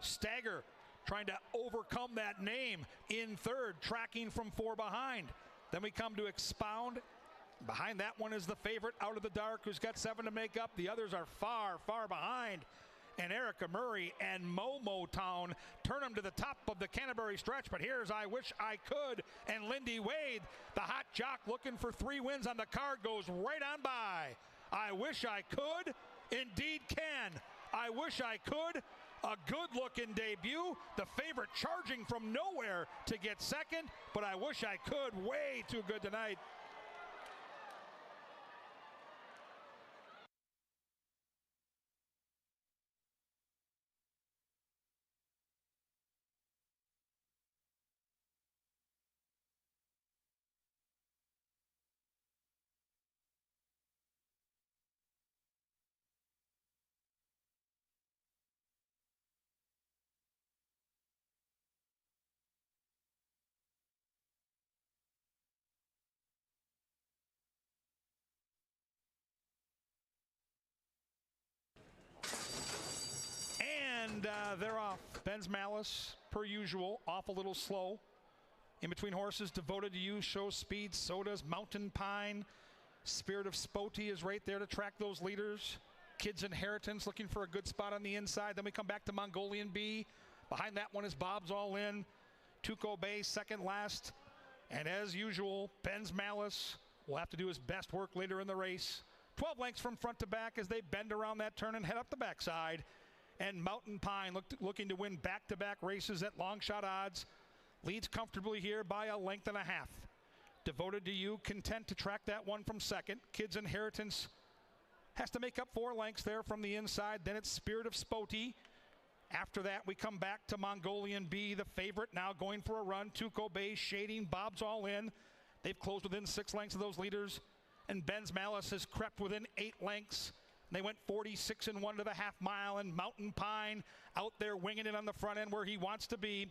Stagger trying to overcome that name in third, tracking from 4 behind. Then we come to Expound. Behind that one is the favorite, Out of the Dark, who's got 7 to make up. The others are far, far behind. And Erica Murray and Momo Town turn them to the top of the Canterbury stretch. But here's I Wish I Could, and Lindy Wade, the hot jock looking for 3 wins on the card, goes right on by. I Wish I Could, indeed can. I Wish I Could, a good-looking debut. The favorite charging from nowhere to get second, but I Wish I Could, way too good tonight. And they're off. Ben's Malice, per usual, off a little slow. In between horses, Devoted to You shows speed. So does Mountain Pine. Spirit of Spoti is right there to track those leaders. Kids Inheritance looking for a good spot on the inside. Then we come back to Mongolian Bee. Behind that one is Bob's All In. Tuco Bay second last. And as usual, Ben's Malice will have to do his best work later in the race. 12 lengths from front to back as they bend around that turn and head up the backside. And Mountain Pine looking to win back-to-back races at long shot odds. Leads comfortably here by a length and a half. Devoted to You, content to track that one from second. Kids Inheritance has to make up 4 lengths there from the inside. Then it's Spirit of Spoti. After that, we come back to Mongolian Bee, the favorite, now going for a run. Tuco Bay shading, Bob's All In. They've closed within 6 lengths of those leaders. And Ben's Malice has crept within 8 lengths. They went 46 and 1 to the half mile, and Mountain Pine out there winging it on the front end where he wants to be.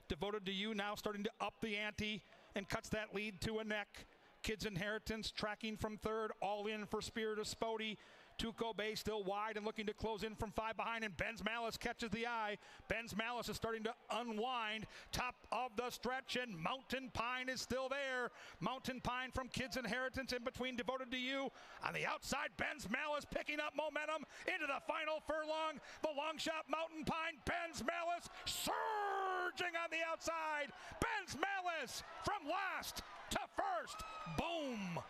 Devoted to You now starting to up the ante and cuts that lead to a neck. Kids Inheritance tracking from third, All In for Spirit of Spoti. Tuco Bay still wide and looking to close in from 5 behind, and Ben's Malice catches the eye. Ben's Malice is starting to unwind. Top of the stretch, and Mountain Pine is still there. Mountain Pine from Kids Inheritance in between Devoted to You. On the outside, Ben's Malice picking up momentum into the final furlong. The long shot, Mountain Pine. Ben's Malice surging on the outside. Ben's Malice from last to first. Boom.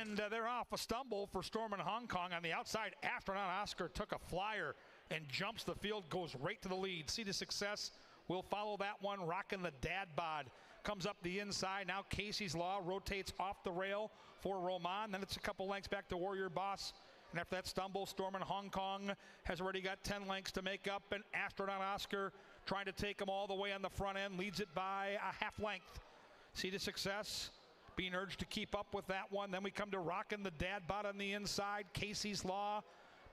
And they're off. A stumble for Storm in Hong Kong. On the outside, Astronaut Oscar took a flyer and jumps the field, goes right to the lead. Sea to Success will follow that one. Rocking the Dad Bod comes up the inside. Now Casey's Law rotates off the rail for Roman. Then it's a couple lengths back to Warrior Boss. And after that stumble, Storm in Hong Kong has already got 10 lengths to make up. And Astronaut Oscar trying to take them all the way on the front end, leads it by a half length. Sea to Success being urged to keep up with that one. Then we come to Rockin' the Dad Bod on the inside. Casey's Law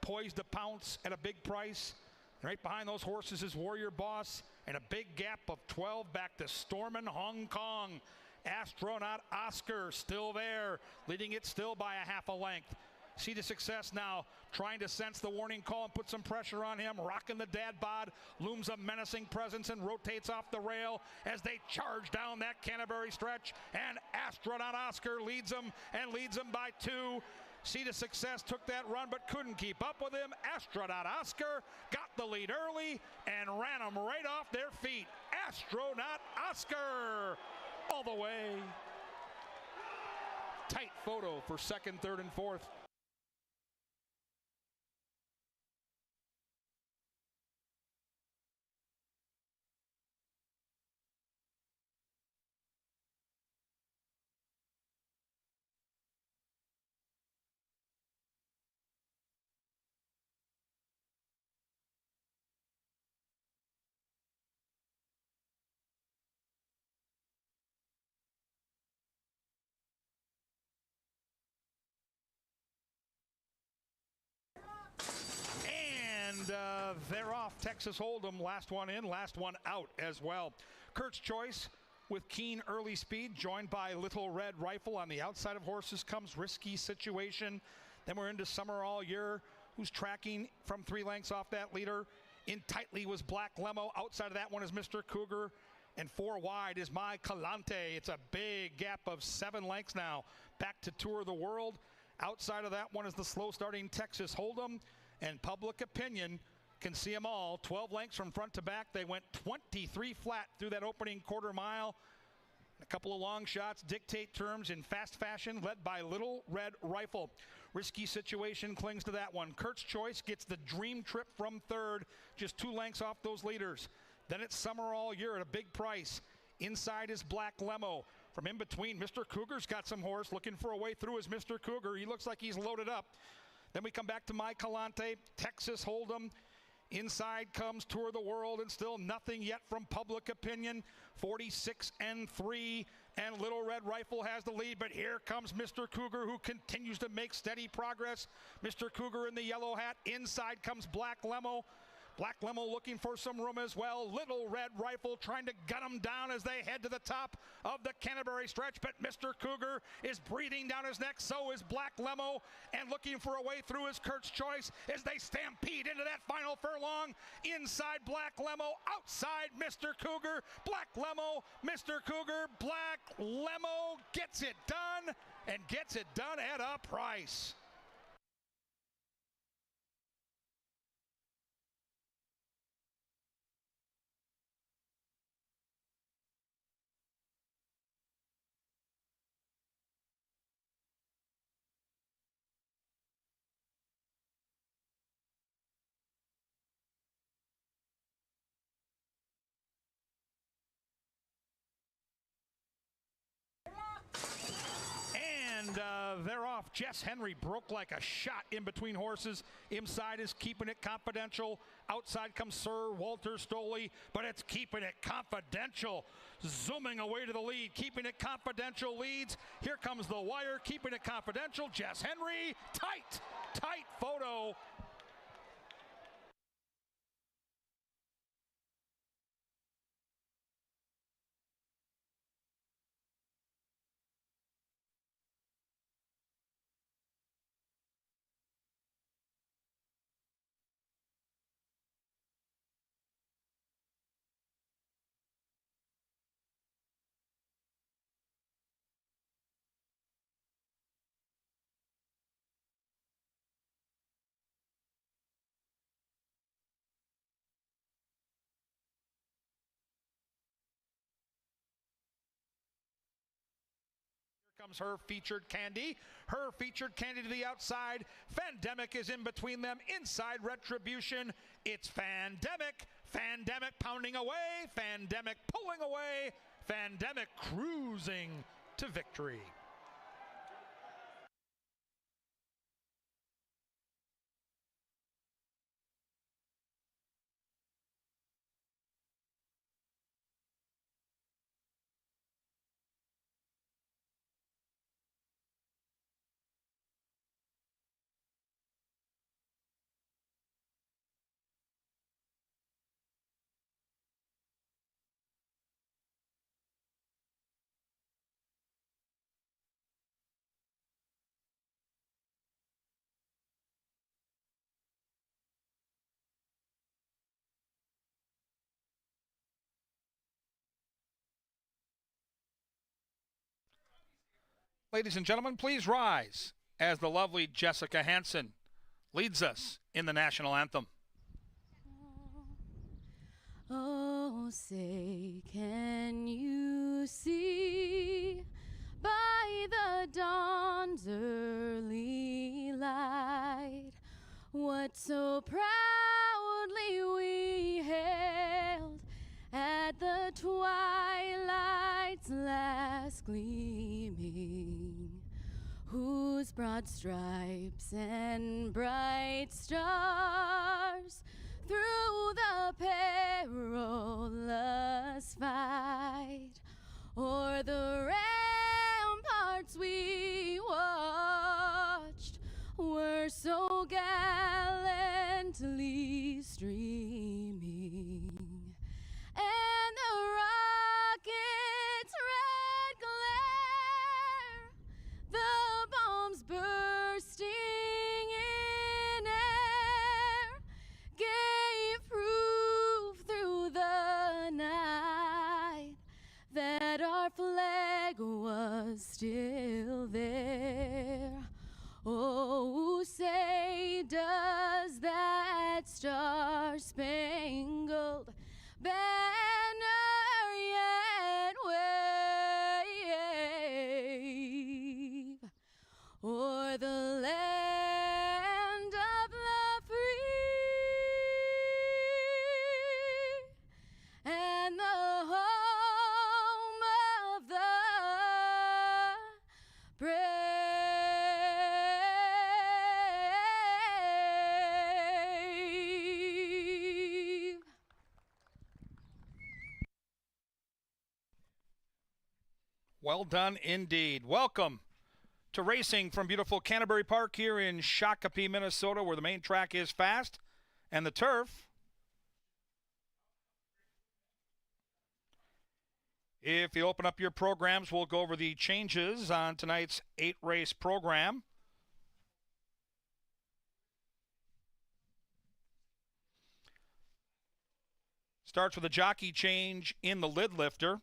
poised to pounce at a big price. And right behind those horses is Warrior Boss, and a big gap of 12 back to Storm in Hong Kong. Astronaut Oscar still there, leading it still by a half a length. Sea to Success now trying to sense the warning call and put some pressure on him. Rocking the Dad Bod looms a menacing presence and rotates off the rail as they charge down that Canterbury stretch. And Astronaut Oscar leads them and leads them by 2. Sea to Success took that run but couldn't keep up with him. Astronaut Oscar got the lead early and ran them right off their feet. Astronaut Oscar all the way. Tight photo for second, third, and fourth. they're off. Texas Hold'em, last one in, last one out as well. Kurt's Choice with keen early speed, joined by Little Red Rifle. On the outside of horses comes Risky Situation. Then we're into Summer All Year, who's tracking from 3 lengths off that leader. In tightly was Black Lemo. Outside of that one is Mr. Cougar. And 4 wide is My Calante. It's a big gap of 7 lengths now. Back to Tour of the World. Outside of that one is the slow starting Texas Hold'em. And Public Opinion can see them all. 12 lengths from front to back. They went 23 flat through that opening quarter mile. A couple of long shots dictate terms in fast fashion, led by Little Red Rifle. Risky Situation clings to that one. Kurt's Choice gets the Dream Trip from third, just 2 lengths off those leaders. Then it's Summer All Year at a big price. Inside is Black Lemo. From in between, Mr. Cougar's got some horse. Looking for a way through is Mr. Cougar. He looks like he's loaded up. Then we come back to My Calante, Texas Hold'em. Inside comes Tour of the World, and still nothing yet from Public Opinion. 46-3, and Little Red Rifle has the lead, but here comes Mr. Cougar, who continues to make steady progress. Mr. Cougar in the yellow hat. Inside comes Black Lemo. Black Lemo looking for some room as well. Little Red Rifle trying to gun them down as they head to the top of the Canterbury stretch, but Mr. Cougar is breathing down his neck. So is Black Lemo, and looking for a way through is Kurt's Choice as they stampede into that final furlong. Inside Black Lemo, outside Mr. Cougar. Black Lemo, Mr. Cougar. Black Lemo gets it done, and gets it done at a price. And they're off. Jess Henry broke like a shot in between horses. Inside is Keeping It Confidential. Outside comes Sir Walter Stoley, but it's Keeping It Confidential. Zooming away to the lead. Keeping It Confidential leads. Here comes the wire. Keeping It Confidential. Jess Henry. Tight photo. Comes Her Featured Candy. Her Featured Candy to the outside. Fandemic is in between them. Inside Retribution. It's Fandemic. Fandemic pounding away. Fandemic pulling away. Fandemic cruising to victory. Ladies and gentlemen, please rise as the lovely Jessica Hansen leads us in the national anthem. Oh, say, can you see by the dawn's early light what so proudly we hailed at the twilight's last gleaming, whose broad stripes and bright stars through the perilous fight o'er the ramparts we watched were so gallant gently streaming, and the rocket's red glare, the bombs bursting in air, gave proof through the night that our flag was still there. Oh, say does that star-spangled banner yet wave o'er the land of the free and the home of the brave? Well done indeed. Welcome to racing from beautiful Canterbury Park here in Shakopee, Minnesota, where the main track is fast and the turf. If you open up your programs, we'll go over the changes on tonight's 8-race program. Starts with a jockey change in the lid lifter.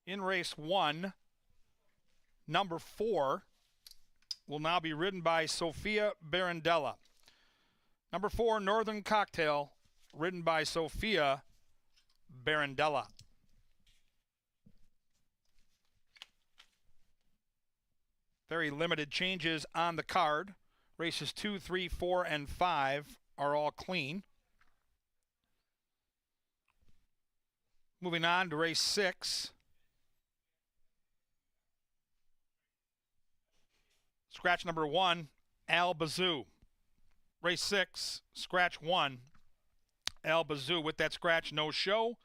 In race 1, number 4 will now be ridden by Sophia Barandella. Number 4, Northern Cocktail, ridden by Sophia Barandella. Very limited changes on the card. Races 2, 3, 4, and 5 are all clean. Moving on to race 6. Scratch number 1, Al Bazoo. Race 6, scratch 1, Al Bazoo. With that scratch, no show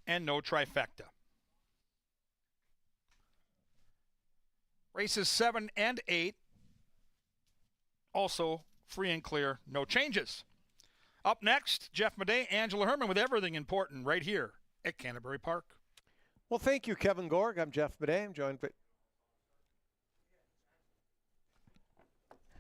and no trifecta. Races 7 and 8, also free and clear, no changes. Up next, Jeff Madej, Angela Herman with everything important right here at Canterbury Park. Well, thank you, Kevin Gorg. I'm Jeff Madej. I'm joined by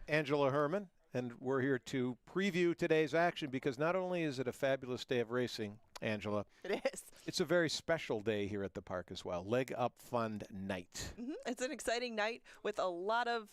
Angela Herman, and we're here to preview today's action because not only is it a fabulous day of racing, Angela, it is. It's a very special day here at the park as well. Leg Up Fund Night. It's an exciting night with a lot of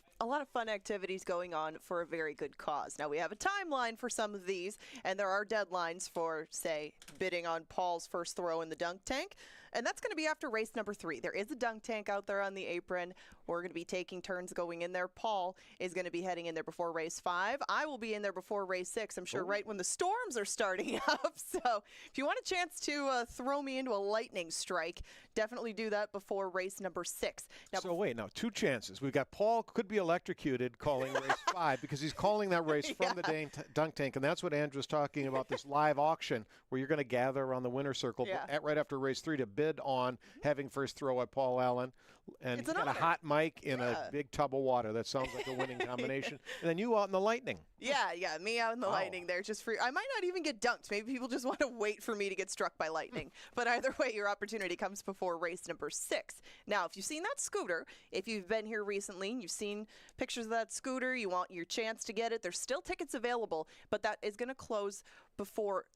fun activities going on for a very good cause. Now, we have a timeline for some of these, and there are deadlines for, say, bidding on Paul's first throw in the dunk tank. And that's going to be after race number 3. There is a dunk tank out there on the apron. We're going to be taking turns going in there. Paul is going to be heading in there before race 5. I will be in there before race 6, I'm sure, right when the storms are starting up. So if you want a chance to throw me into a lightning strike, definitely do that before race number 6. Now, so wait, now 2 chances. We've got Paul could be electrocuted calling race 5 because he's calling that race from the dunk tank, and that's what Andrew's talking about, this live auction where you're going to gather around the winner's circle right after race 3 to bid on having first throw at Paul Allen. And he's got a hot mic in a big tub of water. That sounds like a winning combination. And then you out in the lightning. Yeah, me out in the lightning there, just free. I might not even get dunked. Maybe people just want to wait for me to get struck by lightning. But either way, your opportunity comes before race number 6. Now, if you've seen that scooter, if you've been here recently and you've seen pictures of that scooter, you want your chance to get it, there's still tickets available, but that is going to close before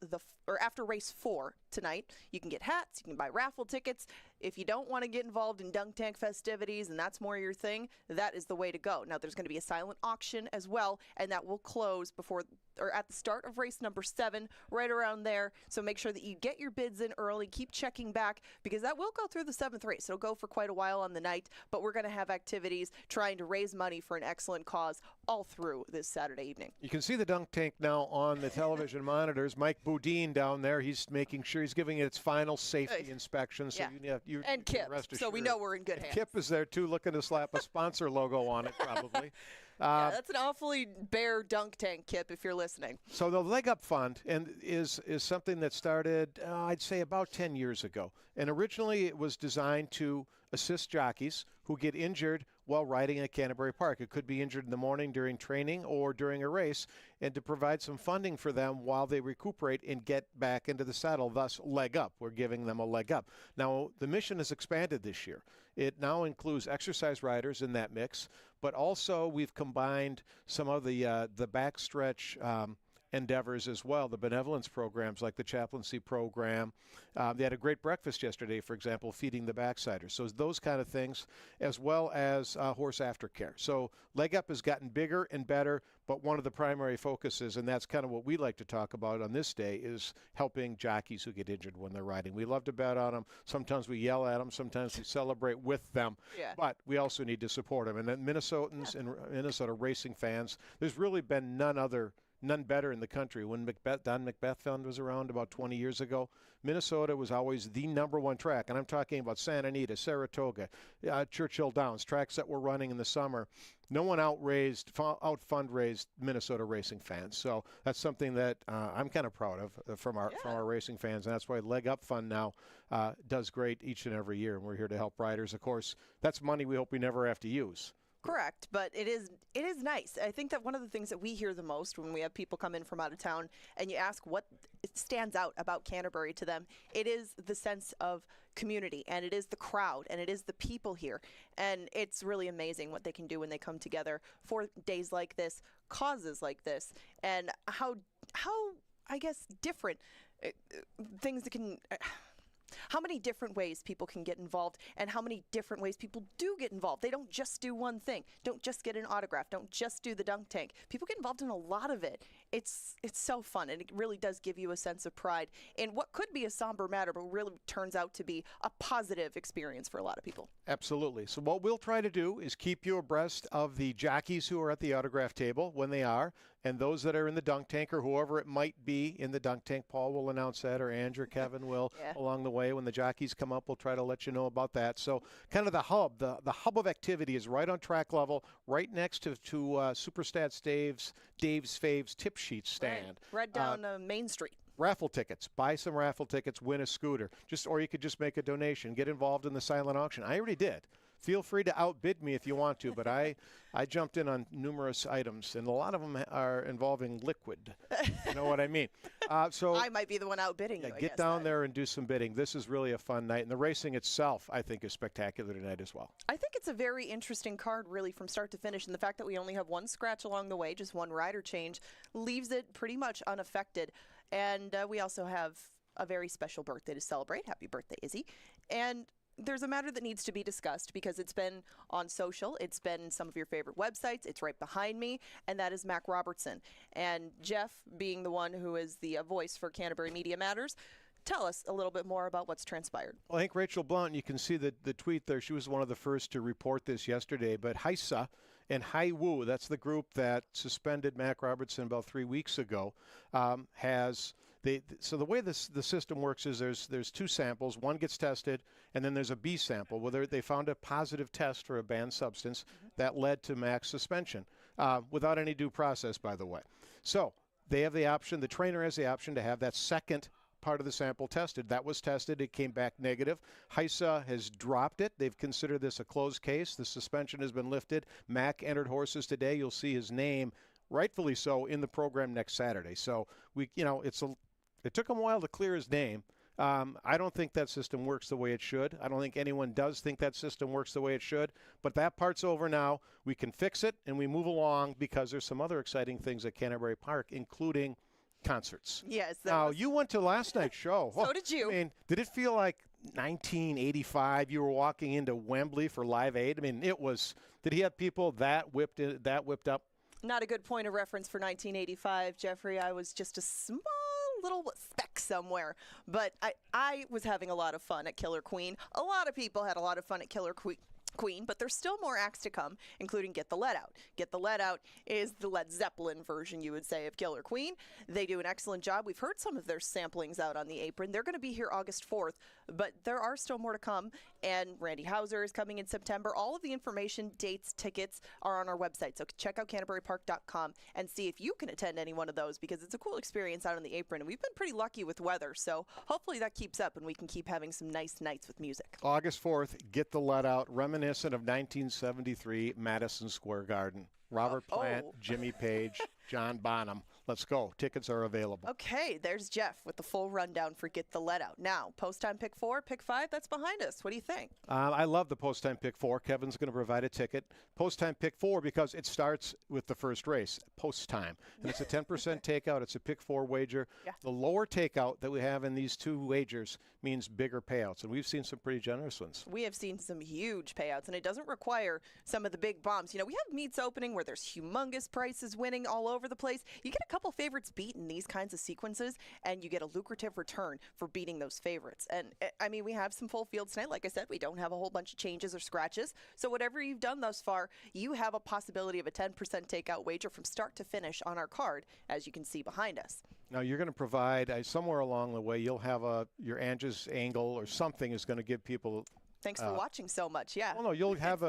after race 4 tonight. You can get hats, you can buy raffle tickets. If you don't want to get involved in dunk tank festivities and that's more your thing, that is the way to go. Now, there's going to be a silent auction as well, and that will close before at the start of race number 7, right around there. So make sure that you get your bids in early. Keep checking back because that will go through the 7th race. It'll go for quite a while on the night, but we're going to have activities trying to raise money for an excellent cause all through this Saturday evening. You can see the dunk tank now on the television monitors. Mike Boudin down there, he's making sure he's giving it its final safety inspection. So and Kip, so we know we're in good hands. Kip is there too, looking to slap a sponsor logo on it probably. That's an awfully bare dunk tank, Kip, if you're listening. So the Leg Up Fund is something that started, I'd say, about 10 years ago. And originally it was designed to assist jockeys who get injured while riding at Canterbury Park. It could be injured in the morning during training or during a race, and to provide some funding for them while they recuperate and get back into the saddle, thus leg up. We're giving them a leg up. Now, the mission has expanded this year. It now includes exercise riders in that mix, but also we've combined some of the backstretch endeavors as well, the benevolence programs like the chaplaincy program. They had a great breakfast yesterday, for example, feeding the backsiders. So those kind of things, as well as horse aftercare. So Leg Up has gotten bigger and better, but one of the primary focuses, and that's kind of what we like to talk about on this day, is helping jockeys who get injured when they're riding. We love to bet on them. Sometimes we yell at them. Sometimes we celebrate with them. Yeah. But we also need to support them. And then Minnesotans and Minnesota racing fans, there's really been none better in the country. When Don Macbeth Fund was around about 20 years ago, Minnesota was always the #1 track. And I'm talking about Santa Anita, Saratoga, Churchill Downs, tracks that were running in the summer. No one out-fundraised Minnesota racing fans. So that's something that I'm kind of proud of from our racing fans. And that's why Leg Up Fund now does great each and every year. And we're here to help riders. Of course, that's money we hope we never have to use. Correct, but it is nice. I think that one of the things that we hear the most when we have people come in from out of town and you ask what stands out about Canterbury to them, it is the sense of community, and it is the crowd, and it is the people here. And it's really amazing what they can do when they come together for days like this, causes like this, and how I guess different things that can... how many different ways people can get involved and how many different ways people do get involved. They don't just do one thing. Don't just get an autograph. Don't just do the dunk tank. People get involved in a lot of it. It's so fun, and it really does give you a sense of pride in what could be a somber matter, but really turns out to be a positive experience for a lot of people. Absolutely. So what we'll try to do is keep you abreast of the jockeys who are at the autograph table when they are, and those that are in the dunk tank or whoever it might be in the dunk tank. Paul will announce that, or Andrew, Kevin will along the way. When the jockeys come up, we'll try to let you know about that. So kind of the hub, the hub of activity is right on track level, right next to Superstats Dave's Faves tip sheet stand. Right down Main Street. Raffle tickets. Buy some raffle tickets, win a scooter. Or you could just make a donation. Get involved in the silent auction. I already did. Feel free to outbid me if you want to, but I jumped in on numerous items, and a lot of them are involving liquid. You know what I mean? So I might be the one outbidding you. Get down there and do some bidding. This is really a fun night, and the racing itself, I think, is spectacular tonight as well. I think it's a very interesting card, really, from start to finish, and the fact that we only have one scratch along the way, just one rider change, leaves it pretty much unaffected. And we also have a very special birthday to celebrate. Happy birthday, Izzy. And there's a matter that needs to be discussed because it's been on social, it's been some of your favorite websites, it's right behind me, and that is Mac Robertson. And Jeff, being the one who is the voice for Canterbury Media Matters, tell us a little bit more about what's transpired. Well, I think Rachel Blount, you can see the tweet there, she was one of the first to report this yesterday, but HISA and HiWoo, that's the group that suspended Mac Robertson about 3 weeks ago, so the way the system works is there's two samples. One gets tested, and then there's a B sample. Where they found a positive test for a banned substance that led to Mac's suspension without any due process, by the way. So they have the option, the trainer has the option to have that second part of the sample tested. That was tested. It came back negative. HISA has dropped it. They've considered this a closed case. The suspension has been lifted. Mac entered horses today. You'll see his name, rightfully so, in the program next Saturday. So it took him a while to clear his name. I don't think that system works the way it should. I don't think anyone does think that system works the way it should. But that part's over now. We can fix it, and we move along because there's some other exciting things at Canterbury Park, including concerts. Yes. Now, you went to last night's show. So did you. I mean, did it feel like 1985 you were walking into Wembley for Live Aid? I mean, it was. Did he have people that whipped up? Not a good point of reference for 1985, Jeffrey. I was just a small little speck somewhere. But I was having a lot of fun at Killer Queen. A lot of people had a lot of fun at Killer Queen, but there's still more acts to come, including Get the Let Out. Get the Let Out is the Led Zeppelin version, you would say, of Killer Queen. They do an excellent job. We've heard some of their samplings out on the apron. They're going to be here August 4th, but there are still more to come, and Randy Houser is coming in September. All of the information, dates, tickets are on our website, so check out CanterburyPark.com and see if you can attend any one of those, because it's a cool experience out on the apron, and we've been pretty lucky with weather, so hopefully that keeps up and we can keep having some nice nights with music. August 4th, Get the Let Out, reminiscent of 1973 Madison Square Garden. Robert Plant, Jimmy Page, John Bonham. Let's go. Tickets are available. Okay, there's Jeff with the full rundown for Get the Let Out. Now, post time pick 4, pick 5, that's behind us. What do you think? I love the post time pick 4. Kevin's going to provide a ticket. Post time pick 4 because it starts with the first race, post time. And it's a 10% takeout. It's a pick 4 wager. Yeah. The lower takeout that we have in these two wagers means bigger payouts. And we've seen some pretty generous ones. We have seen some huge payouts, and it doesn't require some of the big bombs. You know, we have meets opening where there's humongous prices winning all over the place. You get a couple favorites beat in these kinds of sequences, and you get a lucrative return for beating those favorites. And I mean, we have some full fields tonight. Like I said, we don't have a whole bunch of changes or scratches. So whatever you've done thus far, you have a possibility of a 10% takeout wager from start to finish on our card, as you can see behind us. Now you're going to provide somewhere along the way. You'll have your Andrews angle or something is going to give people. Thanks for watching so much. Yeah. Well, no, you'll have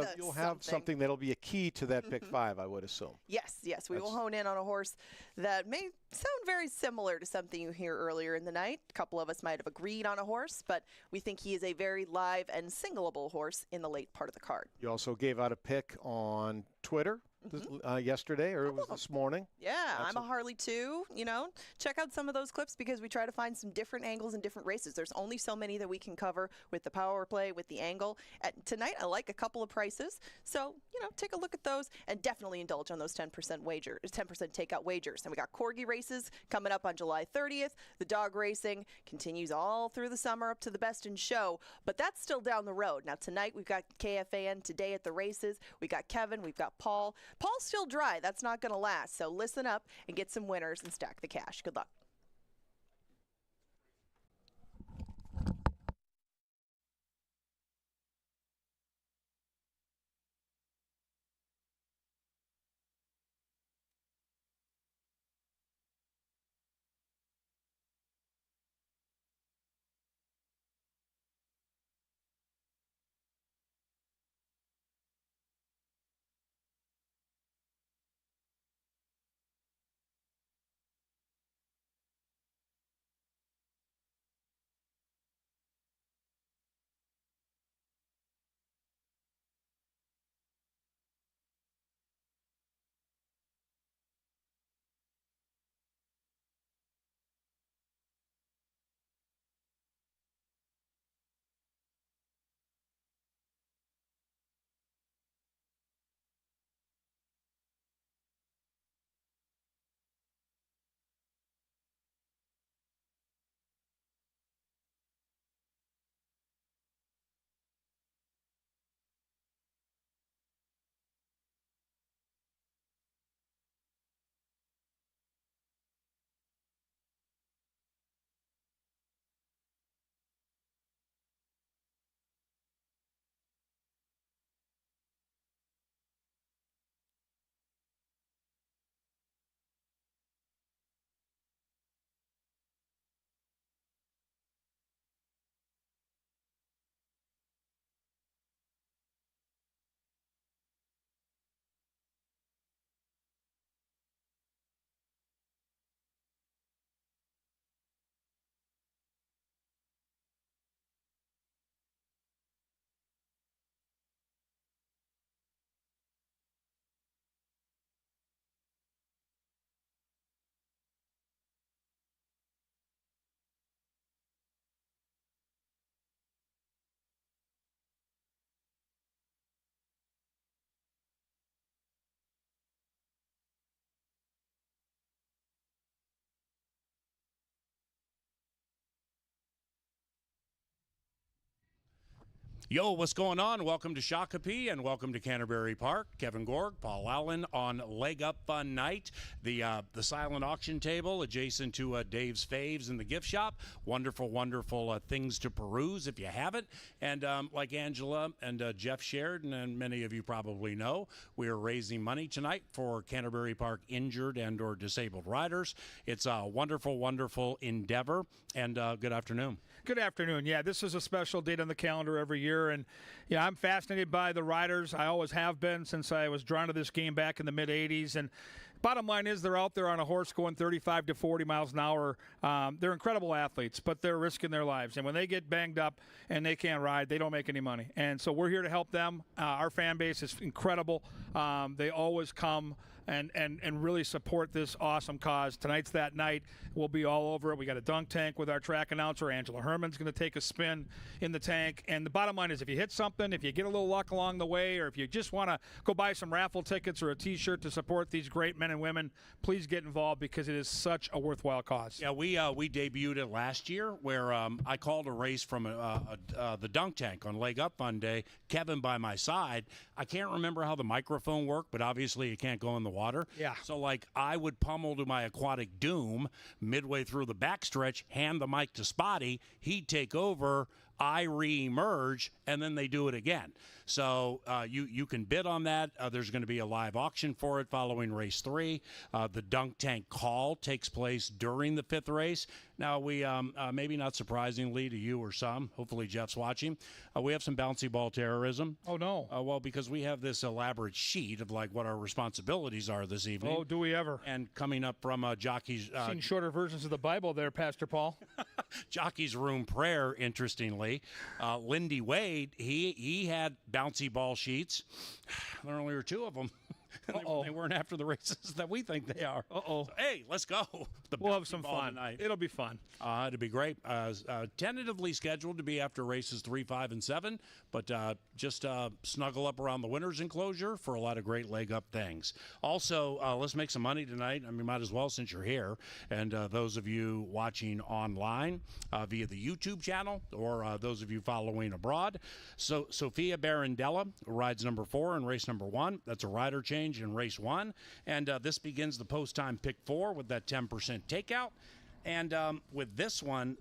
something that'll be a key to that pick 5, I would assume. Yes, we will hone in on a horse that may sound very similar to something you hear earlier in the night. A couple of us might have agreed on a horse, but we think he is a very live and singleable horse in the late part of the card. You also gave out a pick on Twitter. Yesterday, or it was this morning. Yeah, I'm a Harley too. You know, check out some of those clips because we try to find some different angles and different races. There's only so many that we can cover with the power play, with the angle. Tonight, I like a couple of prices, so take a look at those and definitely indulge on those 10% takeout wagers. And we got corgi races coming up on July 30th. The dog racing continues all through the summer up to the Best in Show, but that's still down the road. Now tonight we've got KFAN today at the races. We got Kevin, we've got Paul. Paul's still dry. That's not going to last. So listen up and get some winners and stack the cash. Good luck. Yo, what's going on? Welcome to Shakopee and welcome to Canterbury Park. Kevin Gorg, Paul Allen on Leg Up Fun Night. The silent auction table adjacent to Dave's Faves in the gift shop. Wonderful, wonderful things to peruse if you haven't. And like Angela and Jeff shared, and many of you probably know, we are raising money tonight for Canterbury Park injured and or disabled riders. It's a wonderful, wonderful endeavor. And good afternoon. Good afternoon. Yeah, this is a special date on the calendar every year, and yeah, I'm fascinated by the riders. I always have been since I was drawn to this game back in the mid '80s. And bottom line is, they're out there on a horse going 35 to 40 miles an hour. They're incredible athletes, but they're risking their lives. And when they get banged up and they can't ride, they don't make any money. And so we're here to help them. Our fan base is incredible. They always come and really support this awesome cause. Tonight's that night. We'll be all over it. We got a dunk tank with our track announcer. Angela Herman's going to take a spin in the tank. And the bottom line is, if you hit something, if you get a little luck along the way, or if you just want to go buy some raffle tickets or a T-shirt to support these great men and women, please get involved because it is such a worthwhile cause. Yeah, we debuted it last year where I called a race from the dunk tank on Leg Up Fun Day. Kevin by my side. I can't remember how the microphone worked, but obviously it can't go in the water. Yeah. So, like, I would pummel to my aquatic doom midway through the backstretch, hand the mic to Spotty. He'd take over. I re-emerge, and then they do it again. So you can bid on that. There's going to be a live auction for it following race 3. The dunk tank call takes place during the 5th race. Now, we maybe not surprisingly to you or some, hopefully Jeff's watching, we have some bouncy ball terrorism. Oh, no. Well, because we have this elaborate sheet of, like, what our responsibilities are this evening. Oh, do we ever? And coming up from Jockey's... Seen shorter versions of the Bible there, Pastor Paul. Jockey's Room Prayer, interestingly. Lindy Wade, he had bouncy ball sheets. There only were 2 of them. They weren't after the races that we think they are. Uh-oh. So, hey, let's go. We'll have some fun tonight. It'll be fun. It'll be great. Tentatively scheduled to be after races 3, 5, and 7, but just snuggle up around the winner's enclosure for a lot of great leg up things. Also, let's make some money tonight. I mean, might as well since you're here. And those of you watching online via the YouTube channel, or those of you following abroad. So Sophia Barandella rides number 4 in race number 1. That's a rider change in race 1. And this begins the post-time pick 4 with that 10% takeout. And with this one,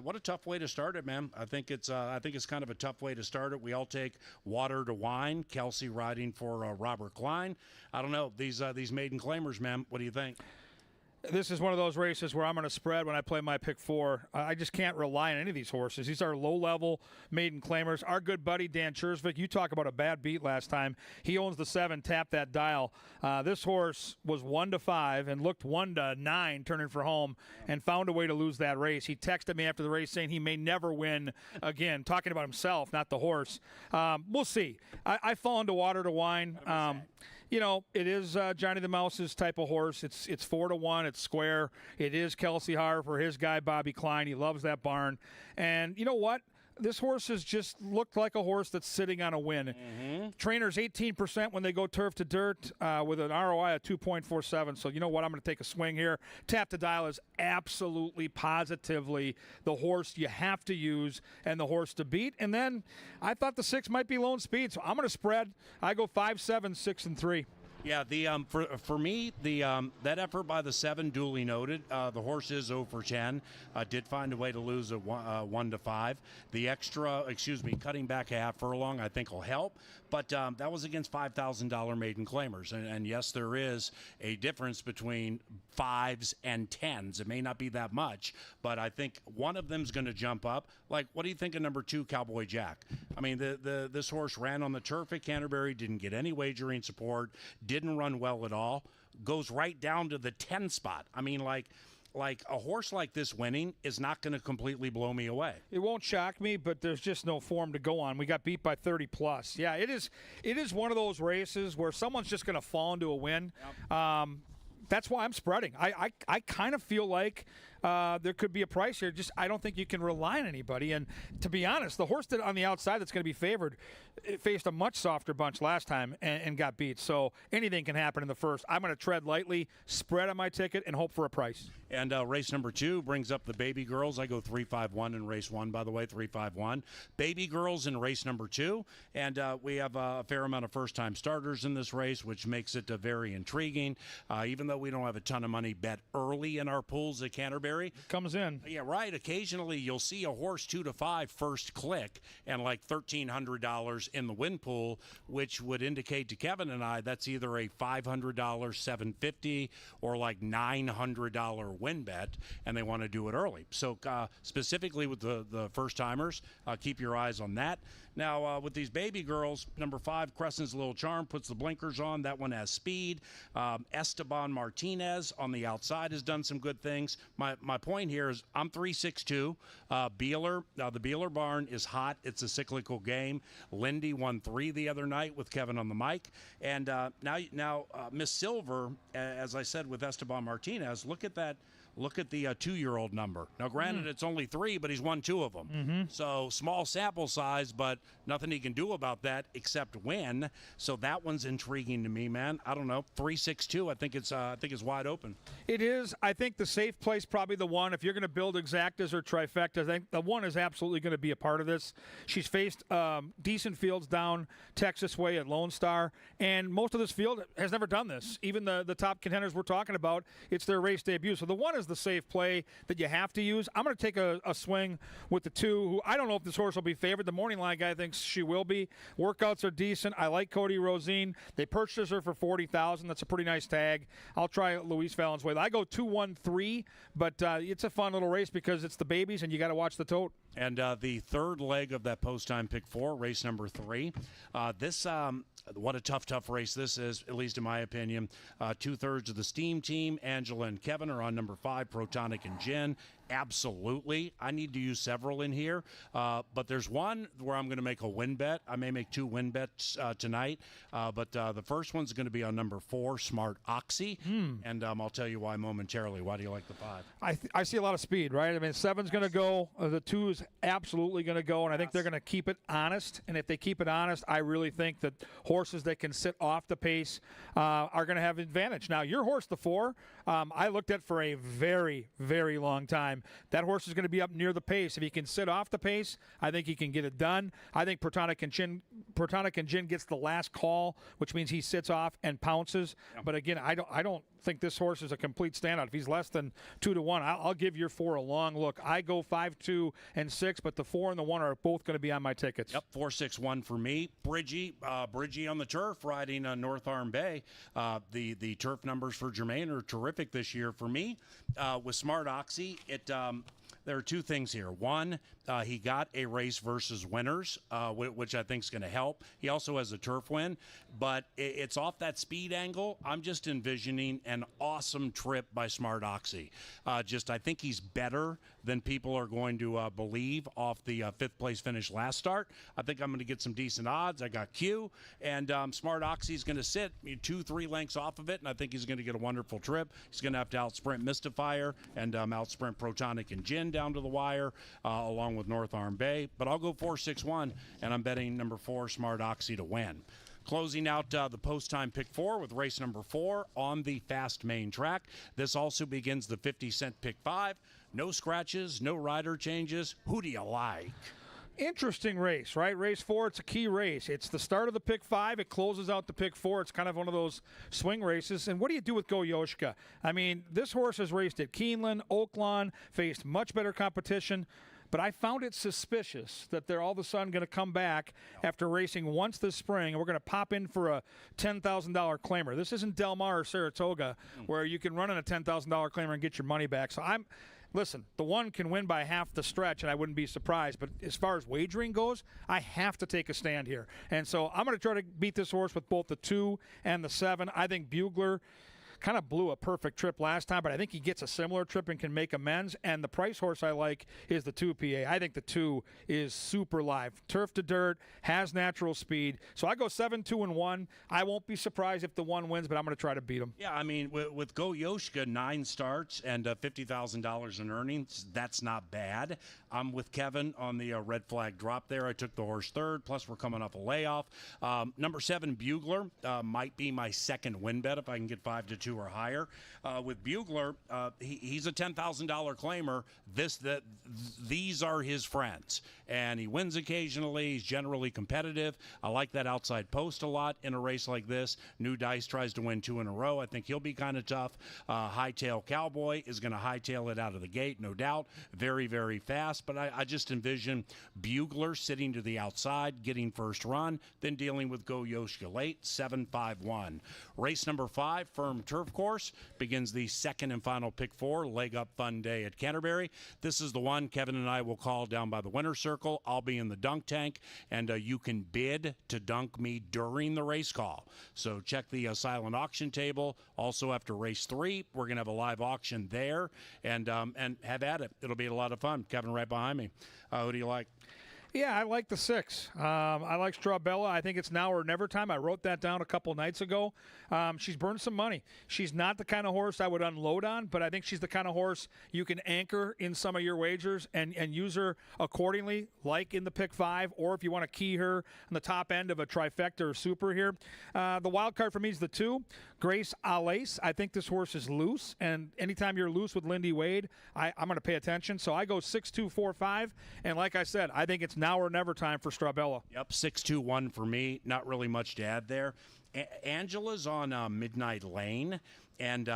what a tough way to start it, man. I think it's kind of a tough way to start it. We all take water to wine. Kelsey riding for Robert Klein. I don't know, these maiden claimers, man. What do you think? This is one of those races where I'm going to spread when I play my pick 4. I just can't rely on any of these horses. These are low-level maiden claimers. Our good buddy Dan Chersvik, you talk about a bad beat last time. He owns the 7. Tap that dial. This horse was 1-5 and looked 1-9 turning for home and found a way to lose that race. He texted me after the race saying he may never win again, talking about himself, not the horse. We'll see. I fall into water to wine. You know, it is Johnny the Mouse's type of horse. It's 4-1. It's square. It is Kelsey Haar for his guy, Bobby Klein. He loves that barn. And you know what? This horse has just looked like a horse that's sitting on a win. Mm-hmm. Trainers 18% when they go turf to dirt with an ROI of 2.47. So you know what? I'm going to take a swing here. Tap the dial is absolutely, positively the horse you have to use and the horse to beat. And then I thought the 6 might be lone speed, so I'm going to spread. I go 5, 7, 6, and 3. Yeah, the for me, that effort by the 7 duly noted. The horse is 0 for 10. Did find a way to lose at 1-5. The extra, cutting back a half furlong, I think will help. But that was against $5,000 maiden claimers, and yes, there is a difference between 5s and 10s. It may not be that much, but I think one of them's going to jump up. Like, what do you think of number 2, Cowboy Jack? I mean, this horse ran on the turf at Canterbury, didn't get any wagering support, didn't run well at all, goes right down to the 10 spot. I mean, like a horse like this winning is not going to completely blow me away. It won't shock me, but there's just no form to go on. We got beat by 30 plus. Yeah, it is one of those races where someone's just going to fall into a win. Yep. That's why I'm spreading. I kind of feel like there could be a price here. Just I don't think you can rely on anybody. And to be honest, the horse that on the outside that's going to be favored faced a much softer bunch last time and got beat. So anything can happen in the first. I'm going to tread lightly, spread on my ticket, and hope for a price. And race number 2 brings up the Baby Girls. I go 3-5-1 in race 1, by the way, 3-5-1. Baby Girls in race number 2. And we have a fair amount of first-time starters in this race, which makes it very intriguing. Even though we don't have a ton of money bet early in our pools at Canterbury. Comes in. Yeah, right. Occasionally you'll see a horse 2-5 first click and like $1,300 in the win pool, which would indicate to Kevin and I that's either a $500, $750, or like $900 win bet, and they want to do it early. So specifically with the first timers, keep your eyes on that. Now, with these Baby Girls, number 5, Crescent's Little Charm, puts the blinkers on. That one has speed. Esteban Martinez on the outside has done some good things. My point here is I'm 3-6-2. Beeler, the Beeler barn is hot. It's a cyclical game. Lindy won 3 the other night with Kevin on the mic. And now Miss Silver, as I said with Esteban Martinez, look at that. Look at the 2-year-old number. Now, granted, it's only 3, but he's won 2 of them. So small sample size, but nothing he can do about that except win. So that one's intriguing to me, man. I don't know, 3-6-2. I think it's wide open. It is. I think the safe place probably the 1. If you're going to build exactas or trifectas, I think the 1 is absolutely going to be a part of this. She's faced decent fields down Texas way at Lone Star, and most of this field has never done this. Even the top contenders we're talking about, it's their race debut. So the 1 is the safe play that you have to use. I'm going to take a swing with the 2, who I don't know if this horse will be favored. The morning line guy thinks she will be. Workouts are decent. I like Cody Rosine. They purchased her for $40,000. That's a pretty nice tag. I'll try Luis Valenzuela. I go 2-1-3, but it's a fun little race because it's the babies and you got to watch the tote. And the third leg of that post-time pick 4, race number 3. What a tough race this is, at least in my opinion. 2/3 of the Steam team, Angela and Kevin, are on number 5, Protonic and Jen. Absolutely. I need to use several in here. But there's one where I'm going to make a win bet. I may make 2 win bets tonight. But the first one's going to be on number 4, Smart Oxy. And I'll tell you why momentarily. Why do you like the 5? I see a lot of speed, right? I mean, 7's going to go. The 2 is absolutely going to go. And I think they're going to keep it honest. And if they keep it honest, I really think that horses that can sit off the pace are going to have advantage. Now, your horse, the 4, I looked at for a very, very long time. That horse is going to be up near the pace. If he can sit off the pace, I think he can get it done. I think Protonic and Gin gets the last call, which means he sits off and pounces. Yeah. But again, I don't think this horse is a complete standout. If he's less than 2-1, I'll give your 4 a long look. I go 5, 2, and 6, but the 4 and the 1 are both going to be on my tickets. Yep, 4, 6, 1 for me. Bridgie on the turf riding on North Arm Bay. The turf numbers for Jermaine are terrific this year for me. With Smart Oxy, there are 2 things here. One, he got a race versus winners, which I think is going to help. He also has a turf win, but it's off that speed angle. I'm just envisioning an awesome trip by Smart Oxy. I think he's better than people are going to believe off the 5th place finish last start. I think I'm going to get some decent odds. I got Q, and Smart Oxy's going to sit 2-3 lengths off of it, and I think he's going to get a wonderful trip. He's going to have to outsprint Mystifier and outsprint Protonic and Gin down to the wire, along with North Arm Bay. But I'll go 4, 6, 1, and I'm betting number 4, Smart Oxy, to win. Closing out the post-time pick 4 with race number 4 on the fast main track. This also begins the 50-cent pick 5. No scratches, no rider changes. Who do you like? Interesting race, right? Race 4, it's a key race. It's the start of the pick 5. It closes out the pick 4. It's kind of one of those swing races. And what do you do with Go Yoshka? I mean, this horse has raced at Keeneland, Oaklawn, faced much better competition. But I found it suspicious that they're all of a sudden going to come back after racing once this spring, and we're going to pop in for a $10,000 claimer. This isn't Del Mar or Saratoga where you can run in a $10,000 claimer and get your money back. So listen, the 1 can win by half the stretch, and I wouldn't be surprised. But as far as wagering goes, I have to take a stand here. And so I'm going to try to beat this horse with both the 2 and the 7. I think Bugler kind of blew a perfect trip last time, but I think he gets a similar trip and can make amends. And the price horse I like is the 2 PA. I think the 2 is super live. Turf to dirt, has natural speed. So I go 7-2-1. I won't be surprised if the 1 wins, but I'm going to try to beat him. Yeah, I mean, with Go Yoshka, 9 starts and $50,000 in earnings, that's not bad. I'm with Kevin on the red flag drop there. I took the horse third, plus we're coming off a layoff. Number 7, Bugler, might be my second win bet if I can get 5-2 or higher. With Bugler, he's a $10,000 claimer. These are his friends, and he wins occasionally. He's generally competitive. I like that outside post a lot in a race like this. New Dice tries to win 2 in a row. I think he'll be kind of tough. Hightail Cowboy is going to hightail it out of the gate, no doubt. Very, very fast, but I just envision Bugler sitting to the outside, getting first run, then dealing with Go Yoshka late, 7-5-1. Race number 5, Firm Turf Course, begins the second and final pick 4, leg up fun day at Canterbury. This is the one Kevin and I will call down by the winner's circle. I'll be in the dunk tank, and you can bid to dunk me during the race call. So check the silent auction table. Also, after race 3, we're going to have a live auction there, and have at it. It'll be a lot of fun. Kevin right behind me. Who do you like? Yeah, I like the 6. I like Strawbella. I think it's now or never time. I wrote that down a couple nights ago. She's burned some money. She's not the kind of horse I would unload on, but I think she's the kind of horse you can anchor in some of your wagers and use her accordingly, like in the pick 5, or if you want to key her on the top end of a trifecta or super here. The wild card for me is the 2, Grace Alace. I think this horse is loose, and anytime you're loose with Lindy Wade, I'm going to pay attention. So I go 6-2-4-5, and like I said, I think it's now or never time for Strawbella. Yep, 6-2-1 for me. Not really much to add there. Angela's on Midnight Lane, and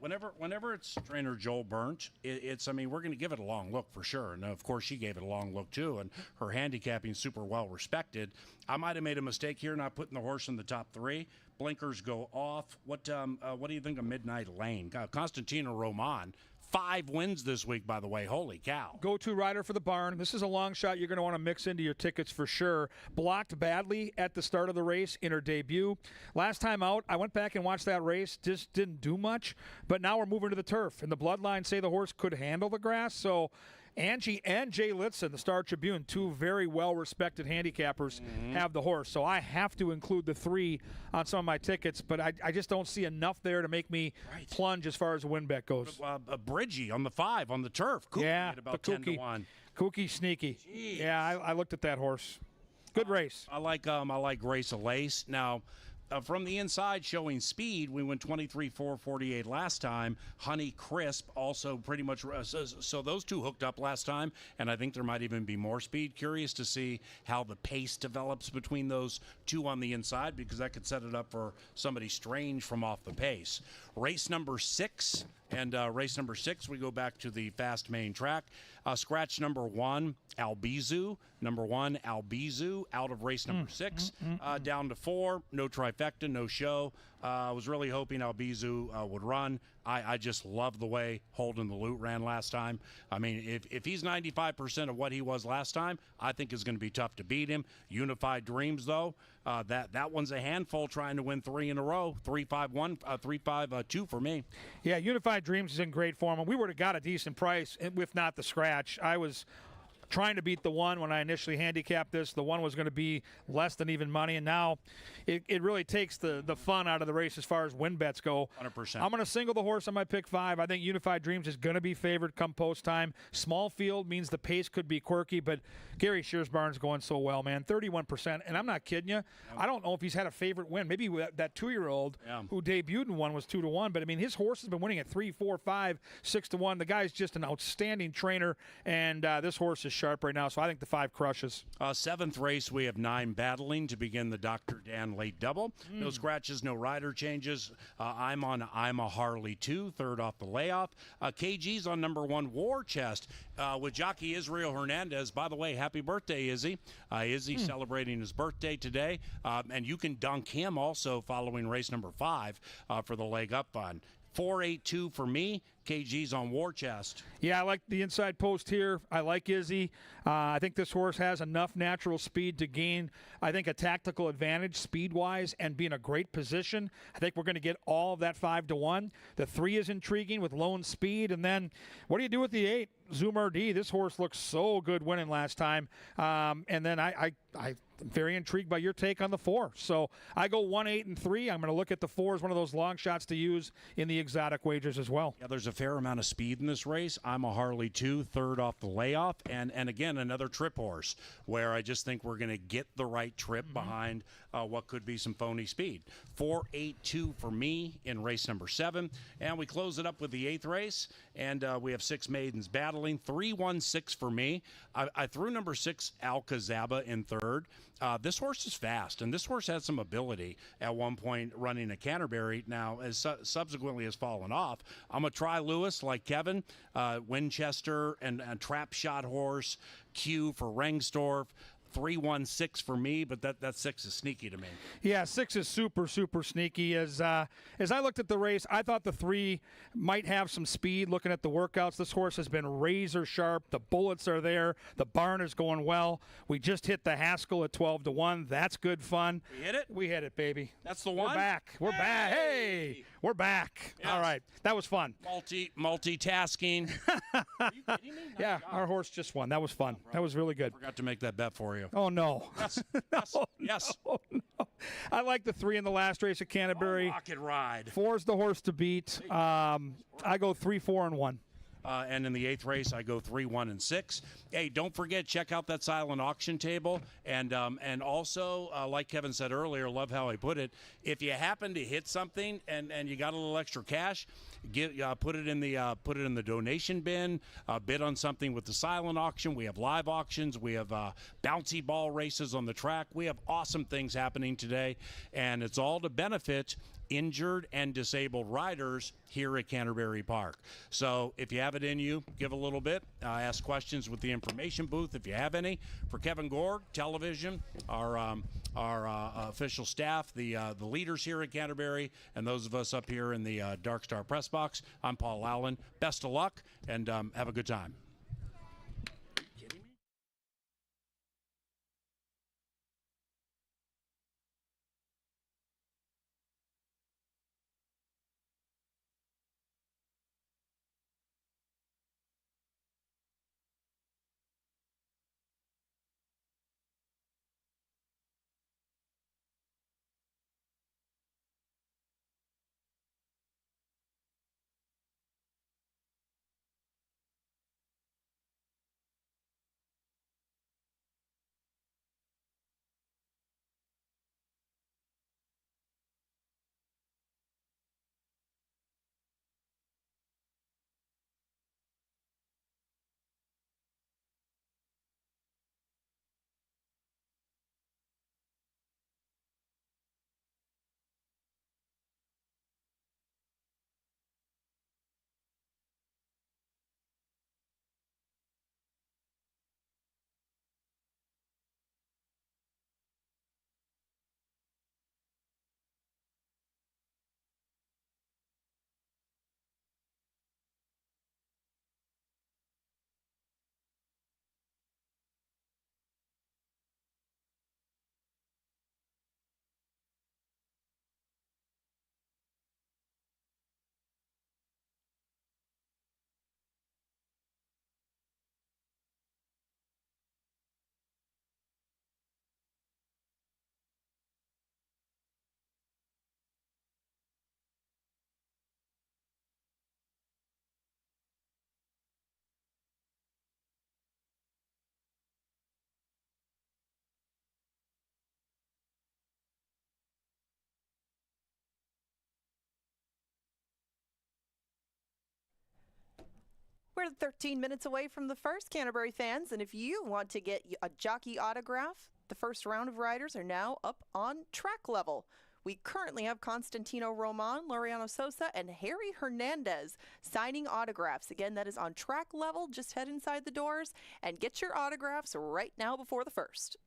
whenever it's trainer Joel Burnt, it's I mean, we're going to give it a long look for sure. And of course, she gave it a long look too, and her handicapping super well respected. I might have made a mistake here not putting the horse in the top 3. Blinkers go off. What do you think of Midnight Lane? Constantino Roman. 5 wins this week, by the way. Holy cow. Go-to rider for the barn. This is a long shot you're going to want to mix into your tickets for sure. Blocked badly at the start of the race in her debut. Last time out, I went back and watched that race. Just didn't do much. But now we're moving to the turf. And the bloodlines say the horse could handle the grass. So Angie and Jay Litzen, the Star Tribune, 2 very well-respected handicappers, have the horse. So I have to include the 3 on some of my tickets, but I just don't see enough there to make me plunge as far as a win bet goes. Bridgie on the 5 on the turf. Kooky at about 10-1. Kooky sneaky. Jeez. Yeah, I looked at that horse. Good race. I like Grace Alace. Now, from the inside showing speed, we went 23-4-48 last time. Honey Crisp also pretty much, so those 2 hooked up last time, and I think there might even be more speed. Curious to see how the pace develops between those 2 on the inside, because that could set it up for somebody strange from off the pace. Race number 6, and race number 6, we go back to the fast main track. Scratch number 1, Albizu. Number 1, Albizu, out of race number 6. Down to 4, no trifecta, no show. I was really hoping Albizu would run. I just love the way Holden the Loot ran last time. I mean, if he's 95% of what he was last time, I think it's going to be tough to beat him. Unified Dreams, though, that one's a handful trying to win 3 in a row. 3-5-1, 3-5-2 for me. Yeah, Unified Dreams is in great form, and we would have got a decent price if not the scratch. I was trying to beat the 1 when I initially handicapped this. The 1 was going to be less than even money, and now it really takes the fun out of the race as far as win bets go. 100%. I'm going to single the horse on my pick 5. I think Unified Dreams is going to be favored come post time. Small field means the pace could be quirky, but Gary Shearsbarn's going so well, man. 31%, and I'm not kidding you. I don't know if he's had a favorite win. Maybe that 2-year-old who debuted in 1 was 2-1, but I mean, his horse has been winning at 3, 4, 5, 6-1. The guy's just an outstanding trainer, and this horse is sharp right now, so I think the 5 crushes. 7th race, we have 9 battling to begin the Dr. Dan late double. No scratches, no rider changes. I'm a Harley 2, third off the layoff. KG's on number 1, War Chest, with jockey Israel Hernandez. By the way, happy birthday, Izzy. Izzy celebrating his birthday today, and you can dunk him also following race number 5 for the leg up fun. 4-8-2 for me. kgs on War Chest. Yeah, I like the inside post here. I like Izzy. I think this horse has enough natural speed to gain, I think, a tactical advantage speed-wise and be in a great position. I think we're going to get all of that 5-1. The 3 is intriguing with lone speed. And then what do you do with the 8? Zoomer D. This horse looks so good winning last time. And then I'm very intrigued by your take on the 4. So I go 1, 8, and 3. I'm going to look at the 4 as one of those long shots to use in the exotic wagers as well. Yeah, there's a fair amount of speed in this race. I'm a Harley 2, third off the layoff. And again, another trip horse where I just think we're going to get the right trip behind what could be some phony speed. 4, 8, 2 for me in race number 7. And we close it up with the 8th race. And we have 6 maidens battling. 3, 1, 6 for me. I threw number 6, Alcazaba, in third. This horse is fast, and this horse had some ability at one point running at Canterbury. Now, as subsequently has fallen off, I'm going to try Lewis like Kevin, Winchester, and Trap Shot horse, Q for Rengstorff. 3, 1, 6 for me, but that 6 is sneaky to me. Yeah, 6 is super, super sneaky. As I looked at the race, I thought the 3 might have some speed looking at the workouts. This horse has been razor sharp. The bullets are there. The barn is going well. We just hit the Haskell at 12-1. That's good fun. We hit it? We hit it, baby. That's the one? We're back. We're back. Hey, we're back. Yes. All right. That was fun. Multitasking. Are you kidding me? Yeah, our horse just won. That was fun. That was really good. Forgot to make that bet for you. Oh, no. Yes. Yes. No. I like the 3 in the last race at Canterbury. Rocket ride. 4's the horse to beat. I go 3, 4, and 1. And in the 8th race, I go 3, 1, and 6. Hey, don't forget, check out that silent auction table. And also, like Kevin said earlier, love how I put it, if you happen to hit something and you got a little extra cash, put it in the donation bin, bid on something with the silent auction. We have live auctions. We have bouncy ball races on the track. We have awesome things happening today, and it's all to benefit injured and disabled riders here at Canterbury Park. So if you have it in you, give a little bit. Ask questions with the information booth if you have any. For Kevin Gore, television, our official staff, the leaders here at Canterbury, and those of us up here in the Dark Star press box, I'm Paul Allen. Best of luck, and have a good time. We're 13 minutes away from the first, Canterbury fans, and if you want to get a jockey autograph, the first round of riders are now up on track level. We currently have Constantino Roman, Laureano Sosa, and Harry Hernandez signing autographs. Again, that is on track level. Just head inside the doors and get your autographs right now before the first.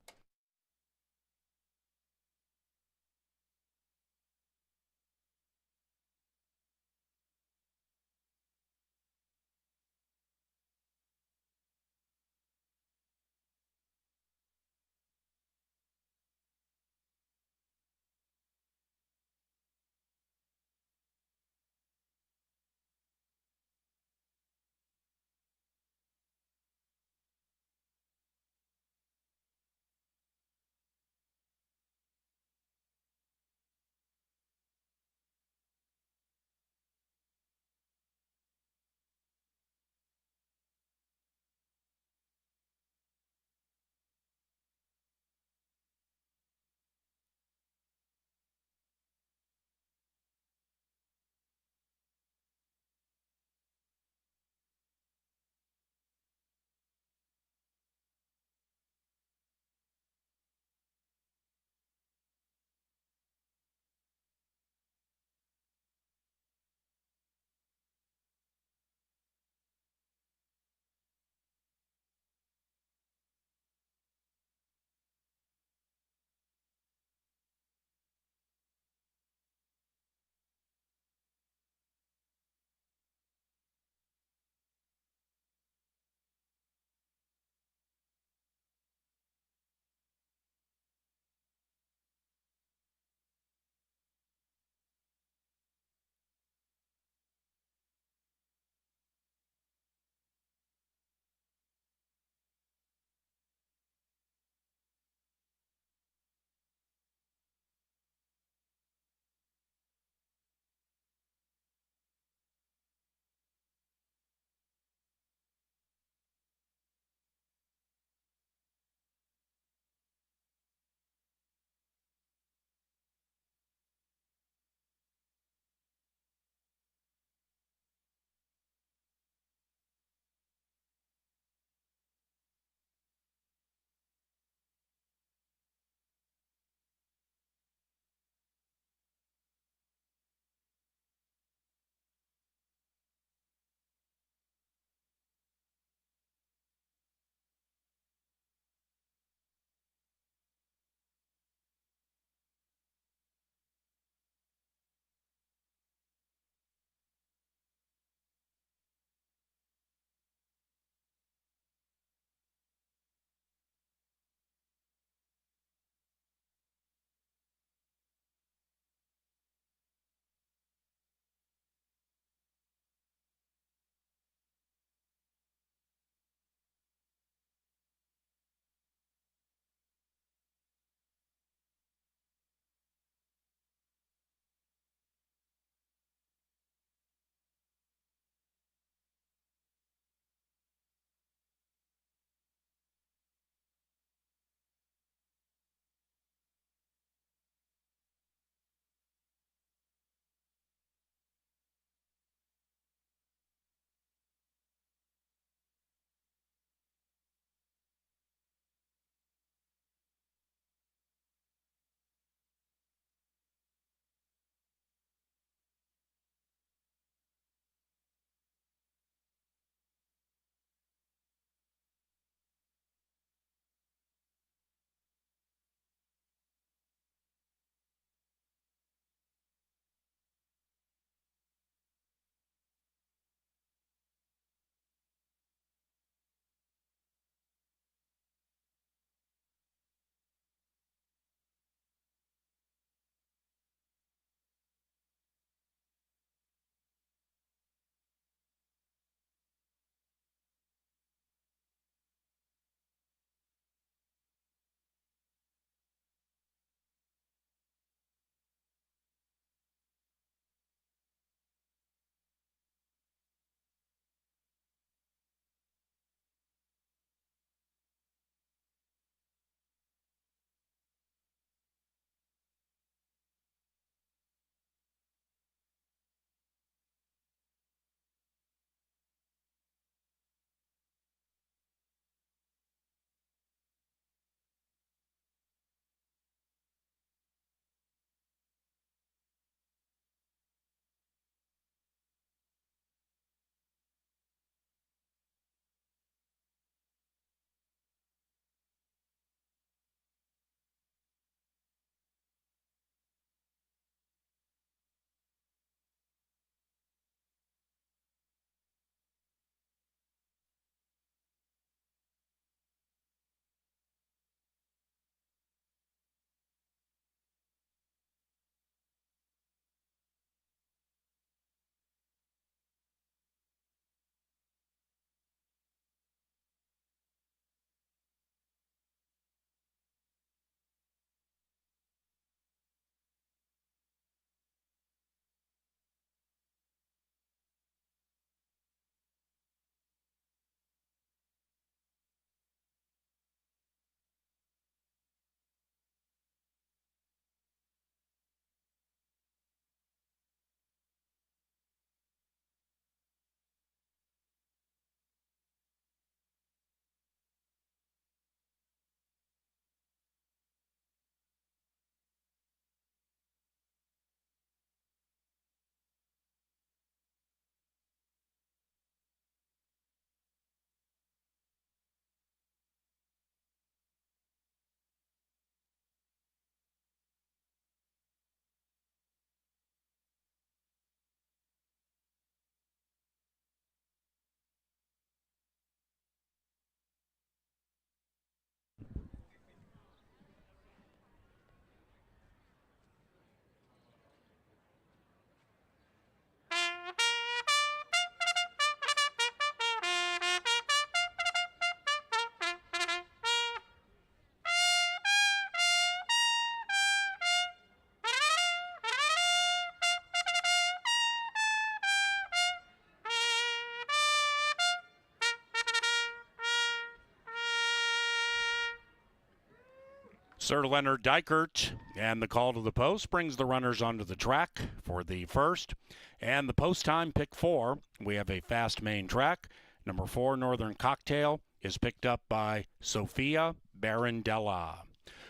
Sir Leonard Dykert, and the call to the post brings the runners onto the track for the first. And the post time, pick 4. We have a fast main track. Number 4, Northern Cocktail, is picked up by Sophia Barandella.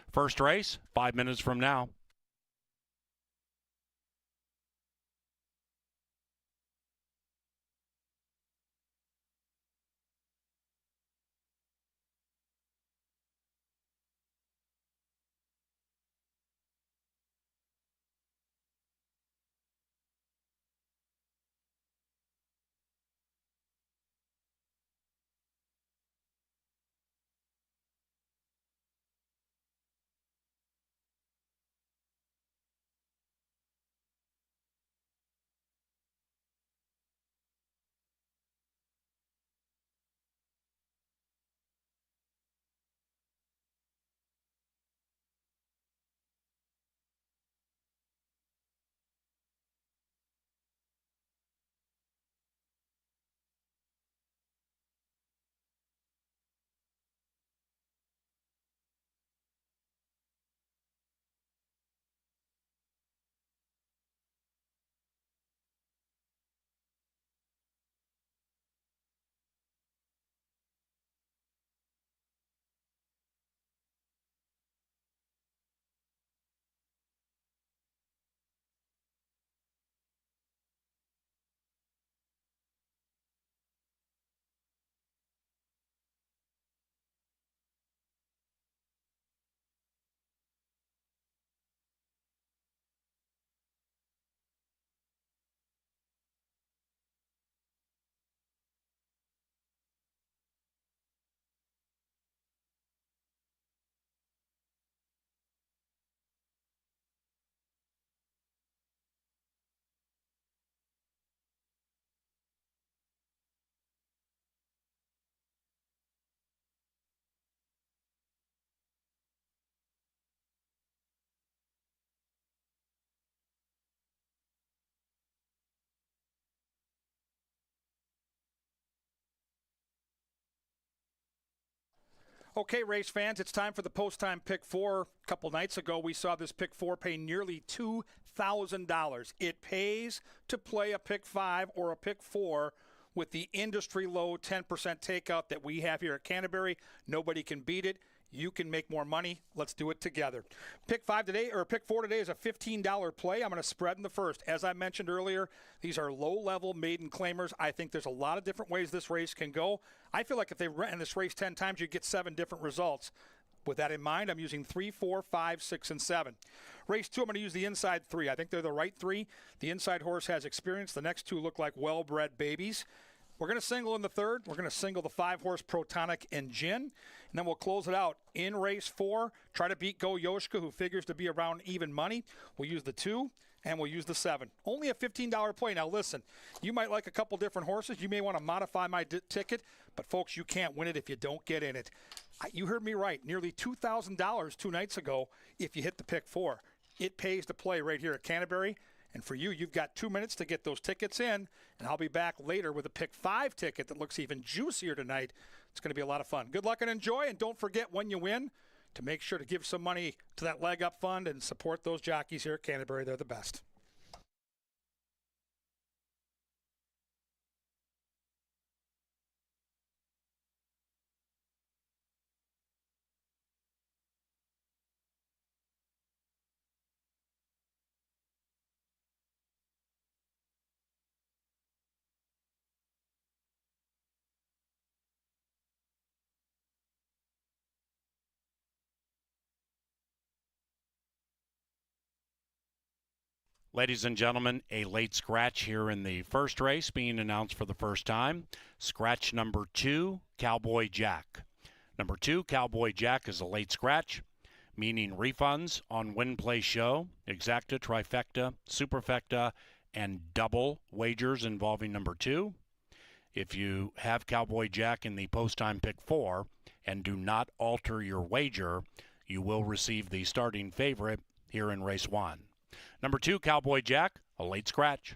First race, 5 minutes from now. Okay, race fans, it's time for the post-time pick 4. A couple nights ago, we saw this pick 4 pay nearly $2,000. It pays to play a pick 5 or a pick 4 with the industry low 10% takeout that we have here at Canterbury. Nobody can beat it. You can make more money. Let's do it together. Pick 5 today, or pick 4 today, is a $15 play. I'm going to spread in the first. As I mentioned earlier, these are low-level maiden claimers. I think there's a lot of different ways this race can go. I feel like if they ran this race 10 times, you'd get 7 different results. With that in mind, I'm using 3, 4, 5, 6, and 7. Race 2, I'm going to use the inside 3. I think they're the right 3. The inside horse has experience. The next 2 look like well-bred babies. We're going to single in the third. We're going to single the 5-horse Protonic and Gin. And then we'll close it out in race 4. Try to beat Go Yoshka, who figures to be around even money. We'll use the 2, and we'll use the 7. Only a $15 play. Now, listen, you might like a couple different horses. You may want to modify my ticket. But, folks, you can't win it if you don't get in it. You heard me right. Nearly $2,000 2 nights ago if you hit the pick 4. It pays to play right here at Canterbury. And for you, you've got 2 minutes to get those tickets in, and I'll be back later with a pick 5 ticket that looks even juicier tonight. It's going to be a lot of fun. Good luck and enjoy, and don't forget when you win to make sure to give some money to that Leg Up Fund and support those jockeys here at Canterbury. They're the best. Ladies and gentlemen, a late scratch here in the first race being announced for the first time. Scratch number 2, Cowboy Jack. Number 2, Cowboy Jack is a late scratch, meaning refunds on win, play, show, exacta, trifecta, superfecta, and double wagers involving number 2. If you have Cowboy Jack in the post-time pick 4 and do not alter your wager, you will receive the starting favorite here in race 1. Number 2, Cowboy Jack, a late scratch.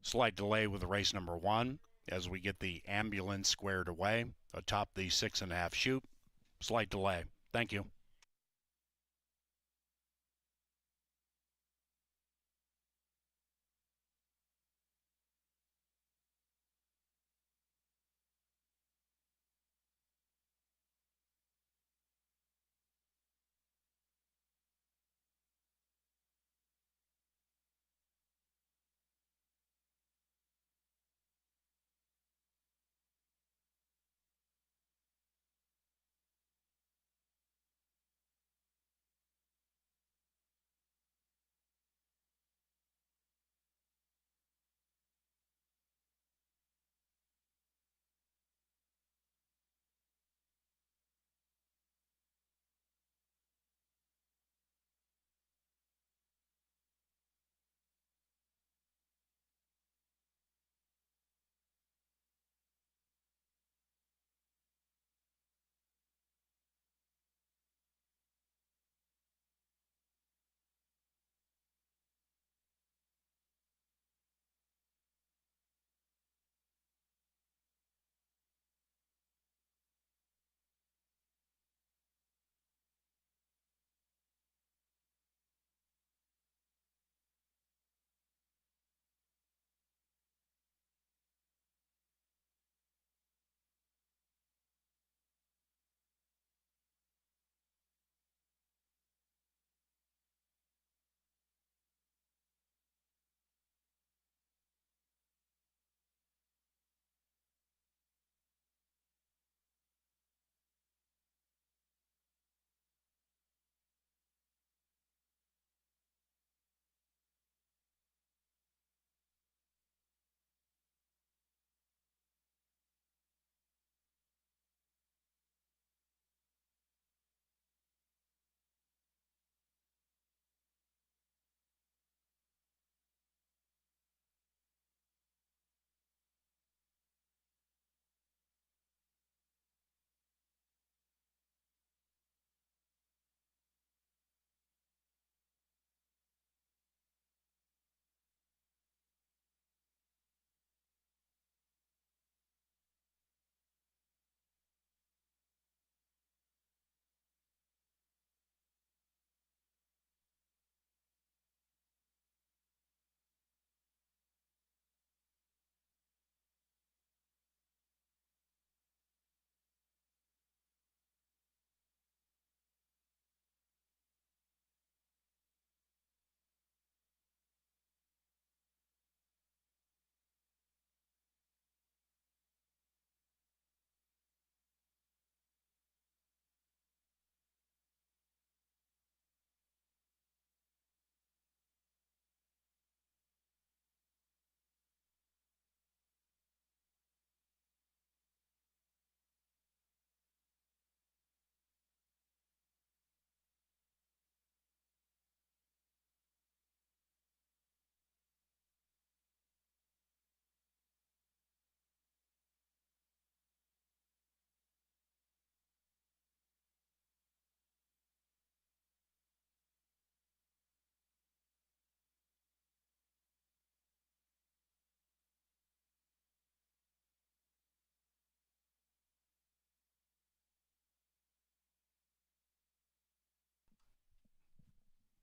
Slight delay with race number 1 as we get the ambulance squared away atop the 6.5 chute. Slight delay. Thank you.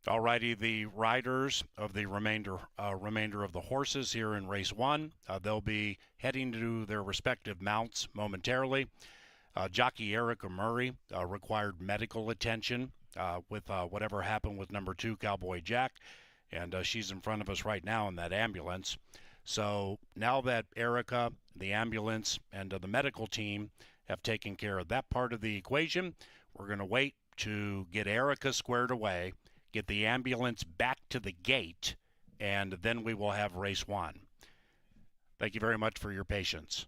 Alrighty, the riders of the remainder of the horses here in race 1, they'll be heading to their respective mounts momentarily. Jockey Erica Murray required medical attention with whatever happened with number 2, Cowboy Jack, and she's in front of us right now in that ambulance. So now that Erica, the ambulance, and the medical team have taken care of that part of the equation, we're going to wait to get Erica squared away, get the ambulance back to the gate, and then we will have race 1. Thank you very much for your patience.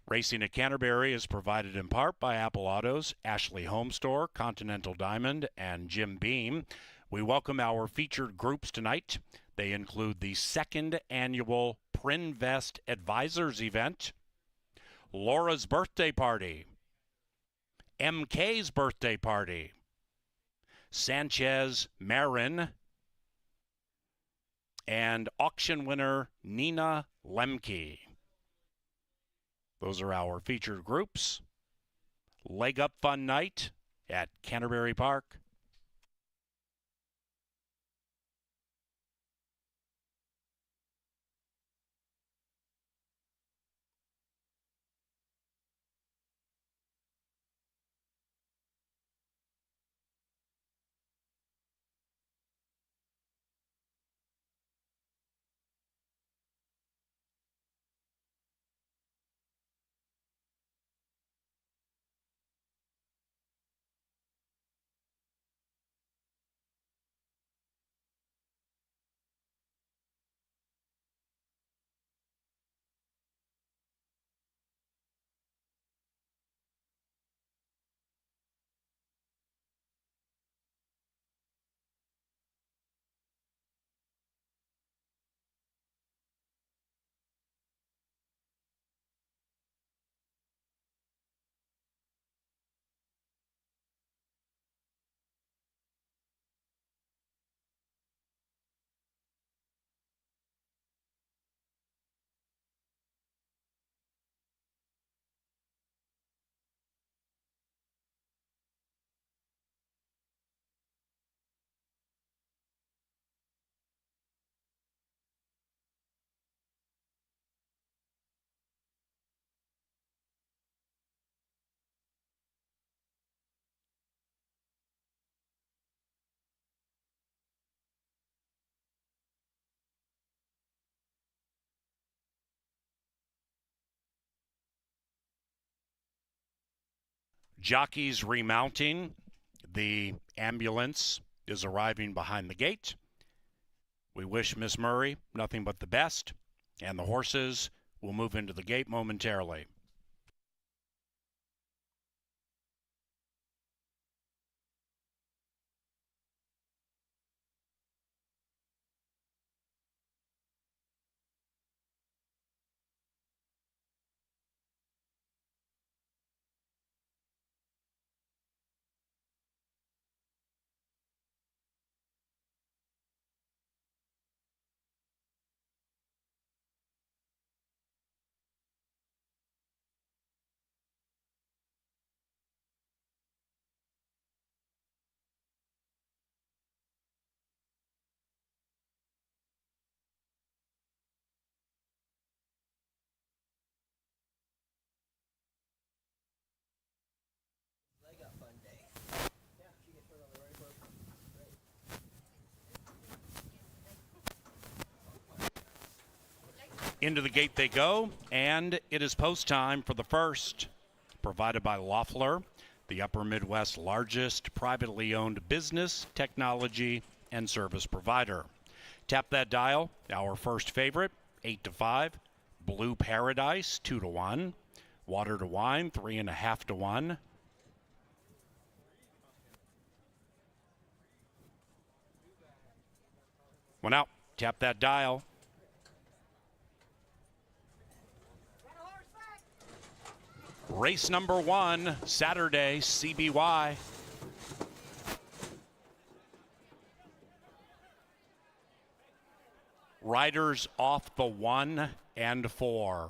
Racing at Canterbury is provided in part by Apple Autos, Ashley Home Store, Continental Diamond, and Jim Beam. We welcome our featured groups tonight. They include the second annual Prinvest Advisors event, Laura's birthday party, MK's birthday party, Sanchez Marin, and auction winner Nina Lemke. Those are our featured groups. Leg Up Fun Night at Canterbury Park. Jockeys remounting. The ambulance is arriving behind the gate. We wish Miss Murray nothing but the best, and the horses will move into the gate momentarily. Into the gate they go, and it is post time for the first. Provided by Loeffler, the Upper Midwest's largest privately owned business, technology, and service provider. Tap that dial. Our first favorite, 8-5. Blue Paradise, 2-1. Water to Wine, 3.5-1. One out. Tap that dial. Race number 1, Saturday, CBY. Riders off the 1 and 4.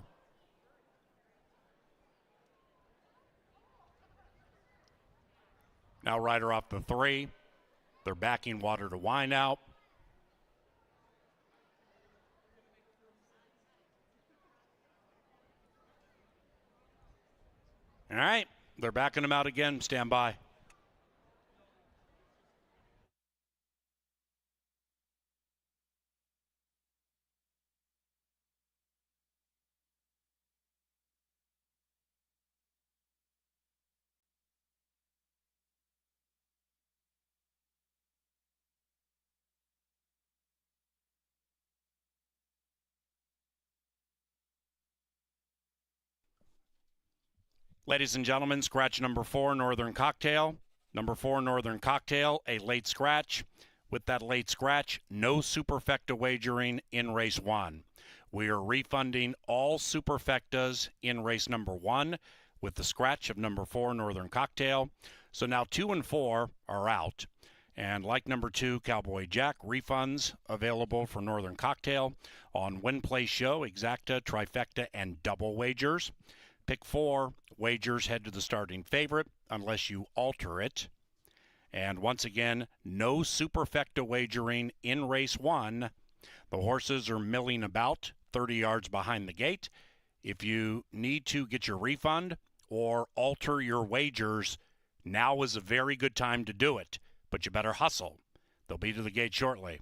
Now rider off the 3. They're backing Water to Wine out. All right, they're backing them out again. Stand by. Ladies and gentlemen, scratch number 4, Northern Cocktail. Number 4, Northern Cocktail, a late scratch. With that late scratch, no superfecta wagering in race 1. We are refunding all superfectas in race number 1 with the scratch of number 4, Northern Cocktail. So now 2 and 4 are out. And like number 2, Cowboy Jack, refunds available for Northern Cocktail on Win Play Show, Exacta, Trifecta, and double wagers. Pick 4, wagers head to the starting favorite unless you alter it. And once again, no superfecta wagering in race 1. The horses are milling about 30 yards behind the gate. If you need to get your refund or alter your wagers, now is a very good time to do it. But you better hustle. They'll be to the gate shortly.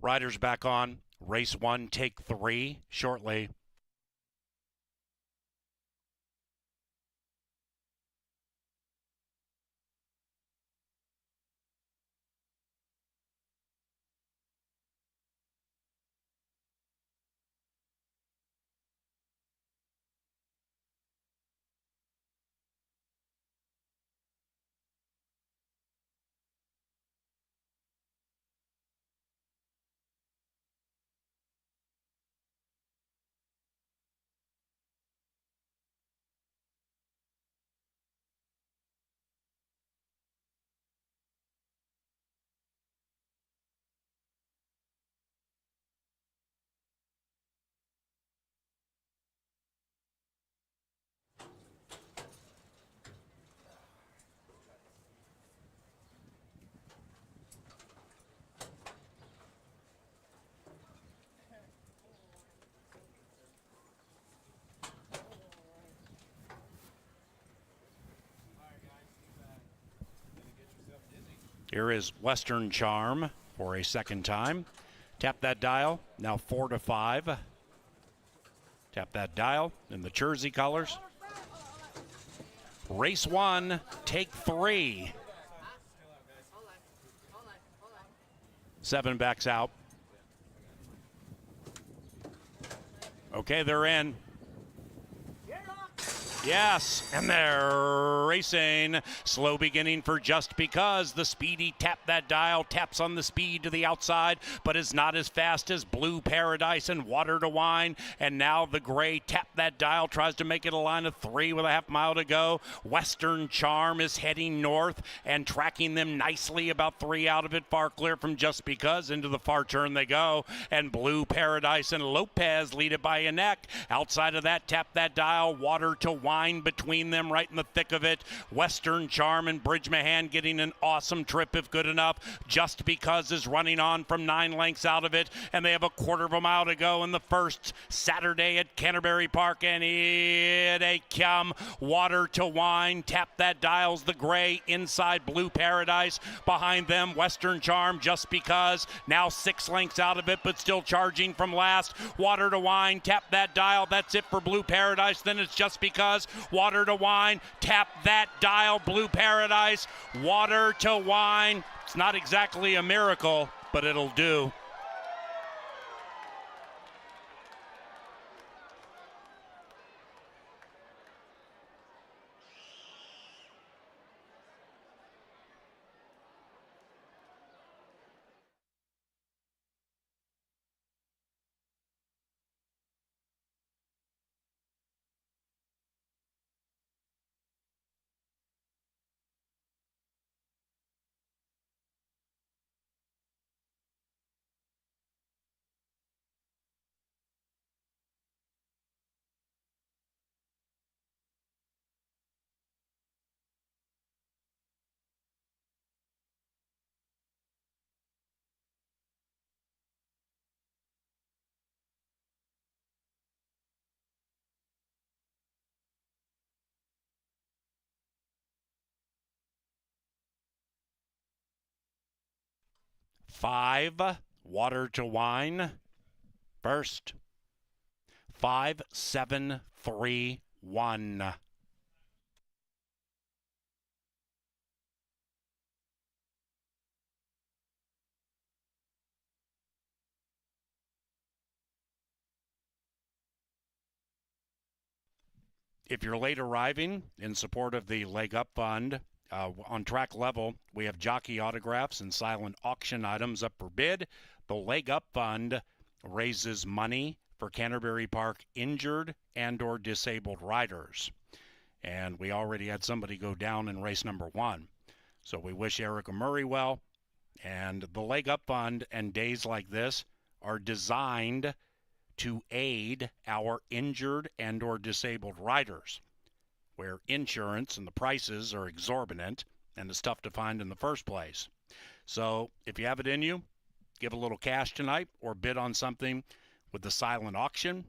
Riders back on. Race 1, take 3 shortly. Here is Western Charm for a second time. Tap that dial, now 4 to 5. Tap that dial in the Jersey colors. Race 1, take 3. 7 backs out. Okay, they're in. Yes, and they're racing. Slow beginning for Just Because. The speedy Tap That Dial taps on the speed to the outside, but is not as fast as Blue Paradise and Water to Wine. And now the gray Tap That Dial tries to make it a line of 3 with a half mile to go. Western Charm is heading north and tracking them nicely, about 3 out of it, far clear from Just Because. Into the far turn they go, and Blue Paradise and Lopez lead it by a neck. Outside of that, Tap That Dial, Water to Wine Wine between them, right in the thick of it. Western Charm and Bridge Mahan getting an awesome trip if good enough. Just Because is running on from 9 lengths out of it, and they have a quarter of a mile to go in the first Saturday at Canterbury Park, and here they come. Water to Wine, Tap That Dial's the gray inside Blue Paradise. Behind them, Western Charm, Just Because, now 6 lengths out of it, but still charging from last. Water to Wine, Tap That Dial, that's it for Blue Paradise. Then it's Just Because, Water to Wine, Tap That Dial, Blue Paradise, Water to Wine. It's not exactly a miracle, but it'll do. Five, Water to Wine, first. 5, 7, 3, 1. If you're late arriving in support of the Leg Up Fund, on track level, we have jockey autographs and silent auction items up for bid. The Leg Up Fund raises money for Canterbury Park injured and or disabled riders. And we already had somebody go down in race number 1. So we wish Erica Murray well. And the Leg Up Fund and days like this are designed to aid our injured and or disabled riders, where insurance and the prices are exorbitant and it's tough to find in the first place. So if you have it in you, give a little cash tonight or bid on something with the silent auction.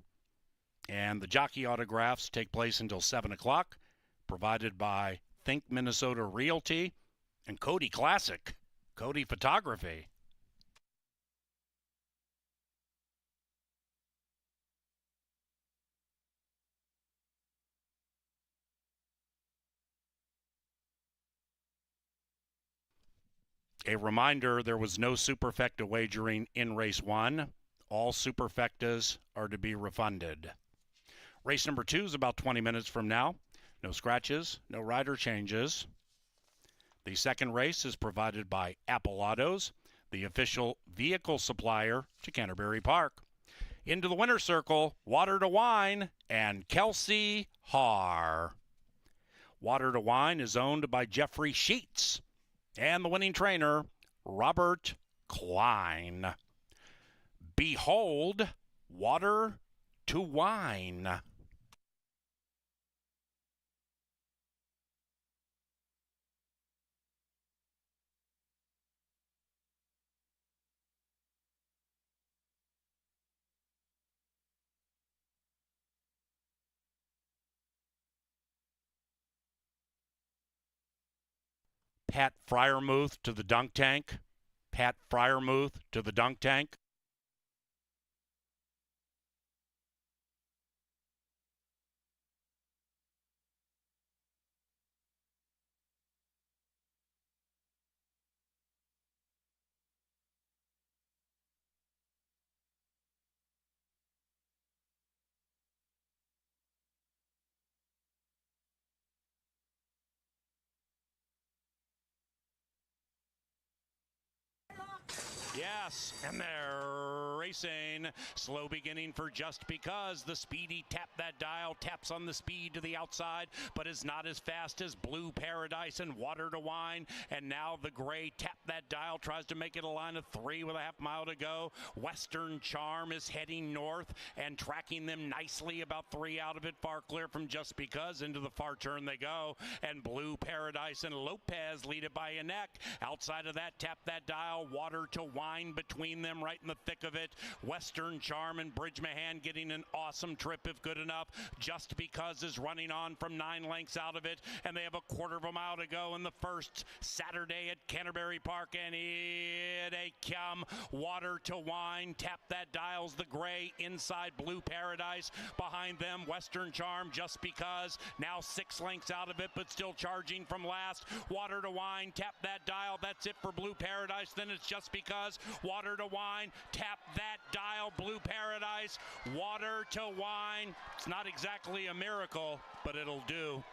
And the jockey autographs take place until 7 o'clock, provided by Think Minnesota Realty and Cody Classic, Cody Photography. A reminder, there was no superfecta wagering in race 1. All superfectas are to be refunded. Race number 2 is about 20 minutes from now. No scratches, no rider changes. The second race is provided by Apple Autos, the official vehicle supplier to Canterbury Park. Into the winner's circle, Water to Wine and Kelsey Haar. Water to Wine is owned by Jeffrey Sheets and the winning trainer, Robert Klein. Behold, Water to Wine. Pat Fryermuth to the dunk tank. Pat Fryermuth to the dunk tank. Yes, and they're racing. Slow beginning for Just Because. The speedy Tap That Dial taps on the speed to the outside, but is not as fast as Blue Paradise and Water to Wine. And now the gray Tap That Dial tries to make it a line of 3 with a half mile to go. Western Charm is heading north and tracking them nicely, about 3 out of it, far clear from Just Because. Into the far turn they go, and Blue Paradise and Lopez lead it by a neck. Outside of that, Tap That Dial, Water to Wine between them, right in the thick of it. Western Charm and Bridge Mahan getting an awesome trip if good enough. Just Because is running on from 9 lengths out of it, and they have a quarter of a mile to go in the first Saturday at Canterbury Park, and here they come. Water to Wine, Tap That Dial's the gray inside Blue Paradise. Behind them, Western Charm, Just Because, now 6 lengths out of it, but still charging from last. Water to Wine, Tap That Dial, that's it for Blue Paradise. Then it's Just Because, Water to Wine, Tap That Dial, Blue Paradise, Water to Wine. It's not exactly a miracle, but it'll do.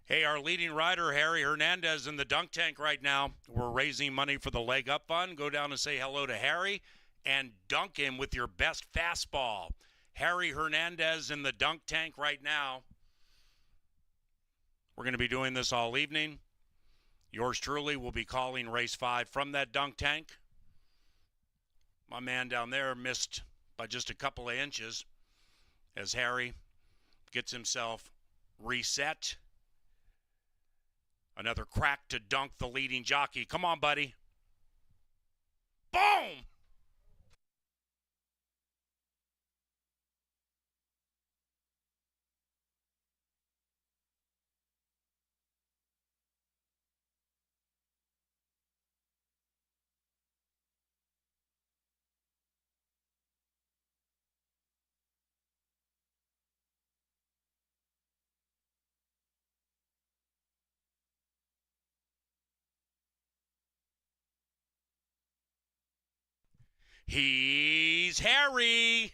Hey, our leading rider, Harry Hernandez, in the dunk tank right now. We're raising money for the Leg Up Fund. Go down and say hello to Harry and dunk him with your best fastball. Harry Hernandez in the dunk tank right now. We're going to be doing this all evening. Yours truly will be calling race 5 from that dunk tank. My man down there missed by just a couple of inches as Harry gets himself reset. Another crack to dunk the leading jockey. Come on, buddy. Boom! He's Harry.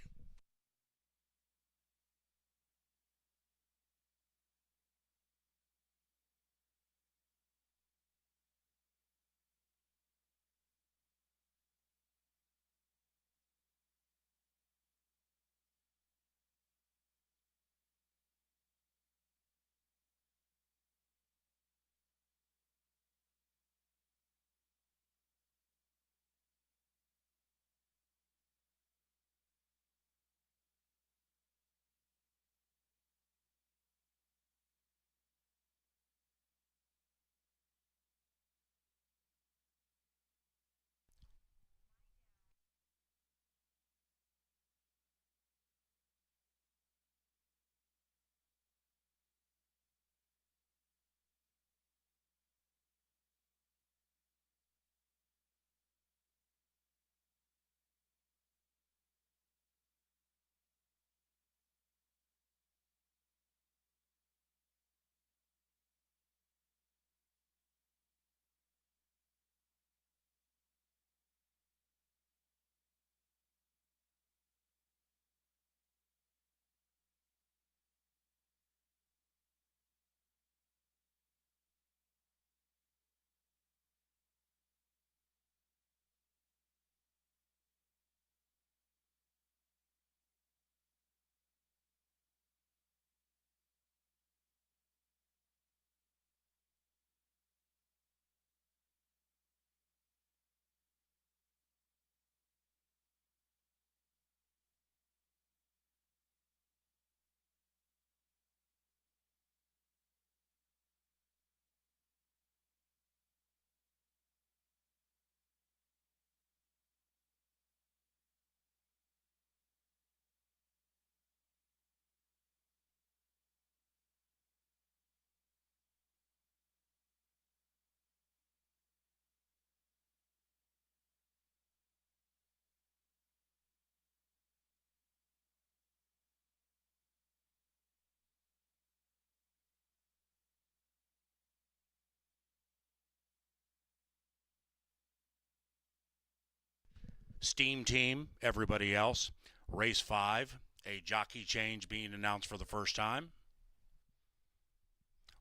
Steam team, everybody else. Race 5, a jockey change being announced for the first time.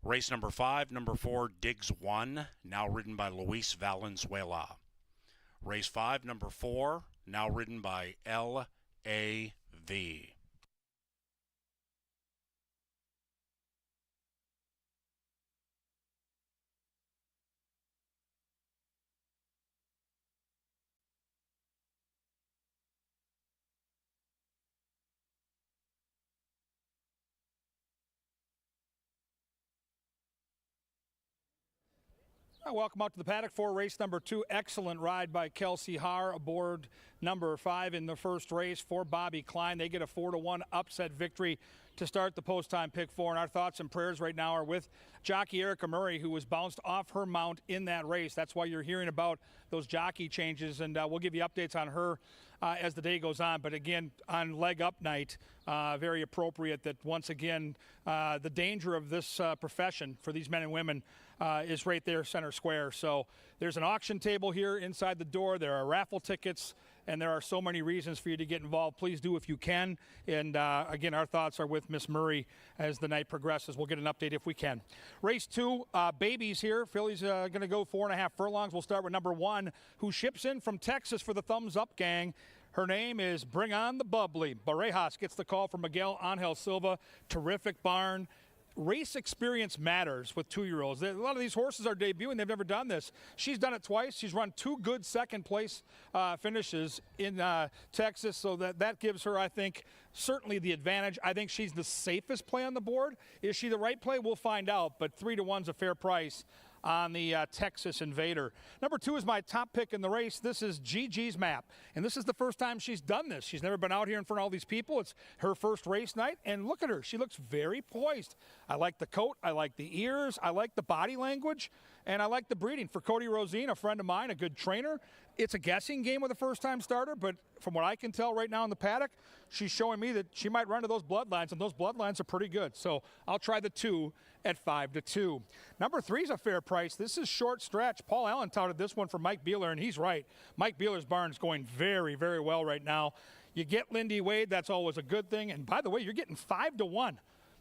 Race number 5, number 4, Diggs 1, now ridden by Luis Valenzuela. Race 5, number 4, now ridden by L.A.V. Welcome out to the paddock for race number 2. Excellent ride by Kelsey Haar aboard number 5 in the first race for Bobby Klein. They get a 4-1 upset victory to start the post-time pick 4. And our thoughts and prayers right now are with jockey Erica Murray, who was bounced off her mount in that race. That's why you're hearing about those jockey changes, and we'll give you updates on her as the day goes on. But again, on leg up night, very appropriate that once again the danger of this profession for these men and women is right there center square. So there's an auction table here inside the door. There are raffle tickets, and there are so many reasons for you to get involved. Please do if you can. And again, our thoughts are with Miss Murray as the night progresses. We'll get an update if we can. Race 2, babies here. Filly's going to go 4.5 furlongs. We'll start with number 1, who ships in from Texas for the Thumbs Up gang. Her name is Bring On the Bubbly. Barejas gets the call from Miguel Angel Silva. Terrific barn. race experience matters with 2-year-olds. A lot of these horses are debuting. They've never done this. She's done it twice. She's run 2 good second-place finishes in Texas, so that gives her, I think, certainly the advantage. I think she's the safest play on the board. Is she the right play? We'll find out, but 3-1's a fair price on the Texas Invader. Number 2 is my top pick in the race. This is Gigi's Map, and this is the first time she's done this. She's never been out here in front of all these people. It's her first race night, and look at her. She looks very poised. I like the coat. I like the ears. I like the body language, and I like the breeding. For Cody Rosine, a friend of mine, a good trainer, it's a guessing game with a first-time starter, but from what I can tell right now in the paddock, she's showing me that she might run to those bloodlines, and those bloodlines are pretty good. So I'll try the 2 at 5-2. Number 3 is a fair price. This is Short Stretch. Paul Allen touted this one for Mike Beeler, and he's right. Mike Beeler's barn's going very, very well right now. You get Lindy Wade, that's always a good thing. And by the way, you're getting 5-1.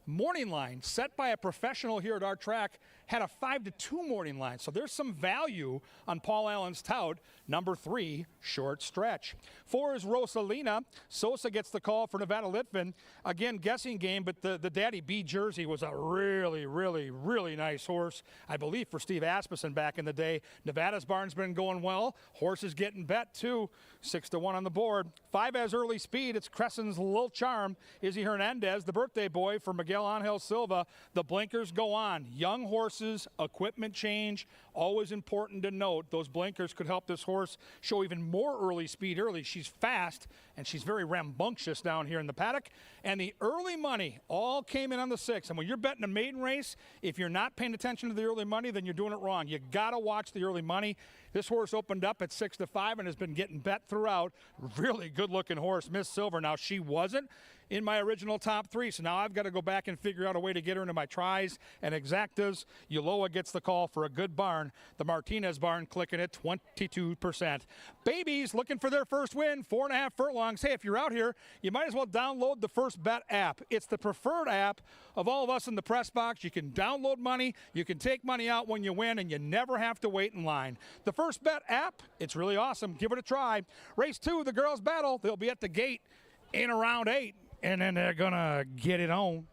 Morning line set by a professional here at our track had a 5-2 morning line. So there's some value on Paul Allen's tout. Number 3, Short Stretch. 4 is Rosalina. Sosa gets the call for Nevada Litvin. Again, guessing game, but the Daddy B jersey was a really, really, really nice horse, I believe, for Steve Asmussen back in the day. Nevada's barn's been going well. Horses getting bet, too. 6-1 on the board. 5 has early speed. It's Crescen's Lil Charm. Izzy Hernandez, the birthday boy for Miguel Angel Silva. The blinkers go on. Young horses, equipment change, always important to note. Those blinkers could help this horse show even more early speed early. She's fast, and she's very rambunctious down here in the paddock. And the early money all came in on the 6. And when you're betting a maiden race, if you're not paying attention to the early money, then you're doing it wrong. You got to watch the early money. This horse opened up at 6-5 and has been getting bet throughout. Really good-looking horse, Miss Silver. Now, she wasn't in my original top 3, so now I've got to go back and figure out a way to get her into my tries and exactas. Uloa gets the call for a good barn. The Martinez barn clicking at 22%. Babies looking for their first win, 4.5 furlongs. Hey, if you're out here, you might as well download the First Bet app. It's the preferred app of all of us in the press box. You can download money, you can take money out when you win, and you never have to wait in line. The First Bet app, it's really awesome. Give it a try. Race 2, the girls battle. They'll be at the gate in around 8. And then they're going to get it on.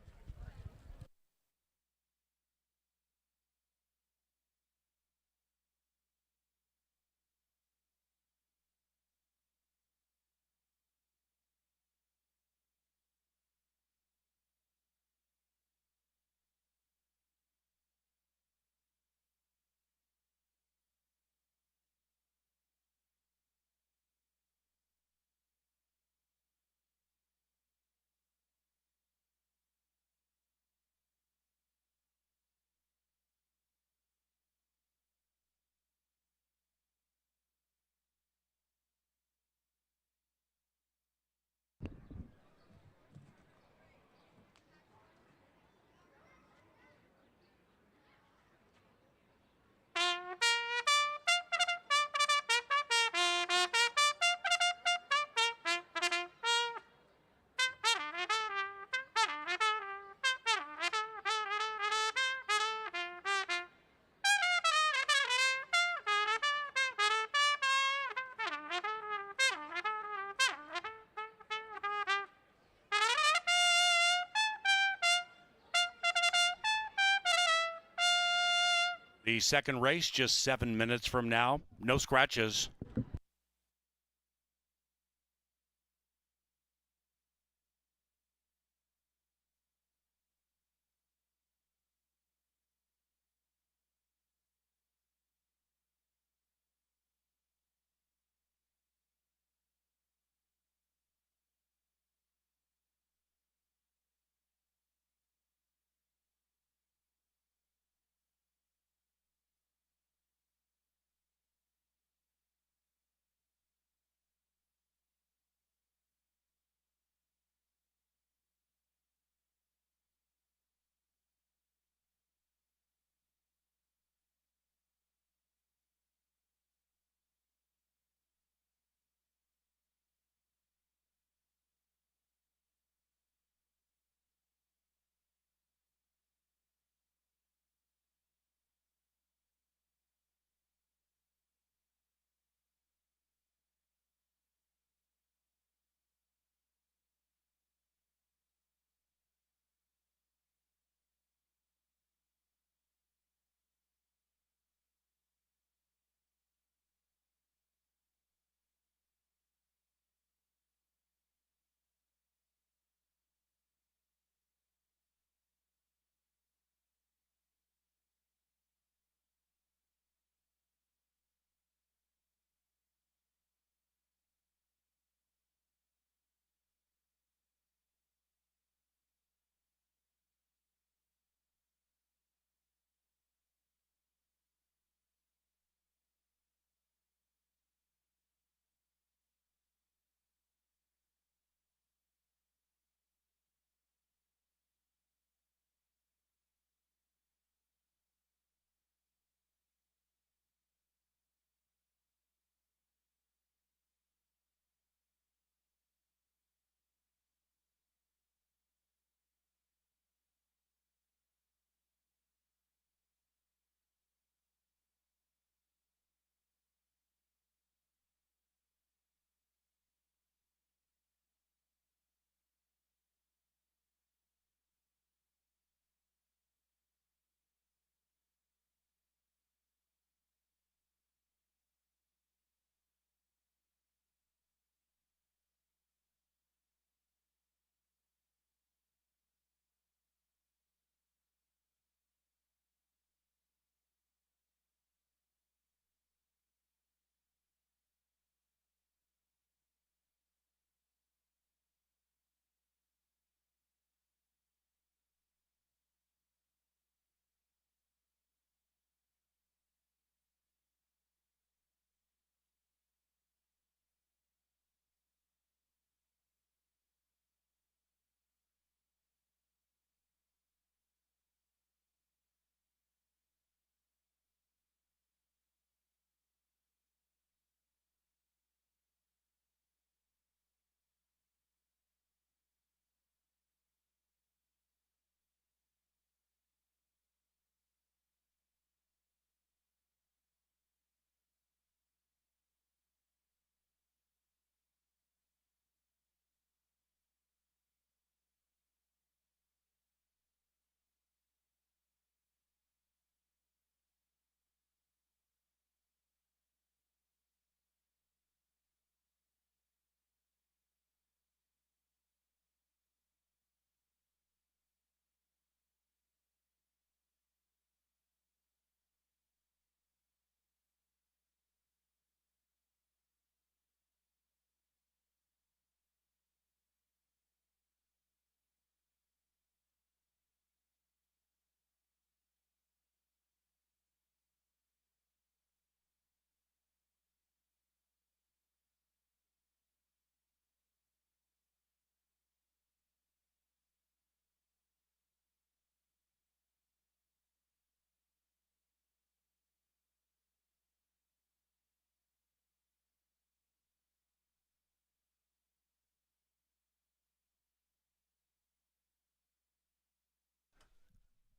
The second race just 7 minutes from now. No scratches.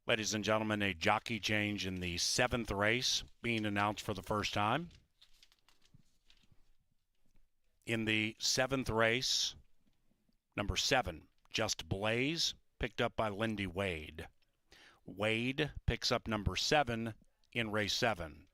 Ladies and gentlemen, a jockey change in the 7th race being announced for the first time. In the 7th race, number 7, Just Blaze, picked up by Lindy Wade. Wade picks up number 7 in race 7.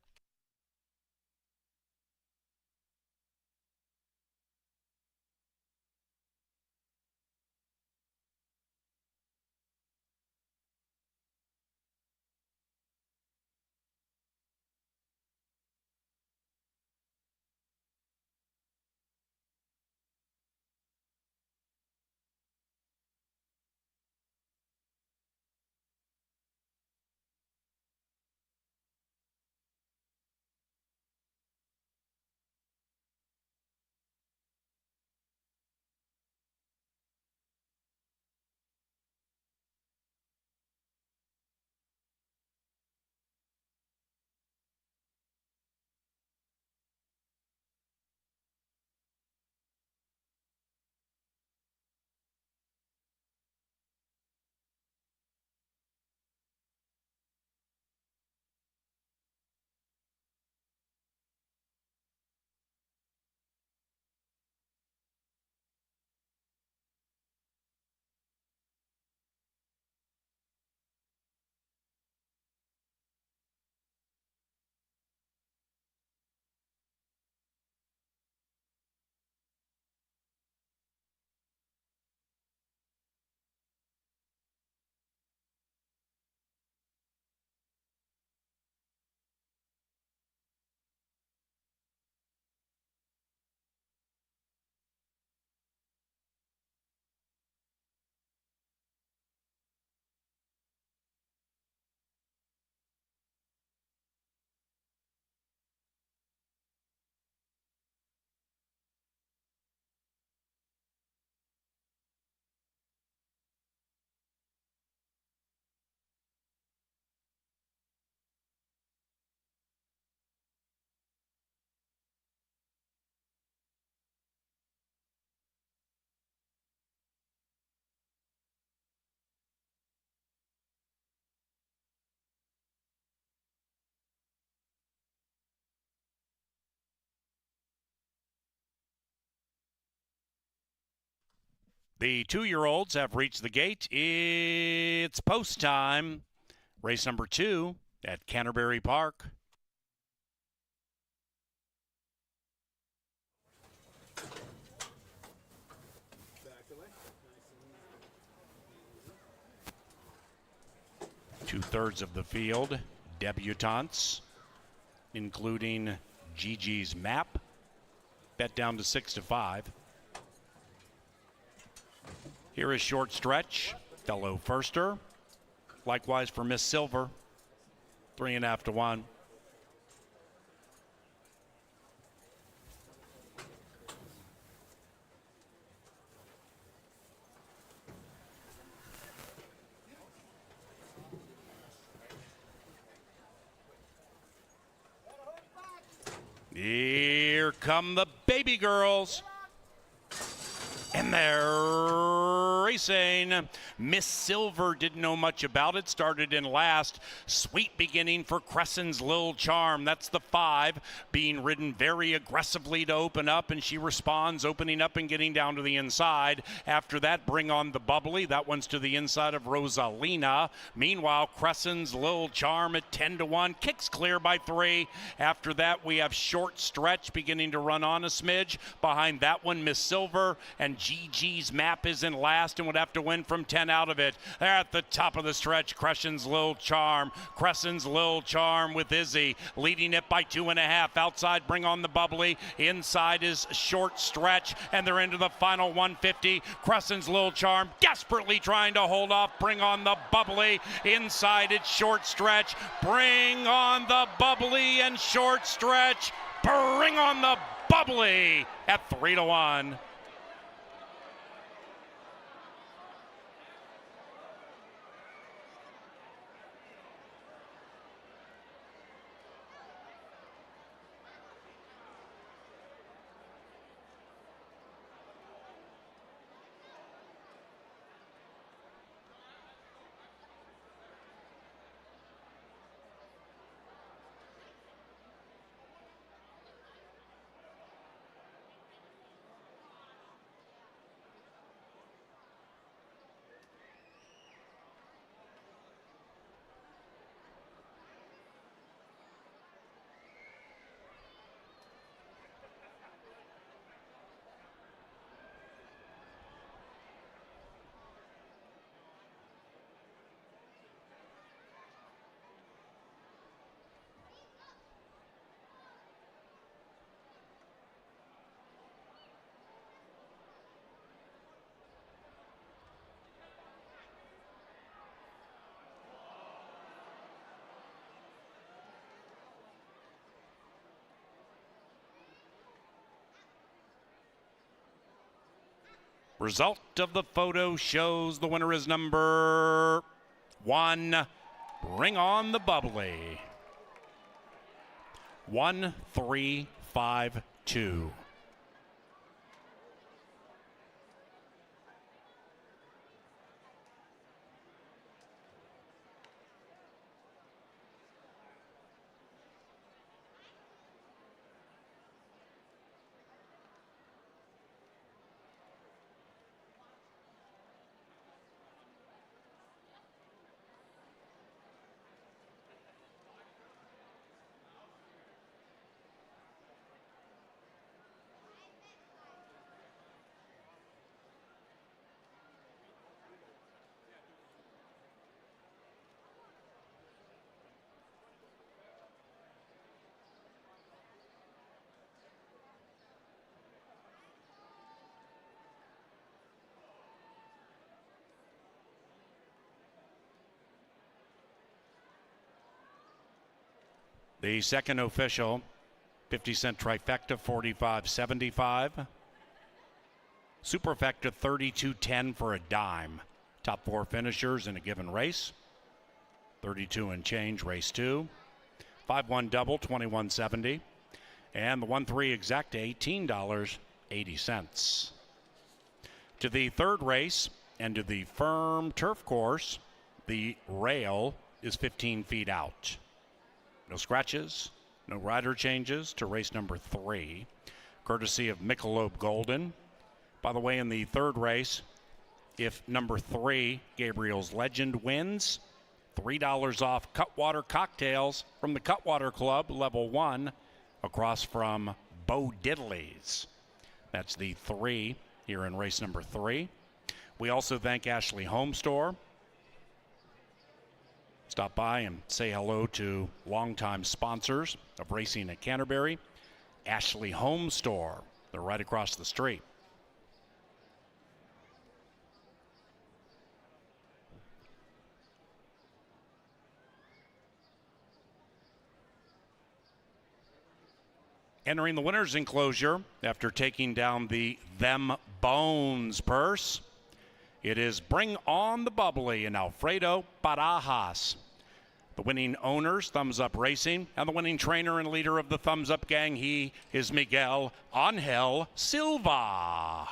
The 2-year-olds have reached the gate. It's post time. Race number 2 at Canterbury Park. Two-thirds of the field, debutantes, including Gigi's Map. Bet down to 6-5. Here is Short Stretch, fellow firster. Likewise for Miss Silver, 3.5 to 1. Here come the baby girls. And they're racing. Miss Silver didn't know much about it. Started in last. Sweet beginning for Crescent's Lil Charm. That's the 5. Being ridden very aggressively to open up. And she responds, opening up and getting down to the inside. After that, Bring On the Bubbly. That one's to the inside of Rosalina. Meanwhile, Crescent's Lil Charm at 10 to 1. Kicks clear by 3. After that, we have Short Stretch beginning to run on a smidge. Behind that one, Miss Silver and GG's Map is in last and would have to win from 10 out of it. They're at the top of the stretch. Crescent's Lil Charm. Crescent's Lil Charm with Izzy leading it by 2.5. Outside, Bring On the Bubbly. Inside is Short Stretch, and they're into the final 150. Crescent's Lil Charm desperately trying to hold off Bring On the Bubbly. Inside it's Short Stretch. Bring On the Bubbly and Short Stretch. Bring On the Bubbly at 3 to 1. Result of the photo shows the winner is number 1. Bring on the bubbly. 1352. The second official, 50-cent trifecta, 45.75. Superfecta, 32.10 for a dime. Top 4 finishers in a given race. 32 and change, race 2. 5-1 double, 21.70. And the 1-3 exacta, $18.80. To the third race and to the firm turf course, the rail is 15 feet out. No scratches, no rider changes to race number 3, courtesy of Michelob Golden. By the way, in the third race, if number 3, Gabriel's Legend, wins, $3 off Cutwater cocktails from the Cutwater Club, level 1, across from Bo Diddley's. That's the 3 here in race number 3. We also thank Ashley Home Store. Stop by and say hello to longtime sponsors of racing at Canterbury. Ashley Home Store. They're right across the street. Entering the winner's enclosure after taking down the Them Bones purse, it is Bring On the Bubbly and Alfredo Barajas. The winning owners, Thumbs Up Racing, and the winning trainer and leader of the Thumbs Up gang, he is Miguel Angel Silva.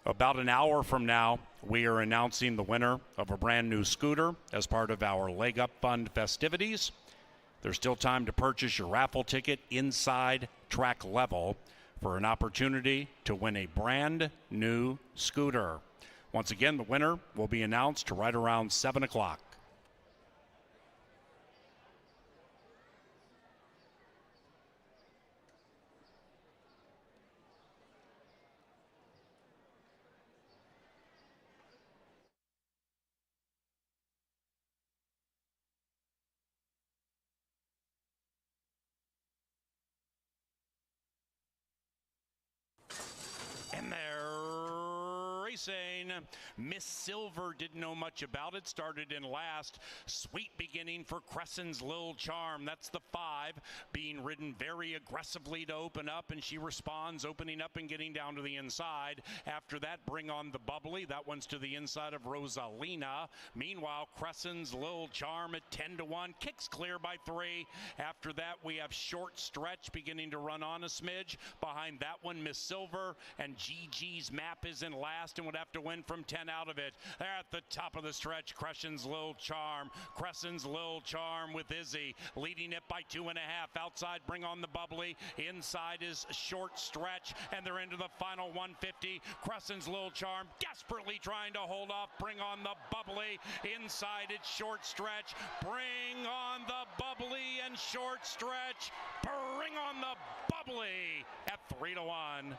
About an hour from now, we are announcing the winner of a brand new scooter as part of our Leg Up Fund festivities. There's still time to purchase your raffle ticket inside track level for an opportunity to win a brand new scooter. Once again, the winner will be announced right around 7 o'clock. And they're racing. Miss Silver didn't know much about it. Started in last. Sweet beginning for Crescent's Lil Charm. That's the 5 being ridden very aggressively to open up, and she responds, opening up and getting down to the inside. After that, Bring On the Bubbly. That one's to the inside of Rosalina. Meanwhile, Crescent's Lil Charm at 10-1. Kicks clear by 3. After that, we have Short Stretch beginning to run on a smidge. Behind that one, Miss Silver, and GG's Map is in last and would have to win from 10 out of it. They're at the top of the stretch, Crescent's Lil Charm. Crescent's Lil Charm with Izzy leading it by 2.5. Outside, Bring On the Bubbly. Inside is Short Stretch, and they're into the final 150. Crescent's Lil Charm desperately trying to hold off Bring On the Bubbly. Inside, it's Short Stretch. Bring On the Bubbly and Short Stretch. Bring On the Bubbly at 3-1.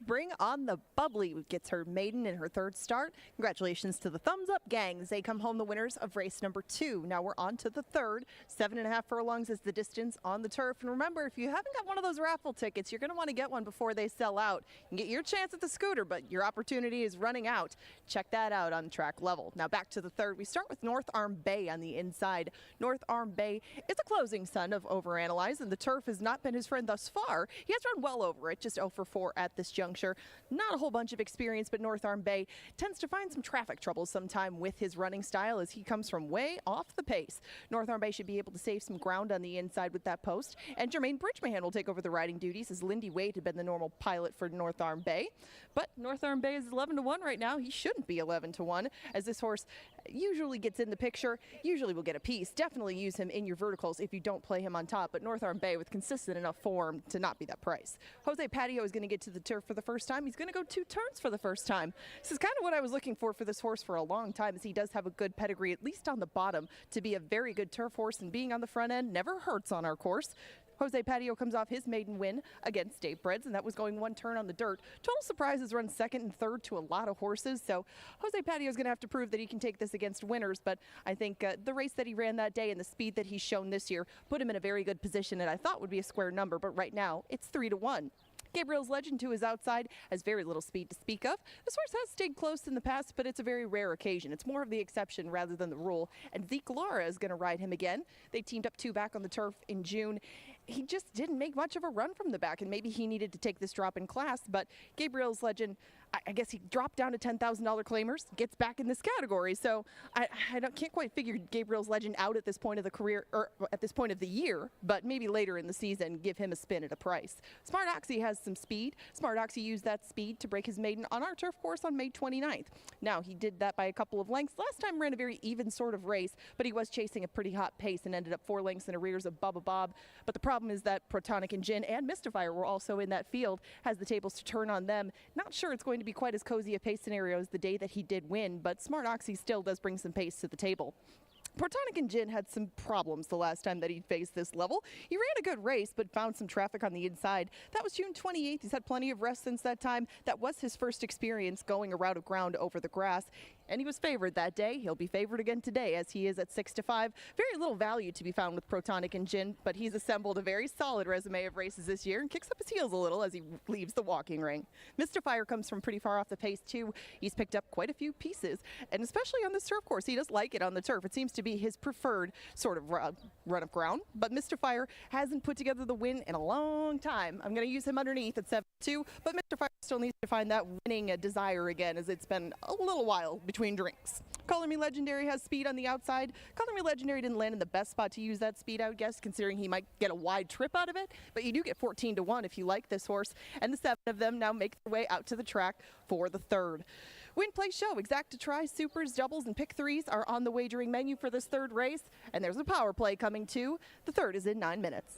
Bring on the bubbly gets her maiden in her third start. Congratulations to the Thumbs Up Gang as they come home the winners of race number 2. Now we're on to the third. 7.5 furlongs is the distance on the turf. And remember, if you haven't got one of those raffle tickets, you're going to want to get one before they sell out. You can get your chance at the scooter, but your opportunity is running out. Check that out on track level. Now back to the third. We start with North Arm Bay on the inside. North Arm Bay is a closing son of Overanalyze, and the turf has not been his friend thus far. He has run well over it, just 0 for 4 at this juncture. Not a whole bunch of experience, but North Arm Bay tends to find some traffic trouble sometime with his running style as he comes from way off the pace. North Arm Bay should be able to save some ground on the inside with that post, and Jermaine Bridgman will take over the riding duties as Lindy Wade had been the normal pilot for North Arm Bay. But North Arm Bay is 11-1 right now. He shouldn't be 11-1 as this horse usually gets in the picture, usually will get a piece. Definitely use him in your verticals if you don't play him on top, but North Arm Bay with consistent enough form to not be that price. Jose Patio is going to get to the turf for the first time. He's going to go 2 turns for the first time. This is kind of what I was looking for this horse for a long time, as he does have a good pedigree, at least on the bottom, to be a very good turf horse, and being on the front end never hurts on our course. Jose Patio comes off his maiden win against State Breds, and that was going 1 turn on the dirt. Total Surprises run second and third to a lot of horses, so Jose Patio is going to have to prove that he can take this against winners, but I think the race that he ran that day and the speed that he's shown this year put him in a very good position, and I thought would be a square number, but right now it's 3-1. Gabriel's Legend to his outside has very little speed to speak of. This horse has stayed close in the past, but it's a very rare occasion. It's more of the exception rather than the rule, and Zeke Lara is going to ride him again. They teamed up 2 back on the turf in June. He just didn't make much of a run from the back, and maybe he needed to take this drop in class, but Gabriel's Legend, I guess he dropped down to $10,000 claimers, gets back in this category. So I can't quite figure Gabriel's Legend out at this point of the career, or at this point of the year, but maybe later in the season, give him a spin at a price. Smart Oxy has some speed. Smart Oxy used that speed to break his maiden on our turf course on May 29th. Now, he did that by a couple of lengths. Last time ran a very even sort of race, but he was chasing a pretty hot pace and ended up 4 lengths in arrears of Bubba Bob. But the problem is that Protonic and Gin and Mystifier were also in that field, has the tables to turn on them. Not sure it's going to be quite as cozy a pace scenario as the day that he did win, but Smart Oxy still does bring some pace to the table. Protonic and Gin had some problems the last time that he faced this level. He ran a good race, but found some traffic on the inside. That was June 28th. He's had plenty of rest since that time. That was his first experience going a route of ground over the grass, and he was favored that day. He'll be favored again today, as he is at 6-5. Very little value to be found with Protonic and Gin, but he's assembled a very solid resume of races this year and kicks up his heels a little as he leaves the walking ring. Mystifier comes from pretty far off the pace, too. He's picked up quite a few pieces, and especially on this turf course, he does like it on the turf. It seems to be his preferred sort of run of ground, but Mystifier hasn't put together the win in a long time. I'm going to use him underneath at 7-2, but Mystifier still needs to find that winning desire again, as it's been a little while between drinks. Color Me Legendary has speed on the outside. Color Me Legendary didn't land in the best spot to use that speed, I would guess, considering he might get a wide trip out of it, but you do get 14-1 if you like this horse, and the 7 of them now make their way out to the track for the third. Win, play, show, exacta try, supers, doubles, and pick threes are on the wagering menu for this third race, and there's a power play coming too. The third is in 9 minutes.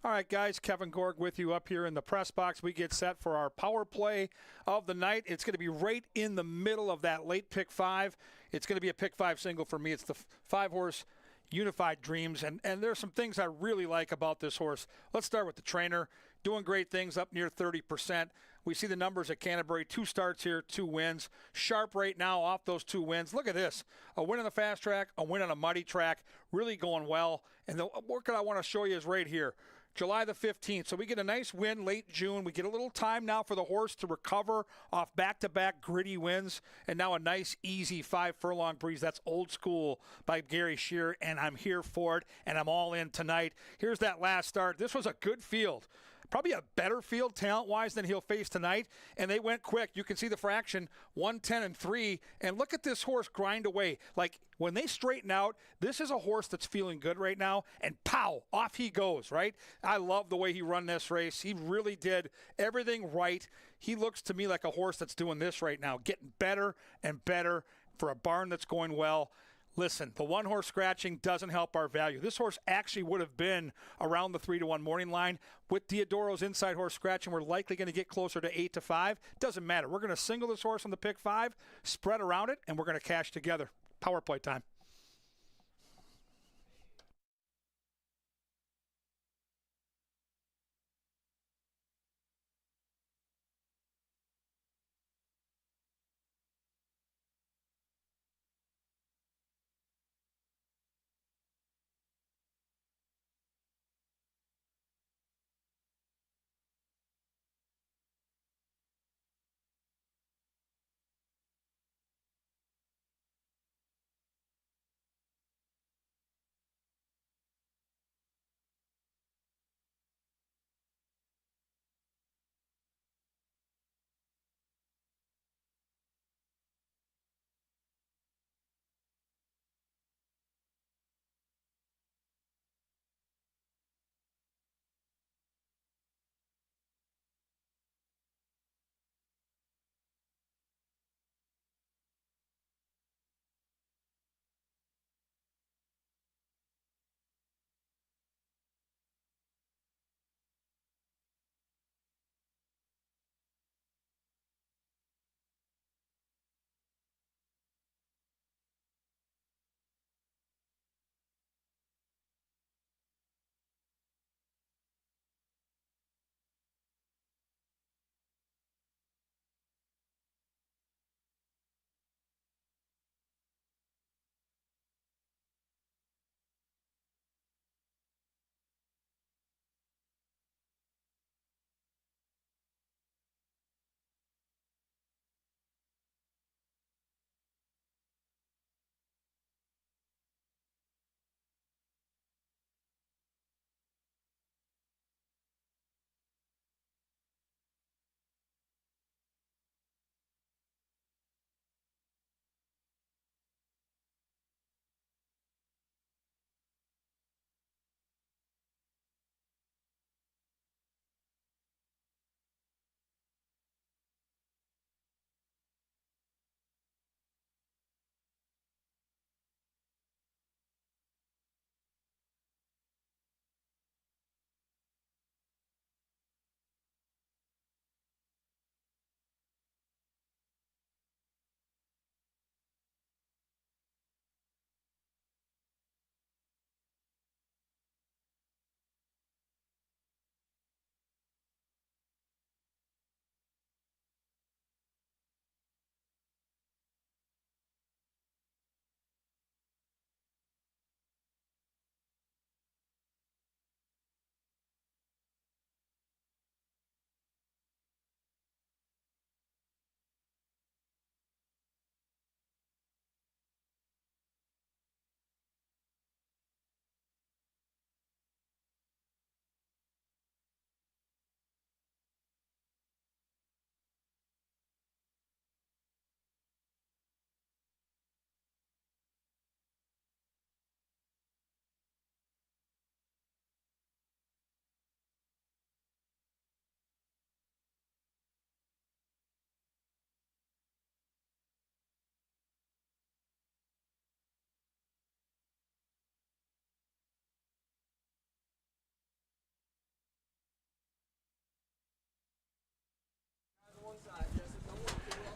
All right, guys, Kevin Gorg with you up here in the press box. We get set for our power play of the night. It's going to be right in the middle of that late pick 5. It's going to be a pick 5 single for me. It's the 5-horse Unified Dreams, and there's some things I really like about this horse. Let's start with the trainer. Doing great things, up near 30%. We see the numbers at Canterbury. 2 starts here, 2 wins. Sharp right now off those 2 wins. Look at this. A win on the fast track, a win on a muddy track. Really going well. And the work I want to show you is right here. July the 15th. So we get a nice win late June. We get a little time now for the horse to recover off back-to-back gritty wins. And now a nice, easy 5-furlong breeze. That's Old School by Gary Shearer, and I'm here for it, and I'm all in tonight. Here's that last start. This was a good field. Probably a better field talent-wise than he'll face tonight, and they went quick. You can see the fraction, 110-3, and look at this horse grind away. Like, when they straighten out, this is a horse that's feeling good right now, and pow, off he goes, right? I love the way he run this race. He really did everything right. He looks to me like a horse that's doing this right now, getting better and better for a barn that's going well. Listen, the 1-horse scratching doesn't help our value. This horse actually would have been around the 3-1 morning line. With Diodoro's inside horse scratching, we're likely going to get closer to 8-5. Doesn't matter. We're going to single this horse on the pick 5, spread around it, and we're going to cash together. Power play time.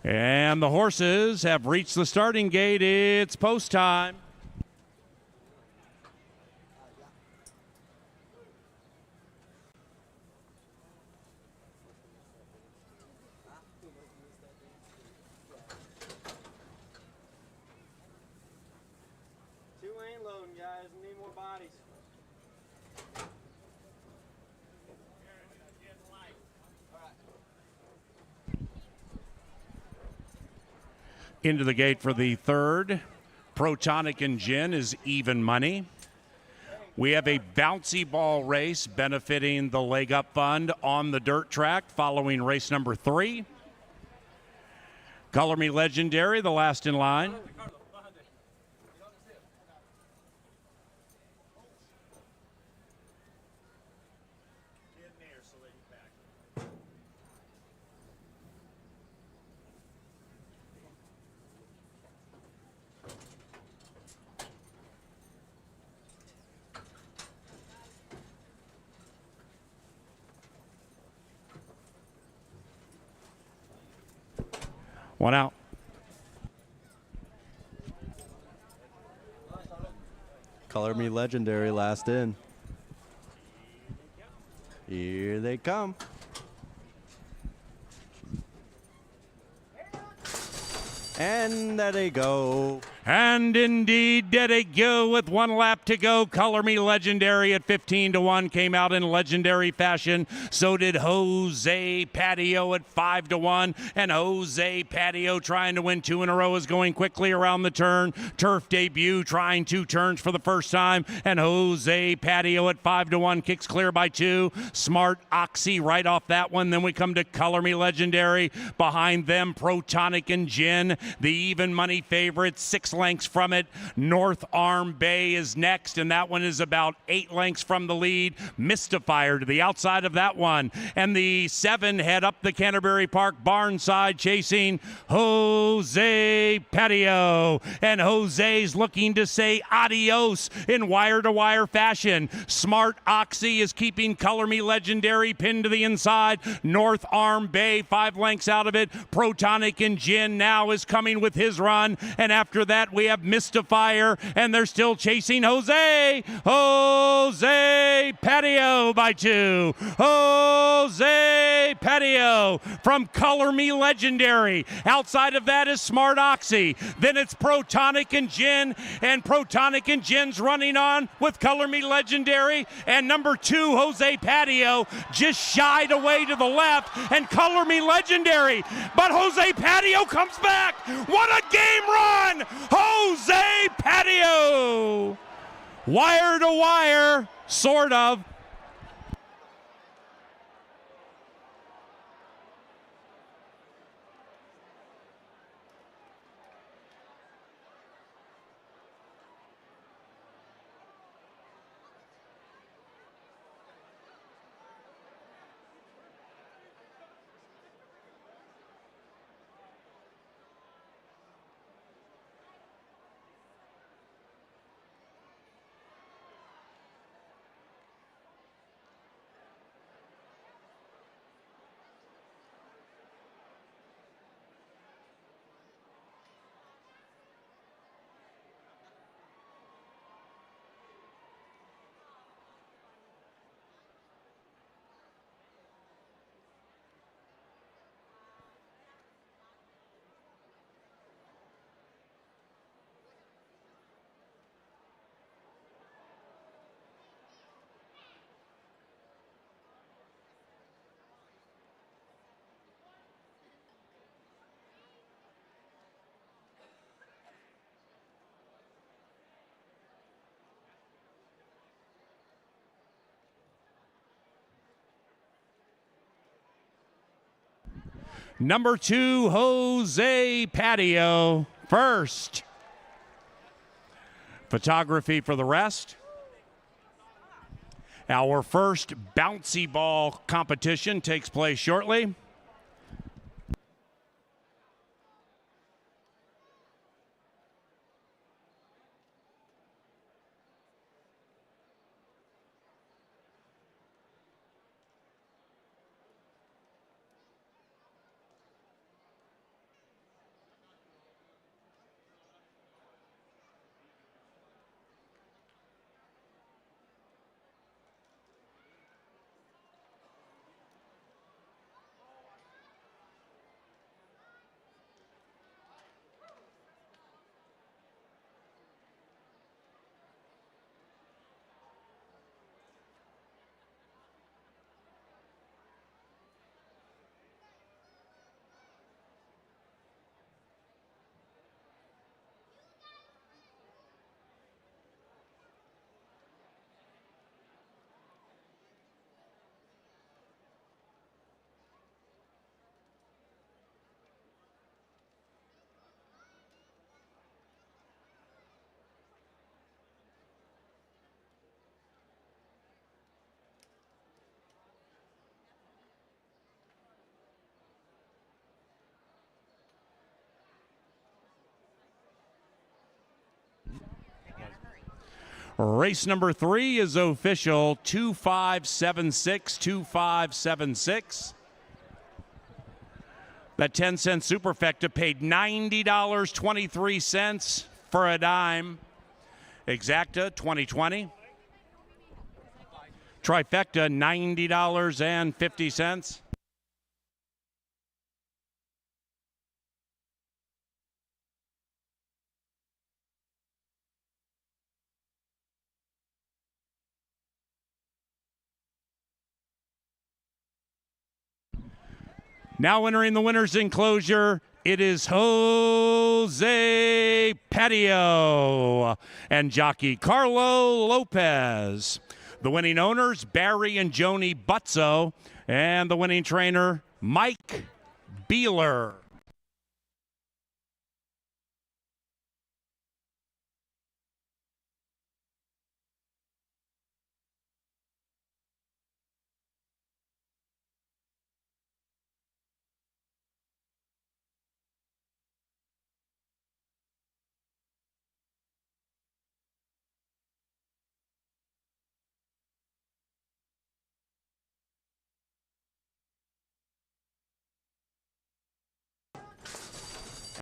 And the horses have reached the starting gate. It's post time. Two ain't loading, guys. We need more bodies. Into the gate for the third. Protonic and Gin is even money. We have a bouncy ball race benefiting the Leg Up Fund on the dirt track following race number 3. Color Me Legendary, the last in line. One out. Color Me Legendary last in. Here they come. And there they go. And indeed, did it go with 1 lap to go. Color Me Legendary at 15-1 came out in legendary fashion. So did Jose Patio at 5-1. And Jose Patio trying to win 2 in a row is going quickly around the turn. Turf Debut trying 2 turns for the first time. And Jose Patio at 5-1 kicks clear by 2. Smart Oxy right off that one. Then we come to Color Me Legendary. Behind them, Protonic and Gin, the even money favorite, 6 lengths from it. North Arm Bay is next, and that one is about 8 lengths from the lead. Mystifier to the outside of that one. And the 7 head up the Canterbury Park barn side chasing Jose Patio. And Jose's looking to say adios in wire-to-wire fashion. Smart Oxy is keeping Color Me Legendary pinned to the inside. North Arm Bay 5 lengths out of it. Protonic and Gin now is coming with his run. And after that, we have Mystifier, and they're still chasing Jose Patio by 2. Jose Patio from Color Me Legendary. Outside of that is Smart Oxy. Then it's Protonic and Gin, and Protonic and Gin's running on with Color Me Legendary, and number 2, Jose Patio, just shied away to the left, and Color Me Legendary. But Jose Patio comes back. What a game run! Jose Patio! Wire to wire, sort of. Number 2, Jose Patio, first. Photography for the rest. Our first bouncy ball competition takes place shortly. Race number 3 is official, 2576, 2576. That 10-cent superfecta paid $90.23 for a dime. Exacta 2020. Trifecta $90.50. Now entering the winner's enclosure, it is Jose Patio and jockey Carlo Lopez. The winning owners, Barry and Joni Butzo, and the winning trainer, Mike Beeler.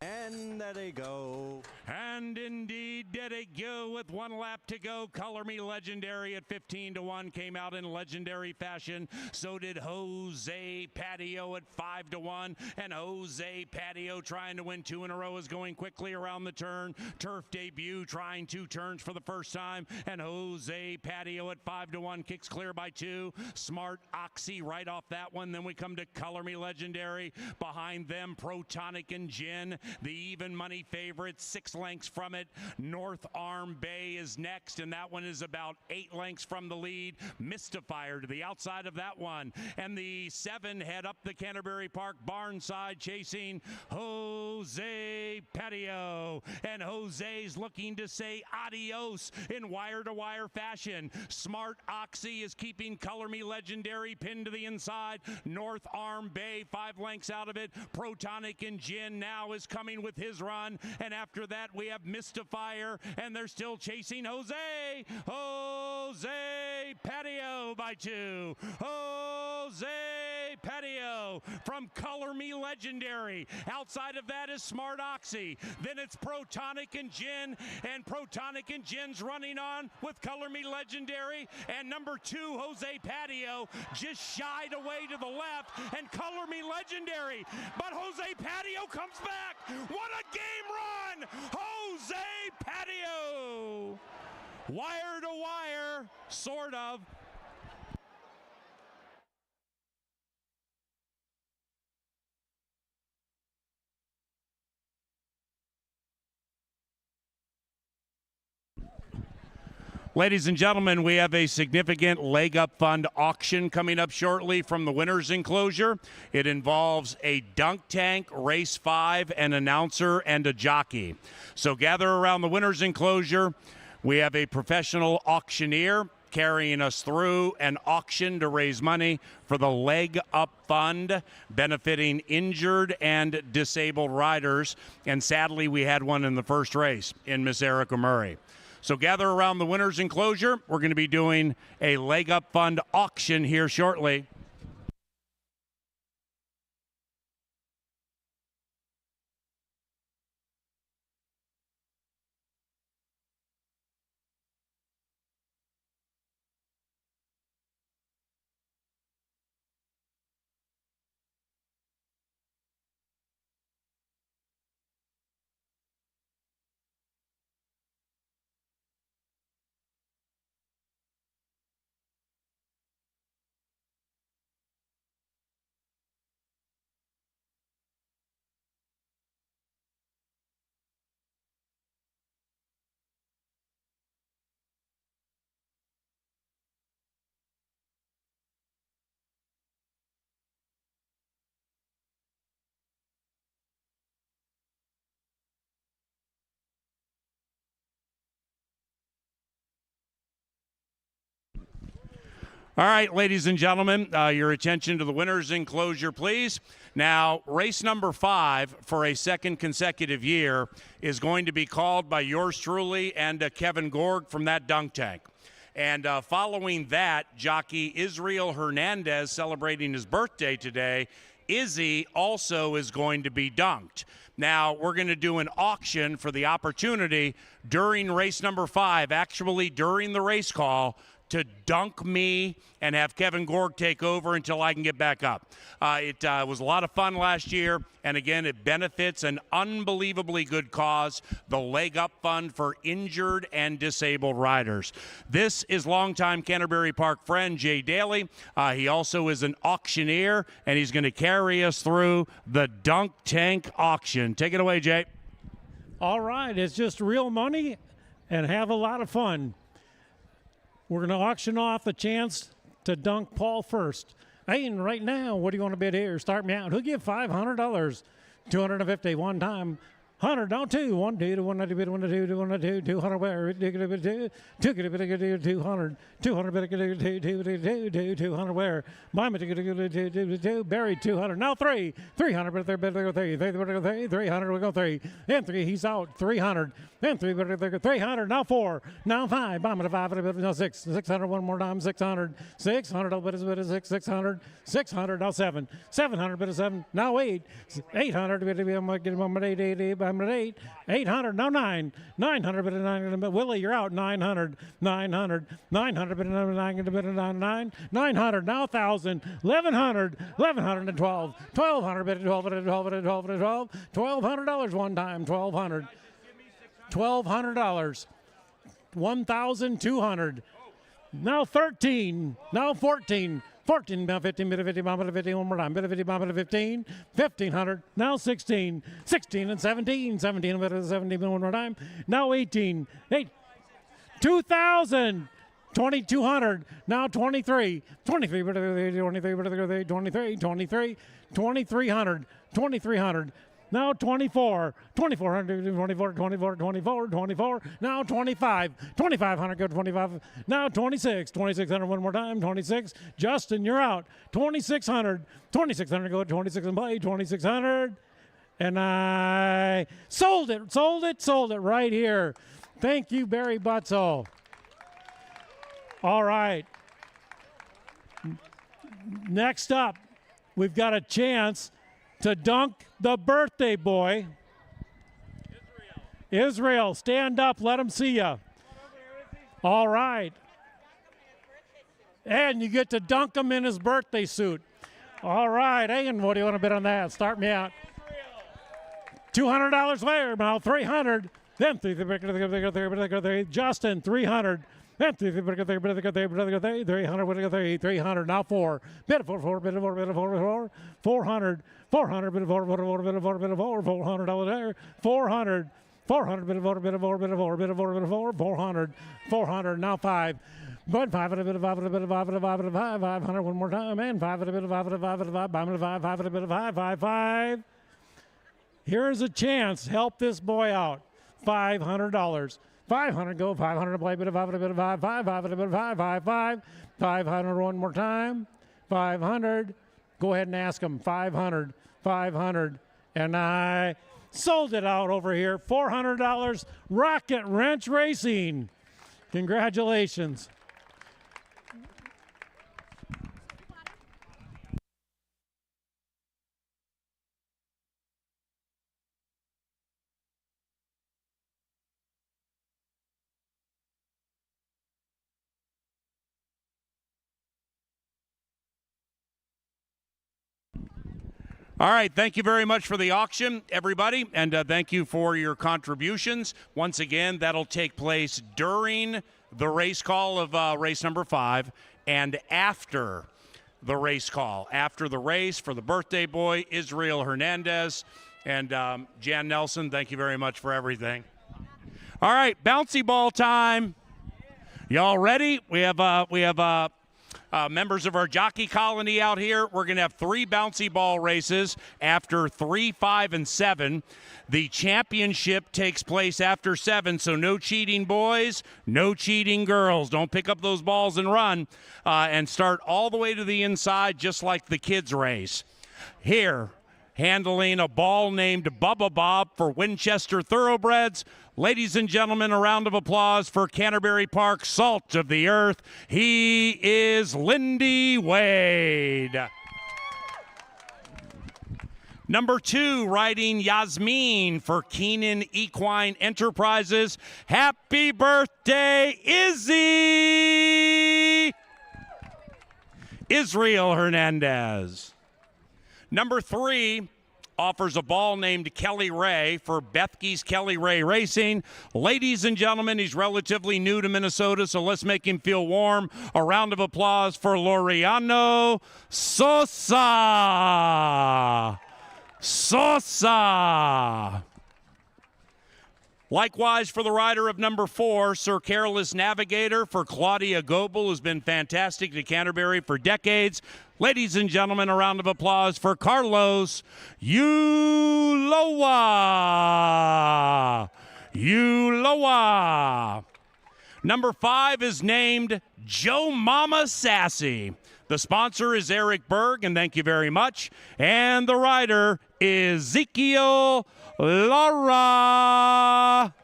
And there they go. And indeed, did it go with 1 lap to go. Color Me Legendary at 15-1 came out in legendary fashion. So did Jose Patio at 5-1. And Jose Patio trying to win 2 in a row is going quickly around the turn. Turf debut trying 2 turns for the first time. And Jose Patio at 5-1 kicks clear by 2. Smart Oxy right off that one. Then we come to Color Me Legendary. Behind them, Protonic and Gin, the even money favorite, 6 lengths from it. North Arm Bay is next, and that one is about 8 lengths from the lead. Mystifier to the outside of that one. And the 7 head up the Canterbury Park barn side, chasing Jose Patio. And Jose's looking to say adios in wire-to-wire fashion. Smart Oxy is keeping Color Me Legendary pinned to the inside. North Arm Bay, 5 lengths out of it. Protonic and Gin now is coming with his run. And after that, we have Mystifier, and they're still chasing Jose Patio by 2. Jose Patio from Color Me Legendary. Outside of that is Smart Oxy. Then it's Protonic and Gin, and Protonic and Gin's running on with Color Me Legendary. And number 2, Jose Patio, just shied away to the left, and Color Me Legendary. But Jose Patio comes back. What a game run! Jose Patio! Wire to wire, sort of. Ladies and gentlemen, we have a significant leg up fund auction coming up shortly from the winner's enclosure. It involves a dunk tank, race 5, an announcer, and a jockey. So gather around the winner's enclosure. We have a professional auctioneer carrying us through an auction to raise money for the Leg Up Fund, benefiting injured and disabled riders. And sadly, we had one in the first race in Miss Erica Murray. So gather around the winner's enclosure. We're going to be doing a Leg Up Fund auction here shortly. All right, ladies and gentlemen, your attention to the winner's enclosure, please. Now, race number 5 for a second consecutive year is going to be called by yours truly and Kevin Gorg from that dunk tank. And following that, jockey Israel Hernandez celebrating his birthday today. Izzy also is going to be dunked. Now, we're going to do an auction for the opportunity during race number 5, actually during the race call, to dunk me and have Kevin Gorg take over until I can get back up. It was a lot of fun last year, and again, it benefits an unbelievably good cause, the Leg Up Fund for injured and disabled riders. This is longtime Canterbury Park friend Jay Daly. He also is an auctioneer, and he's going to carry us through the dunk tank auction. Take it away, Jay. All right, it's just real money and have a lot of fun. We're going to auction off the chance to dunk Paul first. Hey, and right now, what do you want to bid here? Start me out. Who'll give $500? 250 one time. 100, down 2, 1, 2, 1, 2, 1, 2, 1, 2, 200, where? 200, 200, 200, where? Mama, 2, buried 200. Now 300, 300, we go 3. And 3, he's out. 300, then 300, now 4, now 5. Mama, 5, now 6, 600, one more time, 600, 600, bit of 6, 600, 600, now 7, 700, bit of 7, now 8, 800, bit of 8, 800, now 9, 900, bit of 9, Willie, you're out, 900, 900, 900, bit of 9, bit of 9, 900, now 1,000, 1,100, 1,112, 1,200, bit of 12, bit of 12, bit of 12, bit of 12, $1,200 one time, 1,200, $1,200, 1,200, now 13, now 14, 14, now 15, bit of 50, bit of 50, one more time, bit of 50, bit of 15, 1,500, now 16, 16 and 17, 17, bit of 17, one more time, now 18, 8, 2,000, 2,200, now 23, 23, bit of 23, bit of 23, 23, 2,300, 2,300, now 24, 2,400, 24, 24, 24, 24, now 25, 2,500, go 25, now 26, 2,600, one more time, 26, Justin, you're out, 2,600, 2,600, go 26 and play, 2,600, and I sold it right here. Thank you, Barry Butzel. All right. Next up, we've got a chance to dunk the birthday boy. Israel, stand up. Let him see you. All right. And you get to dunk him in his birthday suit. All right. And what do you want to bid on that? Start me out. $200 later. Now 300. Then 300. Justin, 300. Then 300. 300. Now 4. Bid of 4. Bid of 4. Bid of 4. 400. 400, bit of 4, bit of 4, bit of 4, bit of 4, $400 there, 400, 400, bit of 4, bit of 4, bit of 4, bit of 4, bit of 4, 400, 400, now 5, but 5 and a bit of 5 and a bit of 5 and a 5 and a 5, 500 one more time, and 5 and a bit of 5 and a 5 and a 5, 5 and a 5, 5 and a bit of 5, 5, 5. Here's a chance, help this boy out, $500. 500 go, 500 play, bit of 5 and a bit of 5, 5, 5 and a bit of 5, 5, 5, 500 one more time, 500. Go ahead and ask him, 500, 500, and I sold it out over here, $400, Rocket Wrench Racing. Congratulations. All right, thank you very much for the auction, everybody, and thank you for your contributions. Once again, that'll take place during the race call of race number 5 and after the race call. After the race for the birthday boy, Israel Hernandez, and Jan Nelson, thank you very much for everything. All right, bouncy ball time. Y'all ready? We have Members of our jockey colony out here, we're going to have 3 bouncy ball races after 3, 5, and 7. The championship takes place after 7, so no cheating boys, no cheating girls. Don't pick up those balls and run, and start all the way to the inside just like the kids race. Here, handling a ball named Bubba Bob for Winchester Thoroughbreds. Ladies and gentlemen, a round of applause for Canterbury Park Salt of the Earth. He is Lindy Wade. Number 2, riding Yasmin for Keenan Equine Enterprises. Happy birthday, Izzy! Israel Hernandez. Number 3 offers a ball named Kelly Ray for Bethke's Kelly Ray Racing. Ladies and gentlemen, he's relatively new to Minnesota, so let's make him feel warm. A round of applause for Laureano Sosa. Sosa. Likewise for the rider of number 4, Sir Careless Navigator for Claudia Goebel, who's been fantastic to Canterbury for decades. Ladies and gentlemen, a round of applause for Carlos Ulloa. Ulloa. Number 5 is named Joe Mama Sassy. The sponsor is Eric Berg, and thank you very much. And the rider is Ezekiel Lara.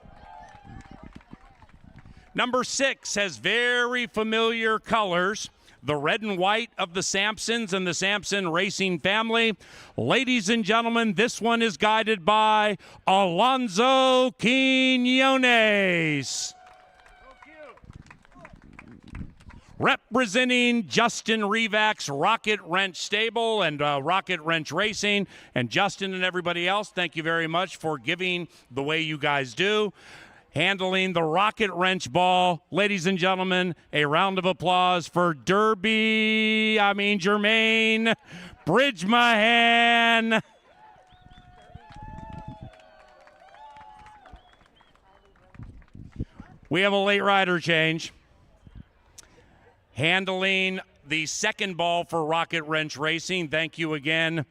Number 6 has very familiar colors, the red and white of the Sampsons and the Sampson racing family. Ladies and gentlemen, this one is guided by Alonzo Quinones. Representing Justin Revak's Rocket Wrench Stable and Rocket Wrench Racing. And Justin and everybody else, thank you very much for giving the way you guys do. Handling the Rocket Wrench ball. Ladies and gentlemen, a round of applause for Jermaine Bridgemahan. We have a late rider change. Handling the second ball for Rocket Wrench Racing. Thank you again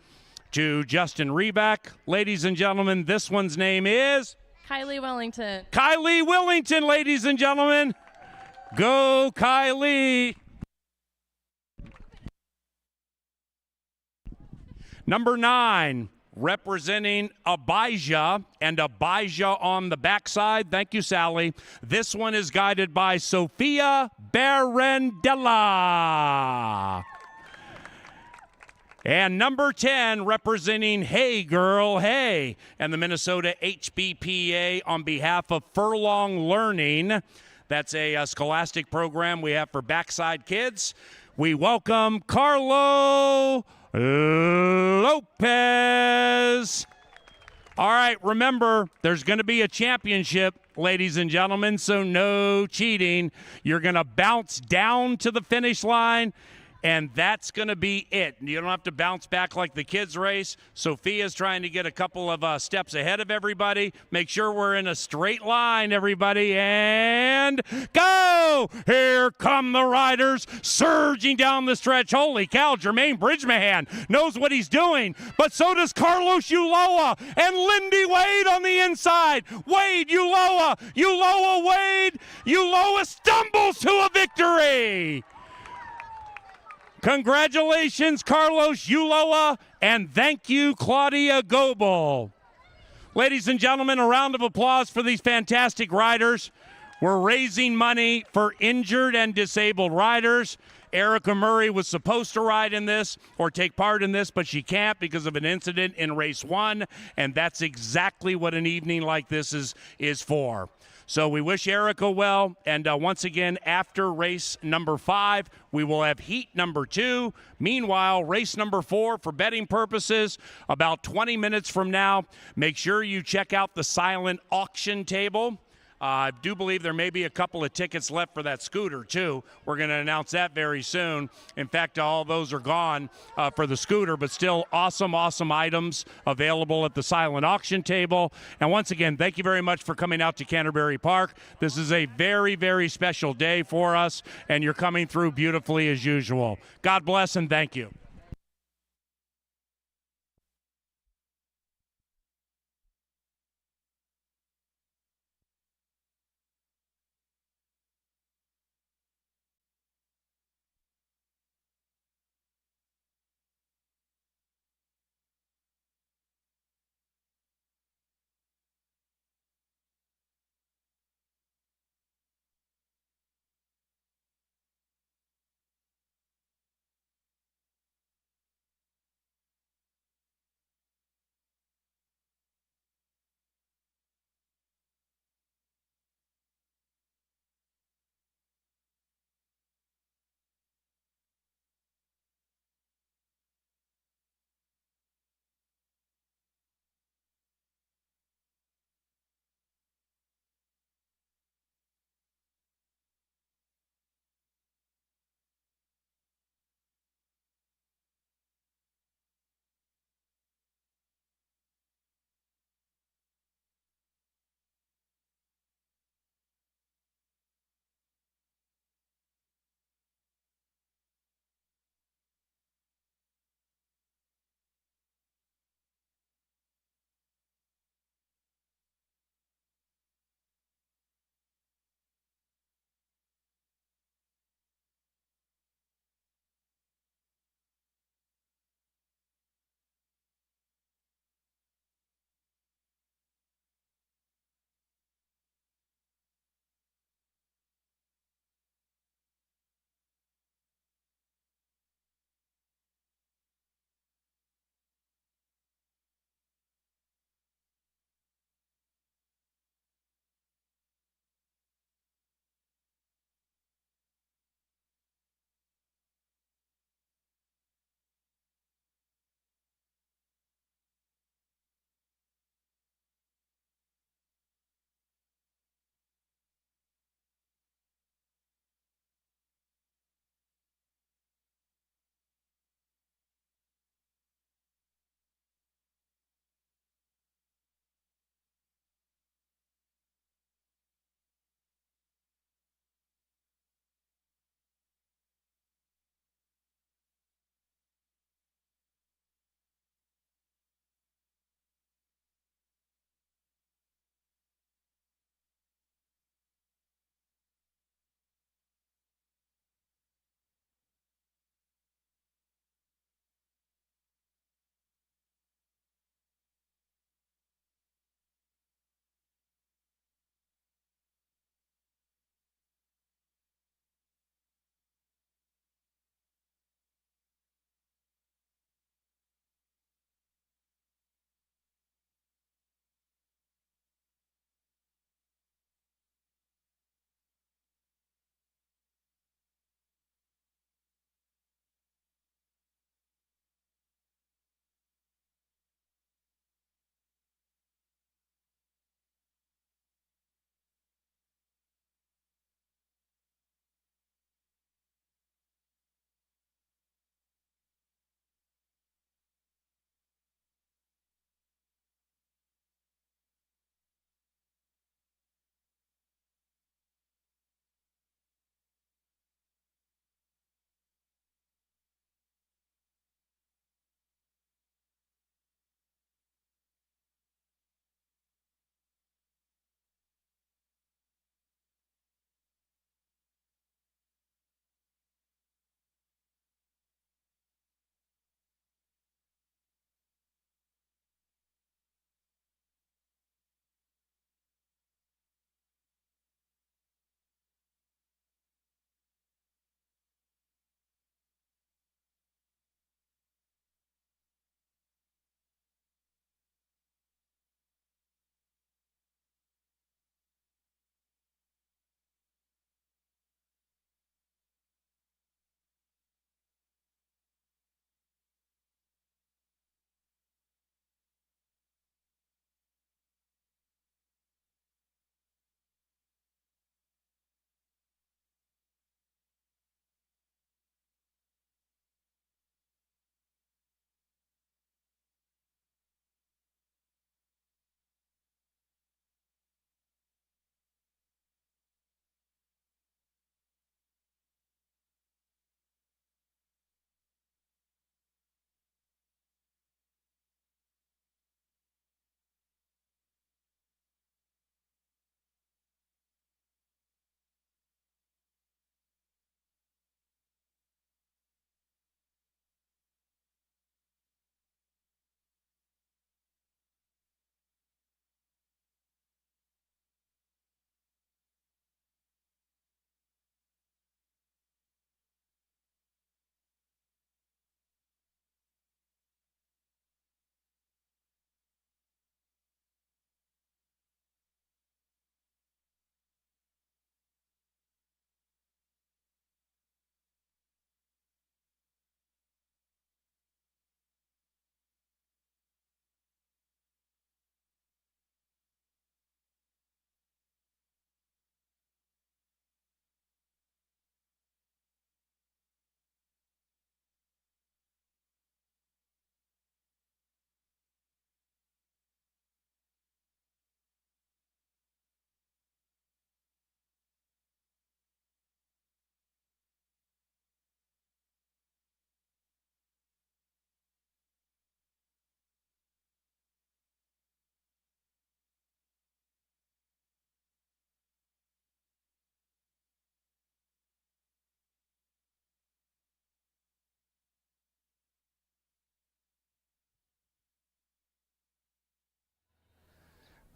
to Justin Reback. Ladies and gentlemen, this one's name is? Kylie Wellington. Kylie Wellington, ladies and gentlemen. Go, Kylie. Number 9, representing Abijah and Abijah on the backside. Thank you, Sally. This one is guided by Sophia Barandella. And number 10, representing Hey Girl Hey and the Minnesota HBPA on behalf of Furlong Learning. That's a scholastic program we have for backside kids. We welcome Carlo Lopez. All right, remember, there's going to be a championship, ladies and gentlemen, so no cheating. You're going to bounce down to the finish line, and that's going to be it. You don't have to bounce back like the kids race. Sophia's trying to get a couple of steps ahead of everybody. Make sure we're in a straight line, everybody, and go! Here come the riders surging down the stretch. Holy cow, Jermaine Bridgemahan knows what he's doing, but so does Carlos Ulloa and Lindy Wade on the inside. Wade, Ulloa, Wade. Ulloa stumbles to a victory. Congratulations, Carlos Ulloa, and thank you, Claudia Goebel. Ladies and gentlemen, a round of applause for these fantastic riders. We're raising money for injured and disabled riders. Erica Murray was supposed to ride in this or take part in this, but she can't because of an incident in race 1, and that's exactly what an evening like this is for. So we wish Erica well, and once again, after race number 5, we will have heat number 2. Meanwhile, race number 4, for betting purposes, about 20 minutes from now, make sure you check out the silent auction table. I do believe there may be a couple of tickets left for that scooter, too. We're going to announce that very soon. In fact, all those are gone for the scooter, but still awesome, awesome items available at the silent auction table. And once again, thank you very much for coming out to Canterbury Park. This is a very, very special day for us, and you're coming through beautifully as usual. God bless and thank you.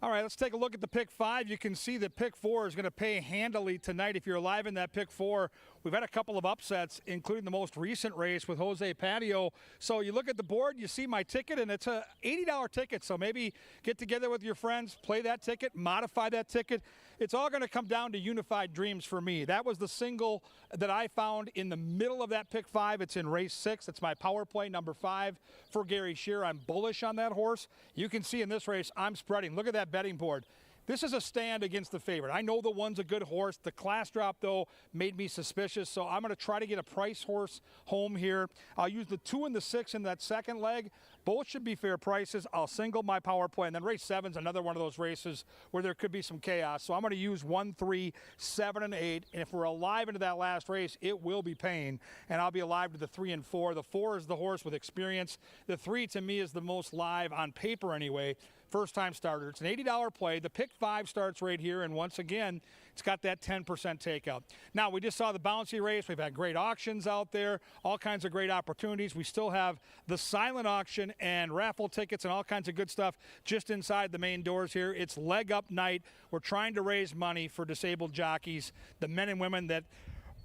All right, let's take a look at the pick 5. You can see that pick 4 is going to pay handily tonight if you're alive in that pick 4. We've had a couple of upsets, including the most recent race with Jose Patio. So you look at the board, you see my ticket, and it's a $80 ticket. So maybe get together with your friends, play that ticket, modify that ticket. It's all going to come down to Unified Dreams for me. That was the single that I found in the middle of that pick 5. It's in race 6. It's my power play, number 5 for Gary Shearer. I'm bullish on that horse. You can see in this race, I'm spreading. Look at that betting board. This is a stand against the favorite. I know the one's a good horse. The class drop, though, made me suspicious, so I'm going to try to get a price horse home here. I'll use the 2 and the 6 in that second leg. Both should be fair prices. I'll single my power play, and then race 7 is another one of those races where there could be some chaos. So I'm going to use 1, 3, 7, and 8, and if we're alive into that last race, it will be pain, and I'll be alive to the 3 and 4. The 4 is the horse with experience. The 3, to me, is the most live on paper anyway. First-time starter. It's an $80 play. The pick 5 starts right here, and once again, it's got that 10% takeout. Now, we just saw the Bouncy race. We've had great auctions out there, all kinds of great opportunities. We still have the silent auction and raffle tickets and all kinds of good stuff just inside the main doors here. It's leg up night. We're trying to raise money for disabled jockeys, the men and women that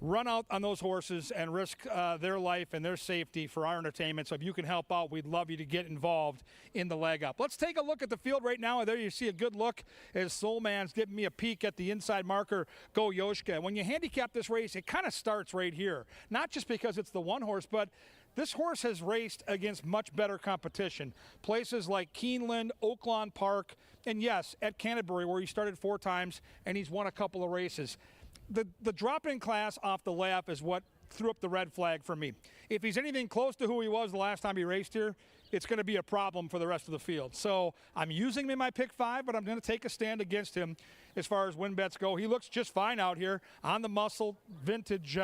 run out on those horses and risk their life and their safety for our entertainment. So if you can help out, we'd love you to get involved in the leg up. Let's take a look at the field right now. There you see a good look as Soul Man's giving me a peek at the inside marker, Go Yoshka. When you handicap this race, it kind of starts right here. Not just because it's the one horse, but this horse has raced against much better competition. Places like Keeneland, Oaklawn Park, and yes, at Canterbury, where he started 4 times and he's won a couple of races. The drop-in class off the lap is what threw up the red flag for me. If he's anything close to who he was the last time he raced here, it's going to be a problem for the rest of the field. So I'm using him in my pick 5, but I'm going to take a stand against him as far as win bets go. He looks just fine out here on the muscle, vintage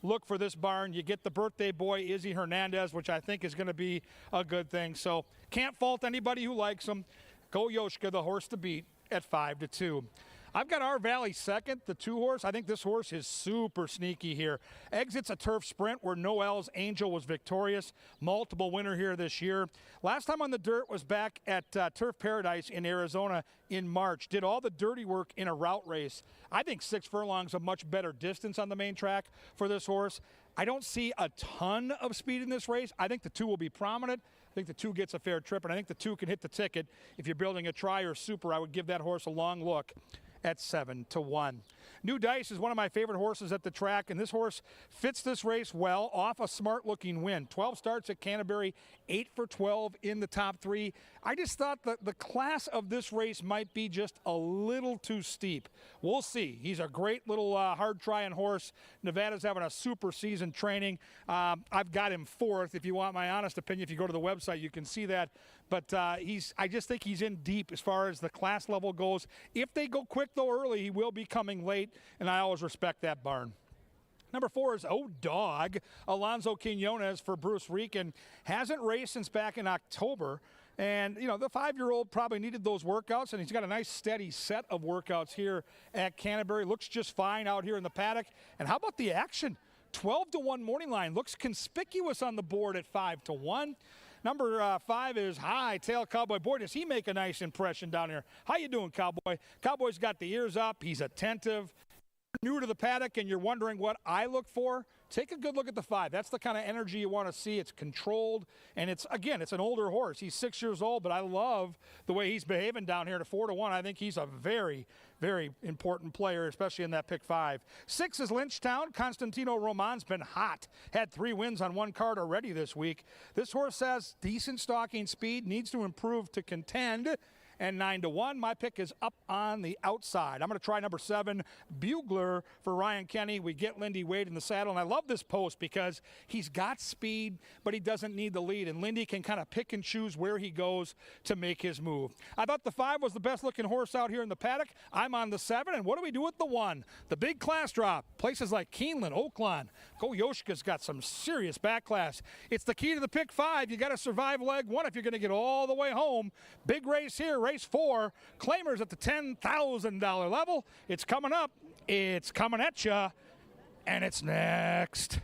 look for this barn. You get the birthday boy, Izzy Hernandez, which I think is going to be a good thing. So can't fault anybody who likes him. Go Yoshka, the horse to beat at 5-2. I've got our Valley second, the 2 horse. I think this horse is super sneaky here. Exits a turf sprint where Noel's Angel was victorious. Multiple winner here this year. Last time on the dirt was back at Turf Paradise in Arizona in March. Did all the dirty work in a route race. I think 6 furlongs a much better distance on the main track for this horse. I don't see a ton of speed in this race. I think the 2 will be prominent. I think the 2 gets a fair trip, and I think the 2 can hit the ticket. If you're building a try or super, I would give that horse a long look at 7-1. New Dice is one of my favorite horses at the track, and this horse fits this race well off a smart-looking win. 12 starts at Canterbury, 8 for 12 in the top 3. I just thought that the class of this race might be just a little too steep. We'll see. He's a great little hard-trying horse. Nevada's having a super season training. I've got him 4th. If you want my honest opinion, if you go to the website, you can see that. But I just think he's in deep as far as the class level goes. If they go quick, though, early, he will be coming late, and I always respect that barn. Number 4 is Dog, Alonzo Quinones for Bruce Rican. Hasn't raced since back in October. And, you know, the 5-year-old probably needed those workouts, and he's got a nice steady set of workouts here at Canterbury. Looks just fine out here in the paddock. And how about the action? 12-1 morning line. Looks conspicuous on the board at 5-1. Number 5 is Hightail Cowboy. Boy, does he make a nice impression down here. How you doing, Cowboy? Cowboy's got the ears up. He's attentive. New to the paddock and you're wondering what I look for, take a good look at the 5. That's the kind of energy you want to see. It's controlled, and it's an older horse. He's 6 years old, but I love the way he's behaving down here to 4-1. I think he's a very, very important player, especially in that pick 5. 6 is Lynchtown. Constantino Roman's been hot. Had 3 wins on 1 card already this week. This horse has decent stalking speed, needs to improve to contend. And 9-1, my pick is up on the outside. I'm going to try number 7, Bugler for Ryan Kenny. We get Lindy Wade in the saddle, and I love this post because he's got speed, but he doesn't need the lead, and Lindy can kind of pick and choose where he goes to make his move. I thought the 5 was the best-looking horse out here in the paddock. I'm on the 7, and what do we do with the 1? The big class drop. Places like Keeneland, Oaklawn. Go Yoshka's got some serious back class. It's the key to the pick 5. You got to survive leg 1 if you're going to get all the way home. Big race here. Race 4, claimers at the $10,000 level. It's coming up. It's coming at you, and it's next.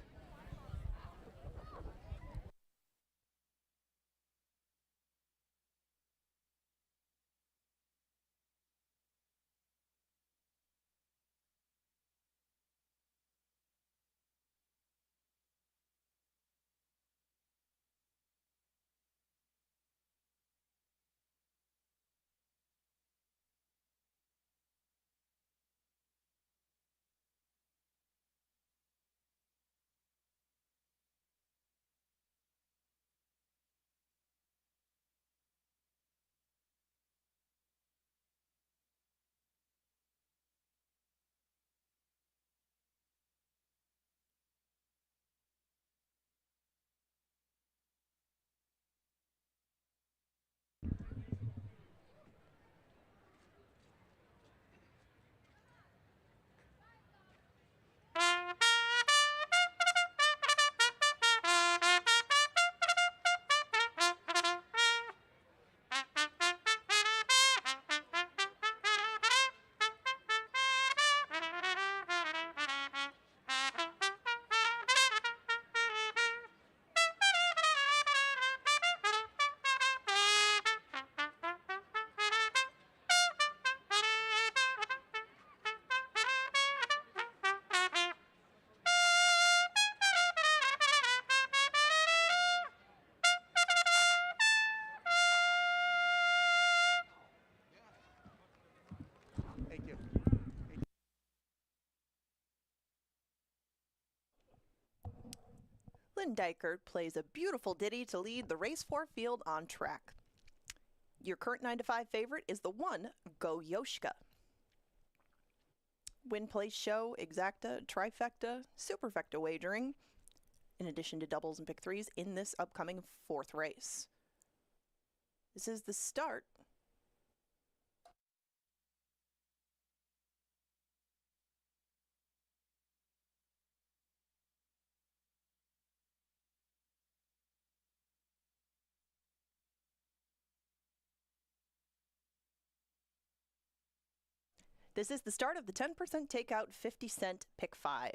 Dylan Dykert plays a beautiful ditty to lead the race 4 field on track. Your current 9 to 5 favorite is the 1, Go Yoshka. Win, place, show, exacta, trifecta, superfecta wagering, in addition to doubles and pick threes in this upcoming 4th race. This is the start. This is the start of the 10% takeout 50-cent pick 5.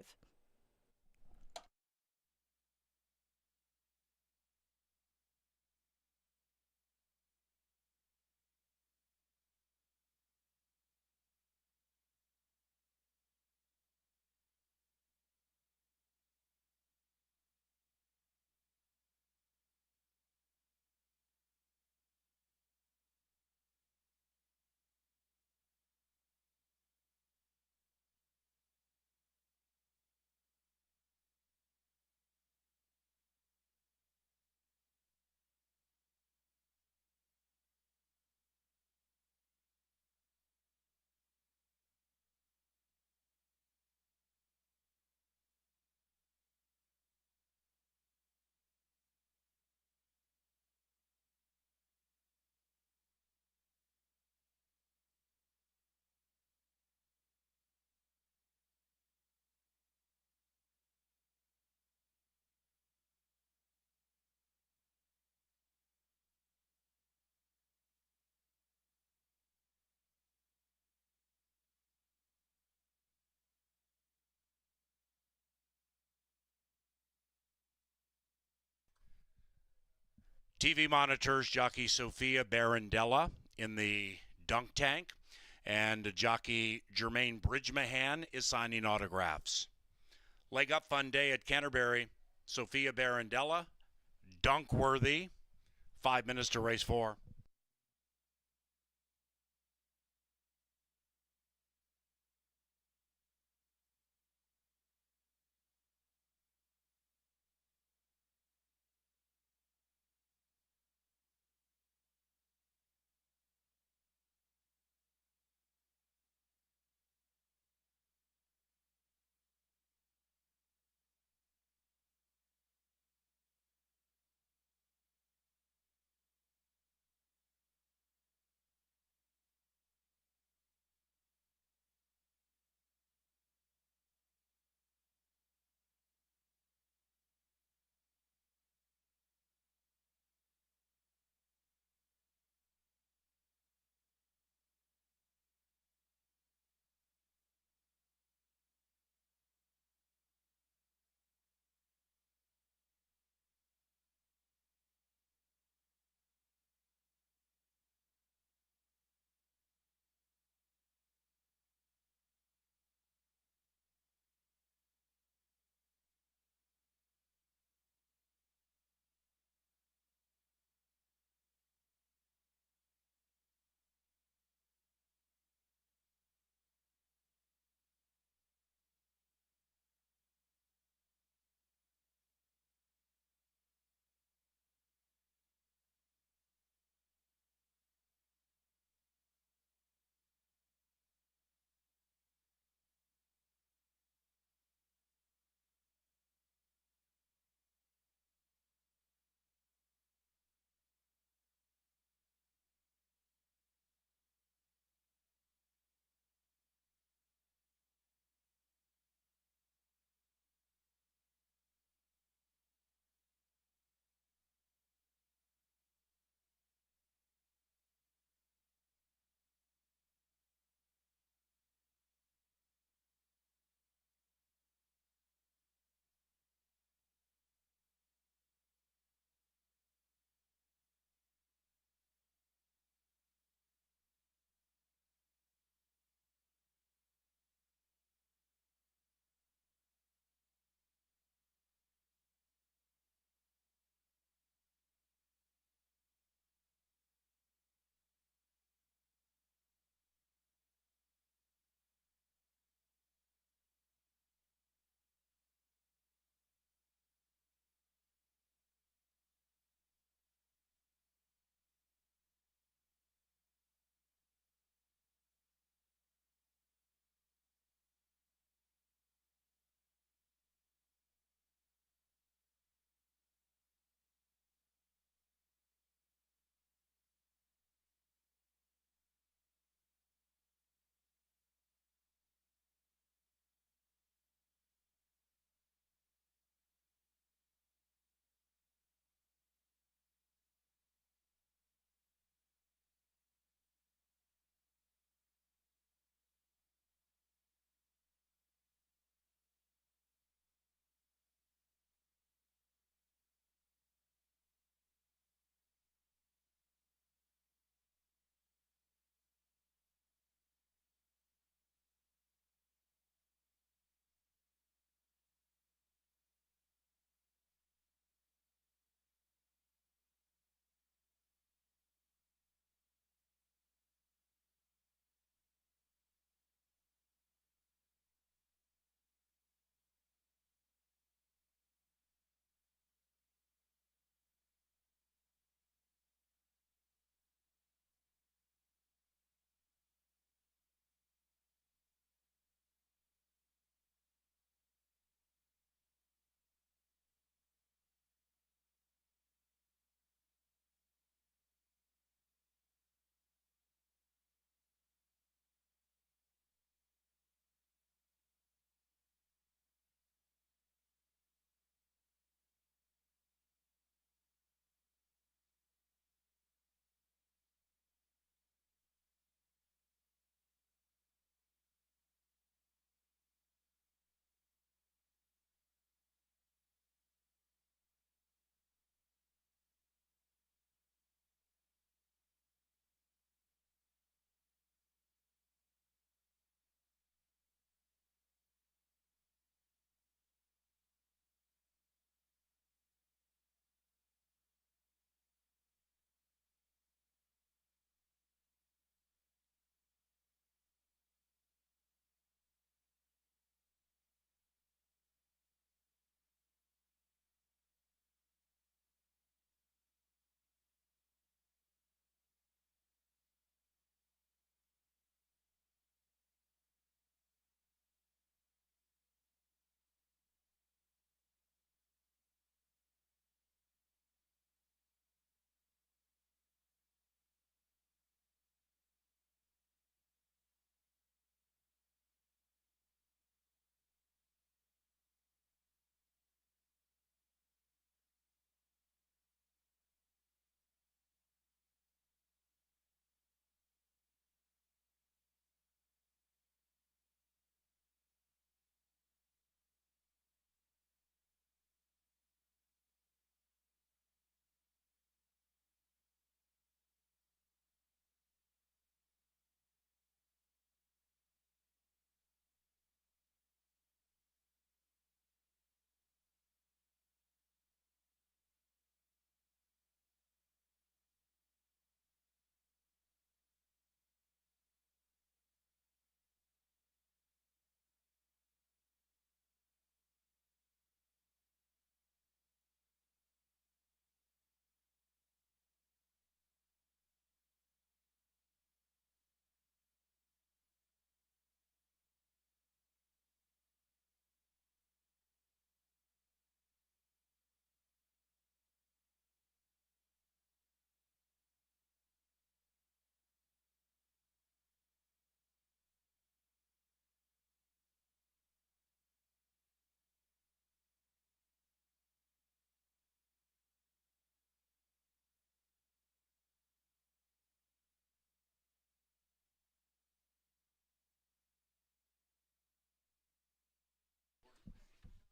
TV monitors jockey Sophia Barandella in the dunk tank, and jockey Jermaine Bridgemahan is signing autographs. Leg up fun day at Canterbury. Sophia Barandella, dunk worthy. 5 minutes to race 4.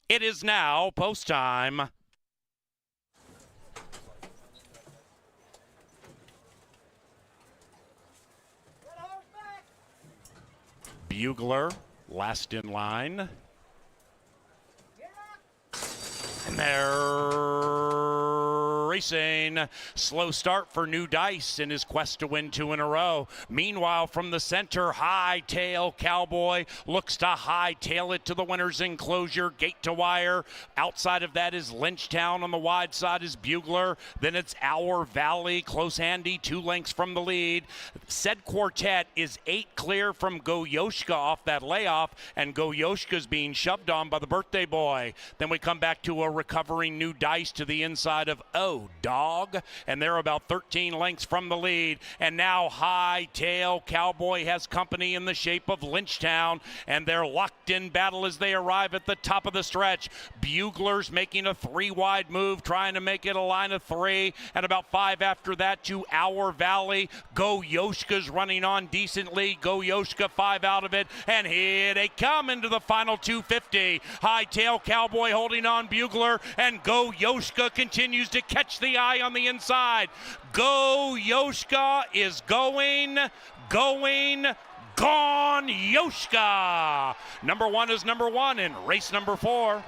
It is now post time. Bugler, last in line. And they're racing. Slow start for New Dice in his quest to win 2 in a row. Meanwhile, from the center, Hightail Cowboy looks to hightail it to the winner's enclosure, gate to wire. Outside of that is Lynchtown. On the wide side is Bugler. Then it's Our Valley, close handy, 2 lengths from the lead. Said Quartet is 8 clear from Goyoshka off that layoff, and Goyoshka's being shoved on by the birthday boy. Then we come back to a recovering New Dice to the inside of Dog, and they're about 13 lengths from the lead. And now Hightail Cowboy has company in the shape of Lynchtown, and they're locked in battle as they arrive at the top of the stretch. Bugler's making a 3-wide move, trying to make it a line of 3, and about 5 after that to Our Valley. Goyoshka's running on decently. Goyoshka 5 out of it, and here they come into the final 250. Hightail Cowboy holding on Bugler, and Goyoshka continues to catch the eye on the inside. Goyoshka is gone, Yoshka. Number 1 is number 1 in race number 4.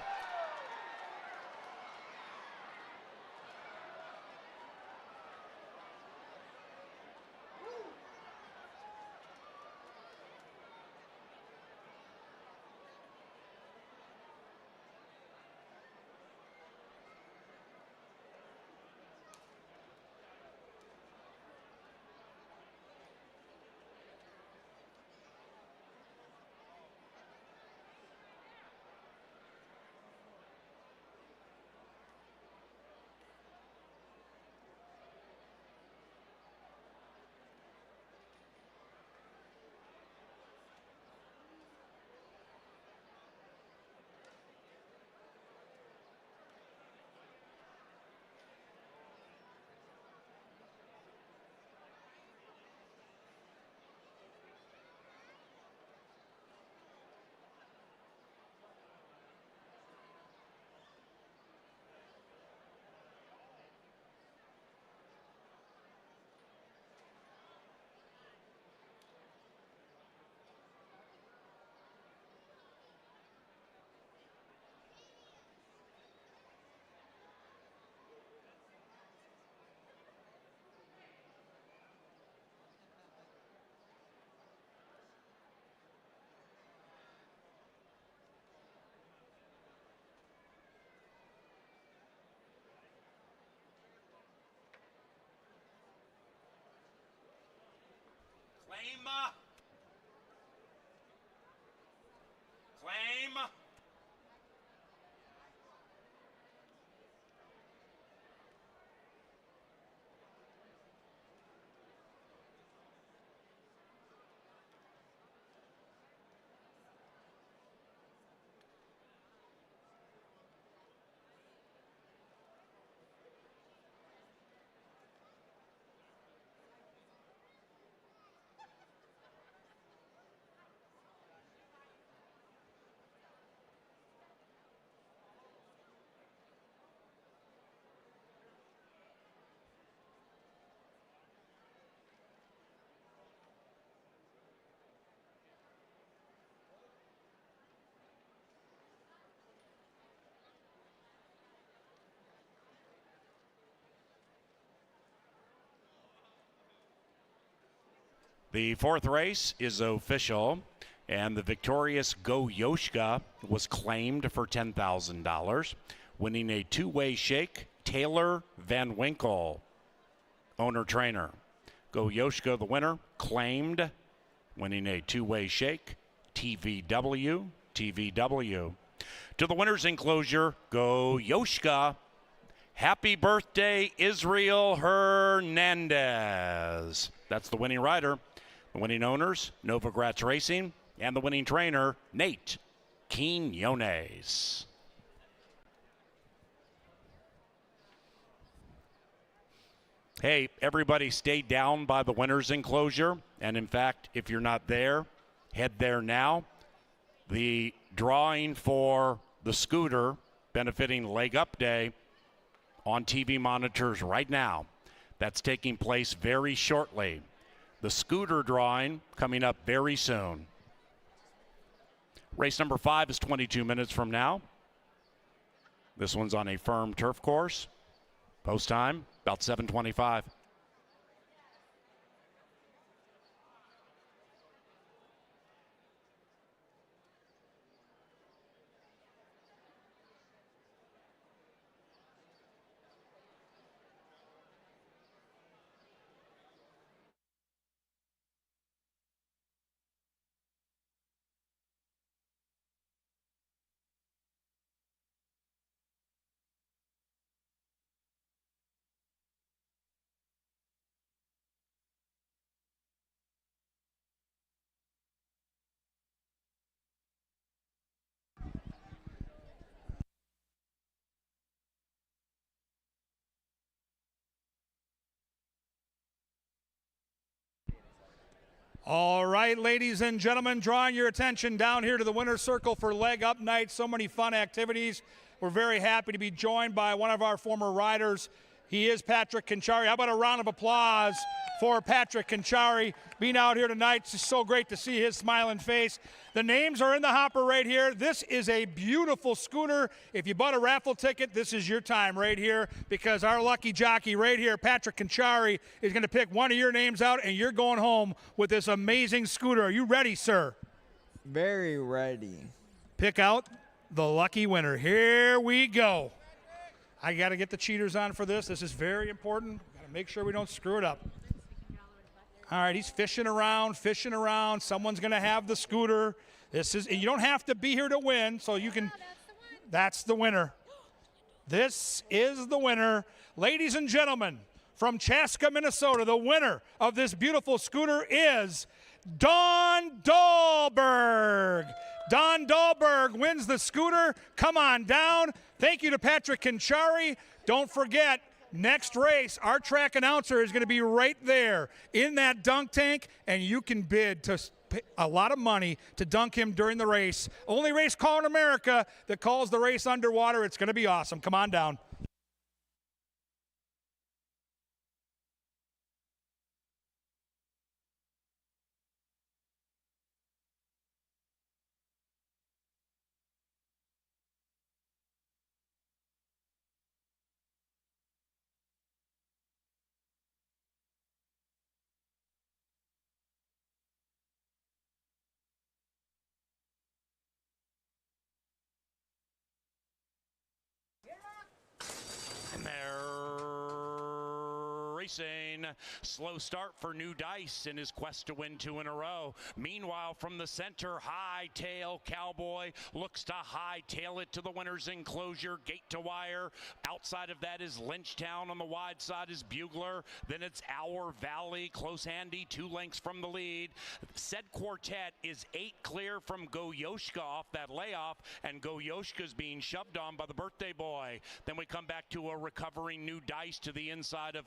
Claim. The 4th race is official, and the victorious Goyoshka was claimed for $10,000, winning a 2-way shake. Taylor Van Winkle, owner-trainer. Goyoshka, the winner, claimed, winning a 2-way shake. TVW. To the winner's enclosure, Goyoshka. Happy birthday, Israel Hernandez. That's the winning rider. The winning owners, Novogratz Racing, and the winning trainer, Nate Quinones. Hey, everybody stay down by the winner's enclosure. And in fact, if you're not there, head there now. The drawing for the scooter benefiting Leg Up Day on TV monitors right now. That's taking place very shortly. The scooter drawing coming up very soon. Race number 5 is 22 minutes from now. This one's on a firm turf course. Post time, about 7:25. All right, ladies and gentlemen, drawing your attention down here to the winner's circle for Leg Up Night. So many fun activities. We're very happy to be joined by one of our former riders. He is Patrick Conchari. How about a round of applause for Patrick Conchari being out here tonight? It's so great to see his smiling face. The names are in the hopper right here. This is a beautiful scooter. If you bought a raffle ticket, this is your time right here, because our lucky jockey right here, Patrick Conchari, is going to pick one of your names out, and you're going home with this amazing scooter. Are you ready, sir? Very ready. Pick out the lucky winner. Here we go. I got to get the cheaters on for this. This is very important. Got to make sure we don't screw it up. All right, he's fishing around, fishing around. Someone's going to have the scooter. This is, you don't have to be here to win, so you can. That's the winner. This is the winner. Ladies and gentlemen, from Chaska, Minnesota, the winner of this beautiful scooter is Don Dahlberg. Don Dahlberg wins the scooter. Come on down. Thank you to Patrick Conchari. Don't forget, next race, our track announcer is going to be right there in that dunk tank, and you can bid to pay a lot of money to dunk him during the race. Only race call in America that calls the race underwater. It's going to be awesome. Come on down. And they're racing. Slow start for New Dice in his quest to win 2 in a row. Meanwhile, from the center, High Tail Cowboy looks to hightail it to the winner's enclosure, gate to wire. Outside of that is Lynchtown. On the wide side is Bugler. Then it's Our Valley, close handy, 2 lengths from the lead. Said quartet is 8 clear from Goyoshka off that layoff, and Goyoshka's being shoved on by the birthday boy. Then we come back to a recovering New Dice to the inside of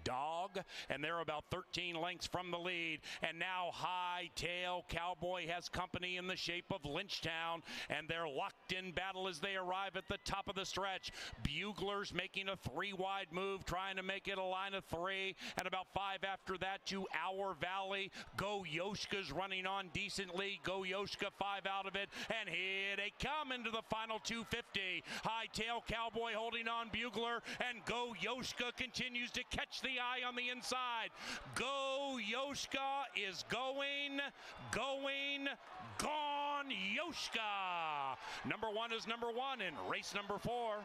Dog, and they're about 13 lengths from the lead. And now High Tail Cowboy has company in the shape of Lynchtown, and they're locked in battle as they arrive at the top of the stretch. Bugler's making a 3-wide move, trying to make it a line of 3, and about 5 after that to Our Valley. Goyoshka's running on decently. Goyoshka 5 out of it, and here they come into the final 250. High Tail Cowboy holding on Bugler, and Goyoshka continues to catch the eye on the inside. Goyoshka is going, gone, Yoshka. Number 1 is number 1 in race number 4.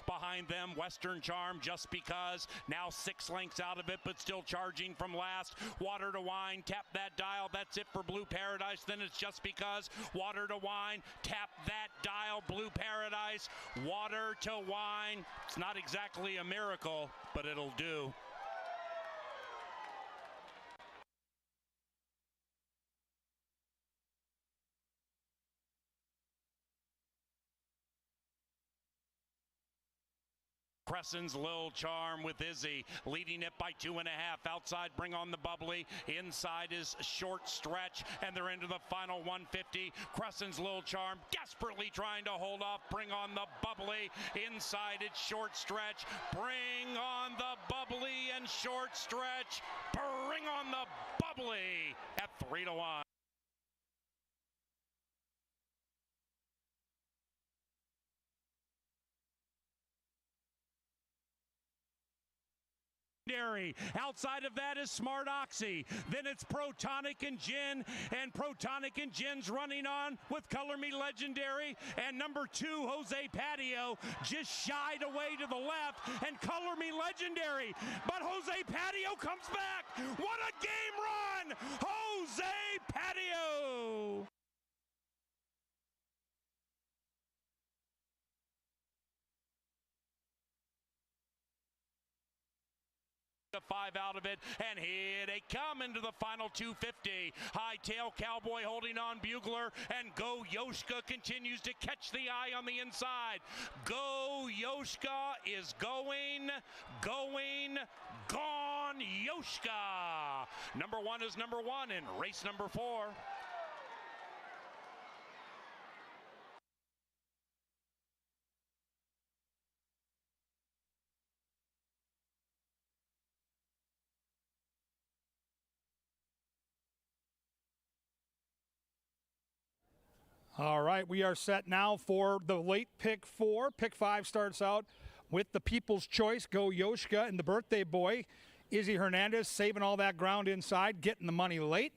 Behind them, Western Charm, Just Because, now 6 lengths out of it, but still charging from last. Water to Wine, tap that dial. That's it for Blue Paradise. Then it's Just Because, Water to Wine, tap that dial. Blue Paradise, Water to Wine. It's not exactly a miracle, but it'll do. Crescent's Lil Charm with Izzy, leading it by 2.5. Outside, Bring on the Bubbly. Inside is Short Stretch, and they're into the final 150. Crescent's Lil Charm desperately trying to hold off Bring on the Bubbly. Inside, it's Short Stretch. Bring on the Bubbly and Short Stretch. Bring on the Bubbly at 3-1. Outside of that is Smart Oxy. Then it's Protonic and Gin, and Protonic and Gin's running on with Color Me Legendary, and number 2, Jose Patio, just shied away to the left, and Color Me Legendary. But Jose Patio comes back. What a game run! Jose Patio! 5 out of it, and here they come into the final 250. Hightail Cowboy holding on Bugler, and Go Yoshka continues to catch the eye on the inside. Go Yoshka is going, gone Yoshka. Number 1 is number 1 in race number 4. All right, we are set now for the late pick 4. Pick 5 starts out with the People's Choice, Go Yoshka, and the Birthday Boy, Izzy Hernandez, saving all that ground inside, getting the money late.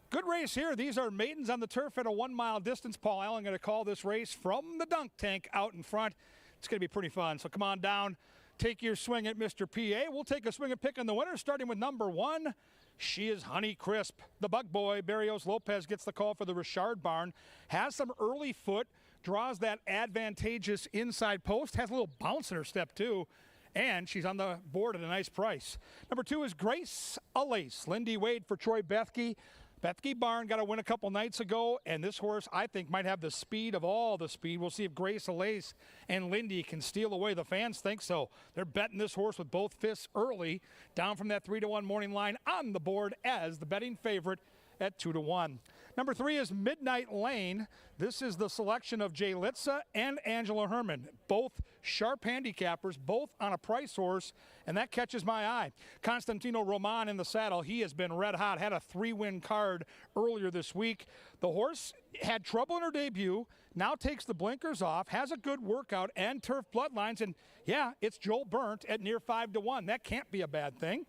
Good race here. These are maidens on the turf at a 1 mile distance. Paul Allen going to call this race from the dunk tank out in front. It's going to be pretty fun. So come on down, take your swing at Mr. PA. We'll take a swing at picking the winner, starting with number 1. She is Honey Crisp. The Bug Boy, Barrios Lopez, gets the call for the Richard barn. Has some early foot, draws that advantageous inside post, has a little bounce in her step too, and she's on the board at a nice price. Number 2 is Grace Alace. Lindy Wade for Troy Bethke. Bethke barn got a win a couple nights ago, and this horse, I think, might have the speed of all the speed. We'll see if Grace Alace and Lindy can steal away. The fans think so. They're betting this horse with both fists early, down from that 3-1 morning line on the board as the betting favorite at 2-1. Number 3 is Midnight Lane. This is the selection of Jay Litza and Angela Herman, both sharp handicappers, both on a price horse, and that catches my eye. Constantino Roman in the saddle. He has been red hot, had a 3-win card earlier this week. The horse had trouble in her debut, now takes the blinkers off, has a good workout and turf bloodlines, and yeah, it's Joel Burnt at near 5-1. That can't be a bad thing.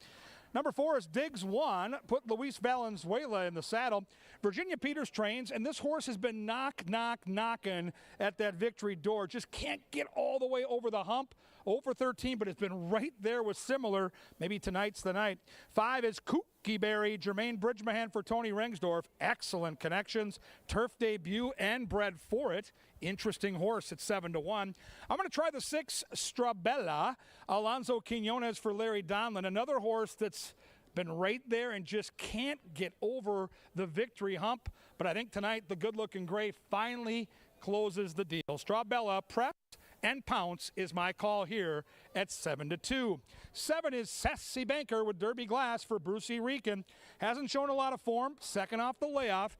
Number 4 is Diggs 1, put Luis Valenzuela in the saddle. Virginia Peters trains, and this horse has been knocking at that victory door. Just can't get all the way over the hump. 0-13, but it's been right there with similar. Maybe tonight's the night. 5 is Kooky Berry, Jermaine Bridgemahan for Tony Rengsdorf. Excellent connections. Turf debut and bred for it. Interesting horse at 7-1. I'm going to try the 6, Strabella, Alonzo Quinones for Larry Donlin. Another horse that's been right there and just can't get over the victory hump. But I think tonight the good-looking gray finally closes the deal. Strabella, Prep and Pounce is my call here at 7-2. 7 is Sassy Banker with Derby Glass for Brucey Rican. Hasn't shown a lot of form. Second off the layoff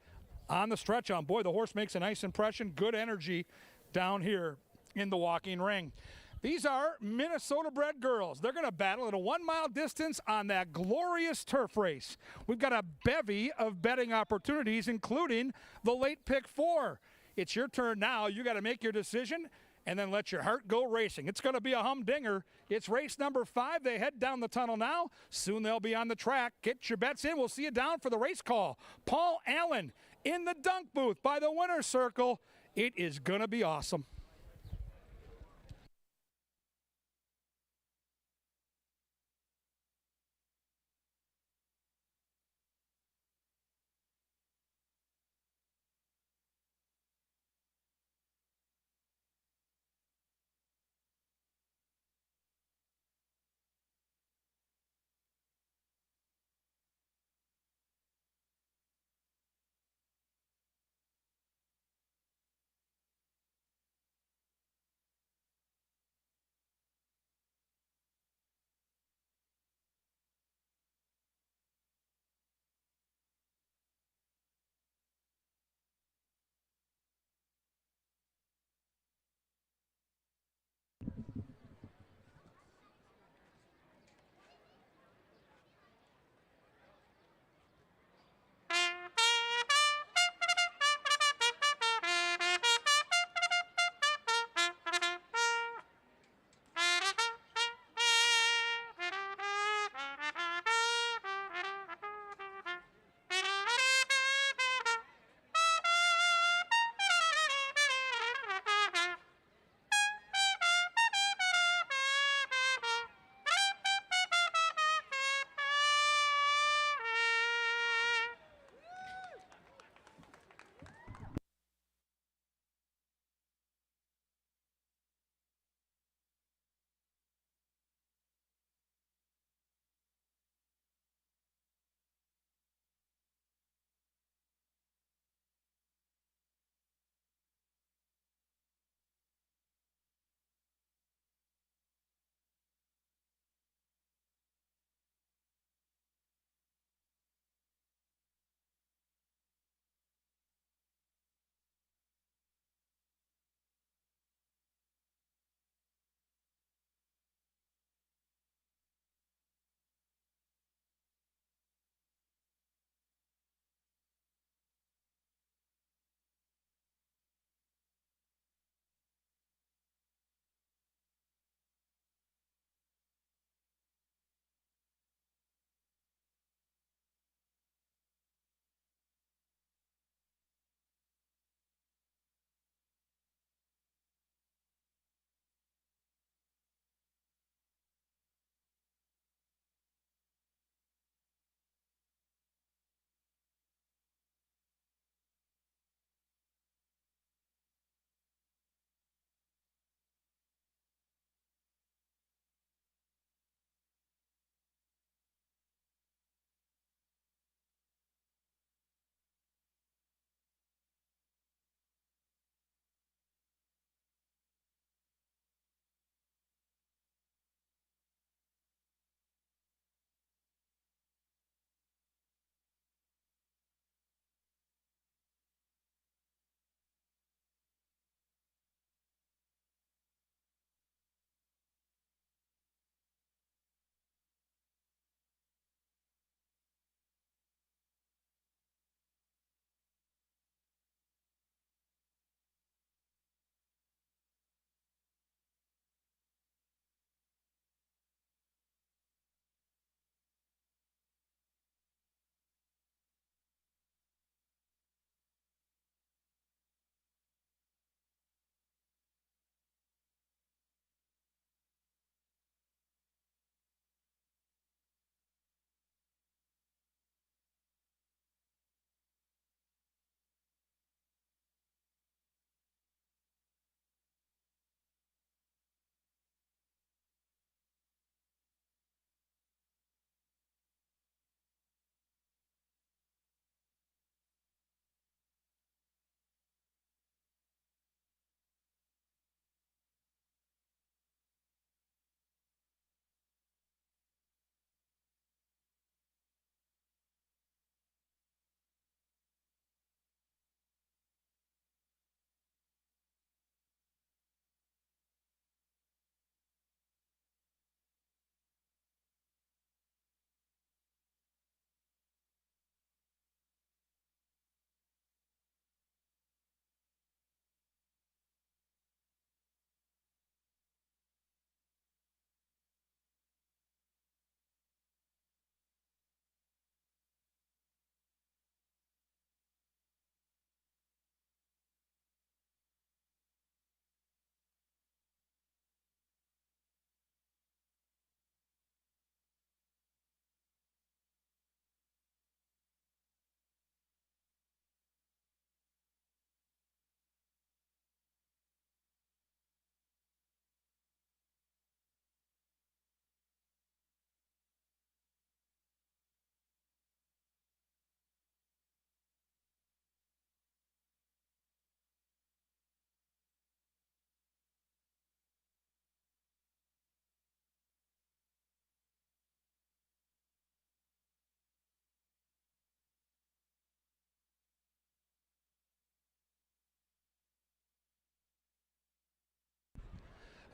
on the stretch on. Boy, the horse makes a nice impression. Good energy down here in the walking ring. These are Minnesota-bred girls. They're going to battle at a 1 mile distance on that glorious turf race. We've got a bevy of betting opportunities, including the late pick 4. It's your turn now. You got to make your decision and then let your heart go racing. It's going to be a humdinger. It's race number 5. They head down the tunnel now. Soon they'll be on the track. Get your bets in. We'll see you down for the race call. Paul Allen in the dunk booth by the winner's circle. It is going to be awesome.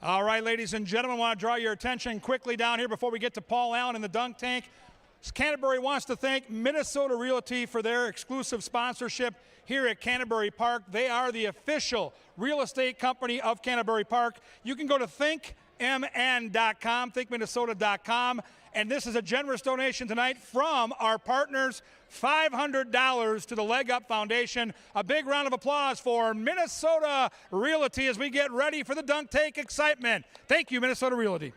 All right, ladies and gentlemen, I want to draw your attention quickly down here before we get to Paul Allen in the dunk tank. Canterbury wants to thank Minnesota Realty for their exclusive sponsorship here at Canterbury Park. They are the official real estate company of Canterbury Park. You can go to thinkmn.com, thinkminnesota.com, and this is a generous donation tonight from our partners, $500 to the Leg Up Foundation. A big round of applause for Minnesota Realty as we get ready for the dunk tank excitement. Thank you, Minnesota Realty.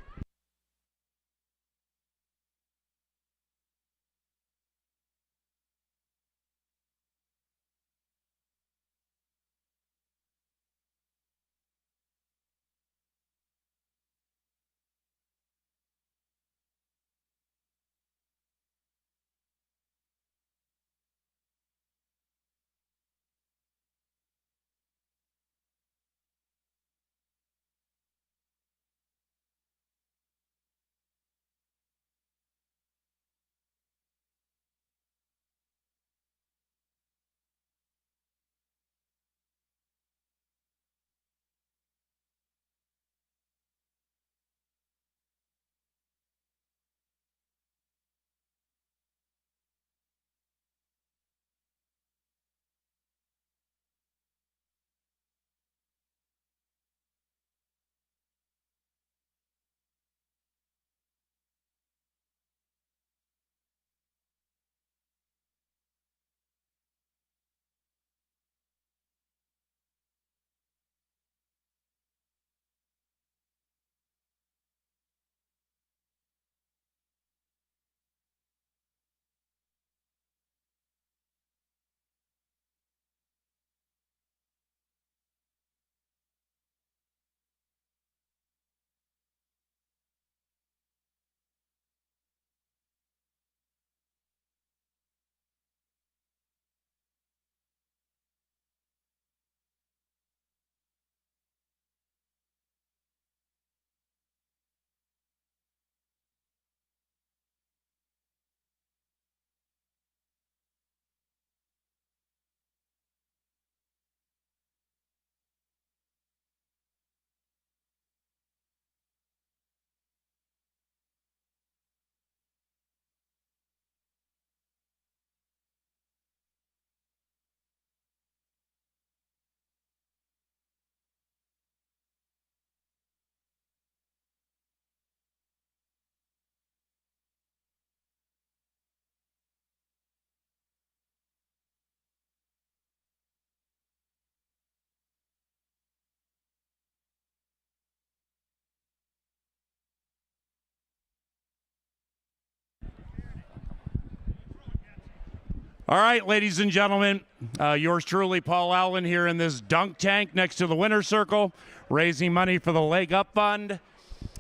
All right, ladies and gentlemen, yours truly, Paul Allen, here in this dunk tank next to the winner's circle, raising money for the Leg Up Fund.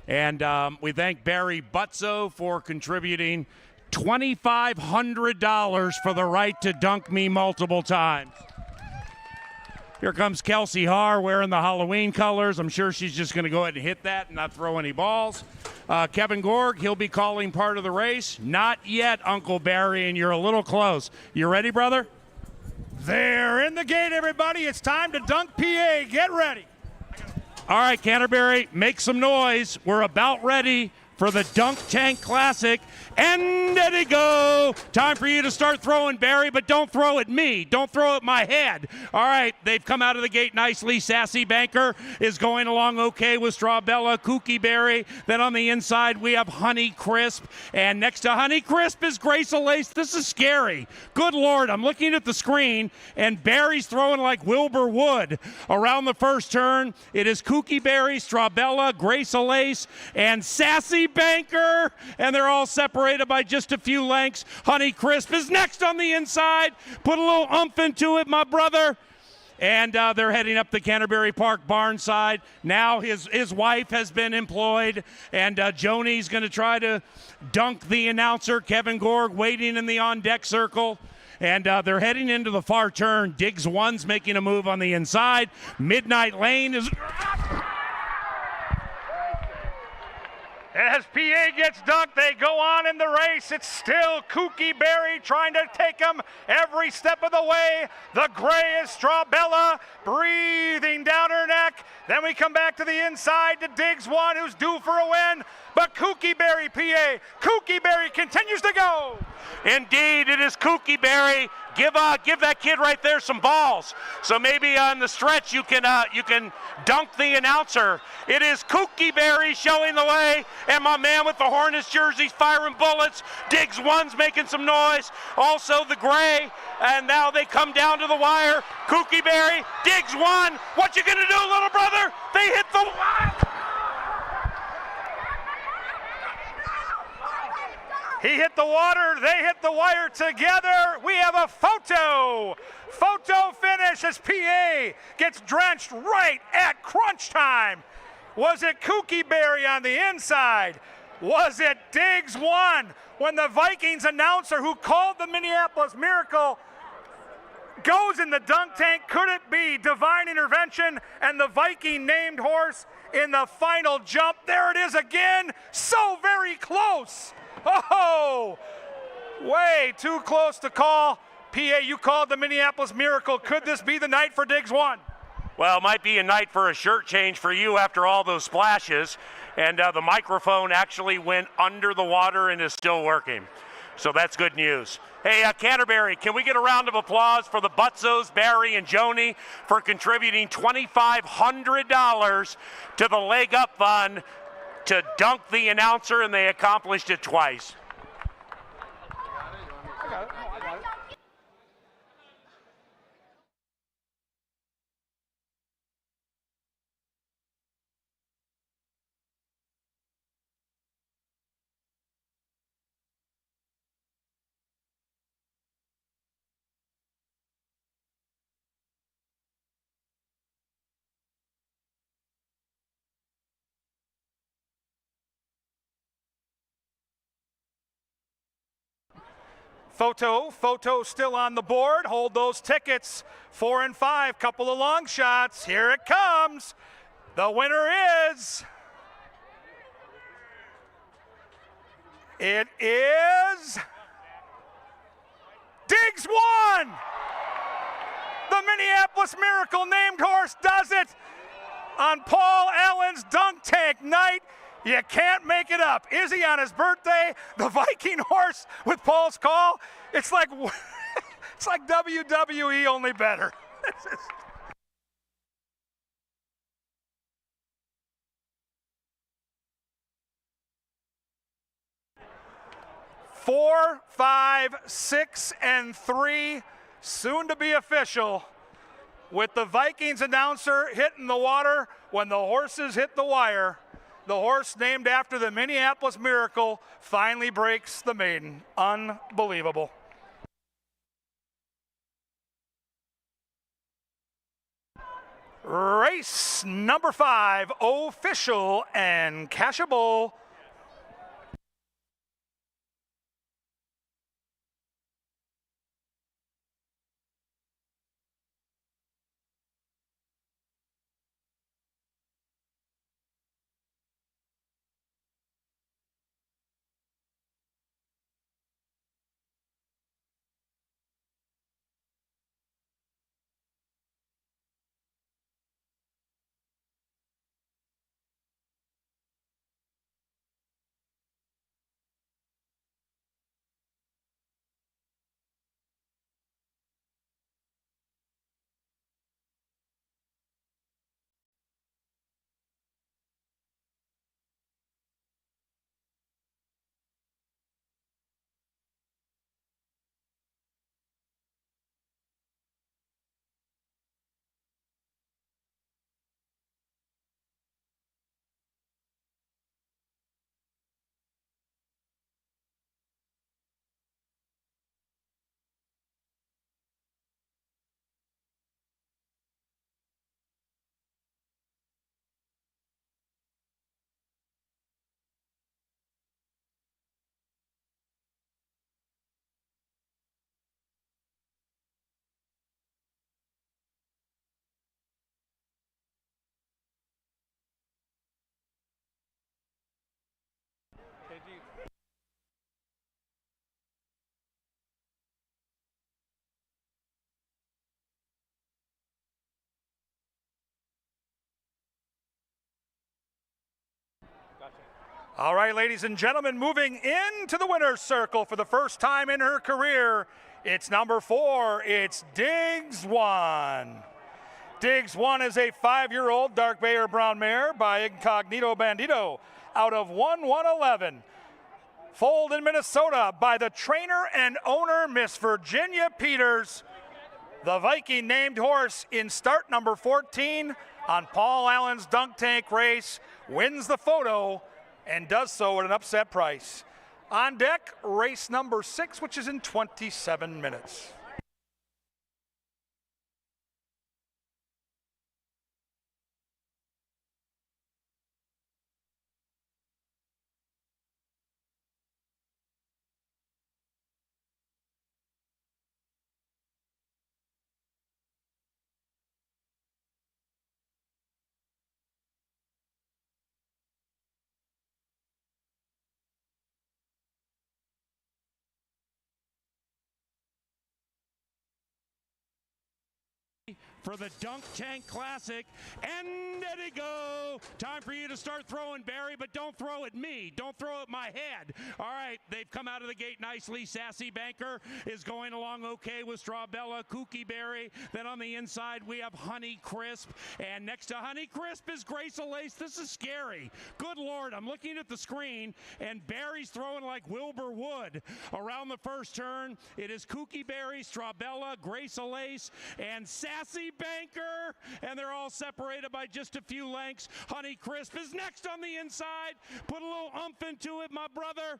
And we thank Barry Butzo for contributing $2,500 for the right to dunk me multiple times. Here comes Kelsey Haar wearing the Halloween colors. I'm sure she's just going to go ahead and hit that and not throw any balls. Kevin Gorg, he'll be calling part of the race. Not yet, Uncle Barry, and you're a little close. You ready, brother? They're in the gate, everybody. It's time to dunk PA. Get ready. All right, Canterbury, make some noise. We're about ready for the Dunk Tank Classic. And there they go. Time for you to start throwing, Barry, but don't throw at me. Don't throw at my head. All right, they've come out of the gate nicely. Sassy Banker is going along okay with Strawbella, Kooky Berry. Then on the inside, we have Honey Crisp. And next to Honey Crisp is Grace Lace. This is scary. Good Lord, I'm looking at the screen, and Barry's throwing like Wilbur Wood. Around the first turn, it is Kooky Berry, Strawbella, Grace Lace, and Sassy Banker. And they're all separated by just a few lengths. Honey Crisp is next on the inside. Put a little oomph into it, my brother. And they're heading up the Canterbury Park barn side. Now his wife has been employed, and Joni's going to try to dunk the announcer, Kevin Gorg, waiting in the on-deck circle. And they're heading into the far turn. Diggs 1's making a move on the inside. Midnight Lane is... As PA gets dunked, they go on in the race. It's still Kooky Berry trying to take him every step of the way. The gray is Strawbella breathing down her neck. Then we come back to the inside to Diggs one, who's due for a win. But Kooky Berry, PA, Kooky Berry continues to go. Indeed, it is Kooky Berry. Give that kid right there some balls. So maybe on the stretch you can dunk the announcer. It is Kooky Berry showing the way, and my man with the Hornets jerseys firing bullets. Diggs one's making some noise. Also the gray, and now they come down to the wire. Kooky Berry, Diggs one. What you gonna do, little brother? They hit the wire. He hit the water, they hit the wire together. We have a photo. Photo finish as PA gets drenched right at crunch time. Was it Kooky Berry on the inside? Was it Diggs one when the Vikings announcer who called the Minneapolis Miracle goes in the dunk tank? Could it be divine intervention and the Viking named horse in the final jump? There it is again, so very close. Oh, way too close to call. PA, you called the Minneapolis Miracle. Could this be the night for Diggs one? Well, it might be a night for a shirt change for you after all those splashes. And the microphone actually went under the water and is still working. So that's good news. Hey, Canterbury, can we get a round of applause for the Butzos, Barry, and Joni for contributing $2,500 to the Leg Up Fund to dunk the announcer, and they accomplished it twice. I got it. Photo still on the board. Hold those tickets. 4 and 5, couple of long shots. Here it comes. The winner is. It is Diggs one. The Minneapolis Miracle named horse does it on Paul Allen's dunk tank night. You can't make it up. Izzy on his birthday, the Viking horse with Paul's call. It's like it's like WWE, only better. 4, 5, 6, and 3, soon to be official, with the Vikings announcer hitting the water when the horses hit the wire. The horse named after the Minneapolis Miracle finally breaks the maiden. Unbelievable. Race number 5, official and cashable. All right, ladies and gentlemen, moving into the winner's circle for the first time in her career, it's number 4. It's Diggs 1. Diggs 1 is a 5-year-old dark bay or brown mare by Incognito Bandito out of 1-111. Foaled in Minnesota by the trainer and owner, Miss Virginia Peters. The Viking named horse in start number 14 on Paul Allen's dunk tank race wins the photo and does so at an upset price. On deck, race number 6, which is in 27 minutes. For the Dunk Tank Classic, and there they go. Time for you to start throwing, Barry, but don't throw at me. Don't throw at my head. All right, they've come out of the gate nicely. Sassy Banker is going along okay with Strawbella, Kooky Berry. Then on the inside, we have Honey Crisp. And next to Honey Crisp is Grace Lace. This is scary. Good Lord, I'm looking at the screen, and Barry's throwing like Wilbur Wood. Around the first turn, it is Kooky Berry, Strawbella, Grace Lace, and Sassy Banker, and they're all separated by just a few lengths. Honey Crisp is next on the inside. Put a little umph into it, my brother.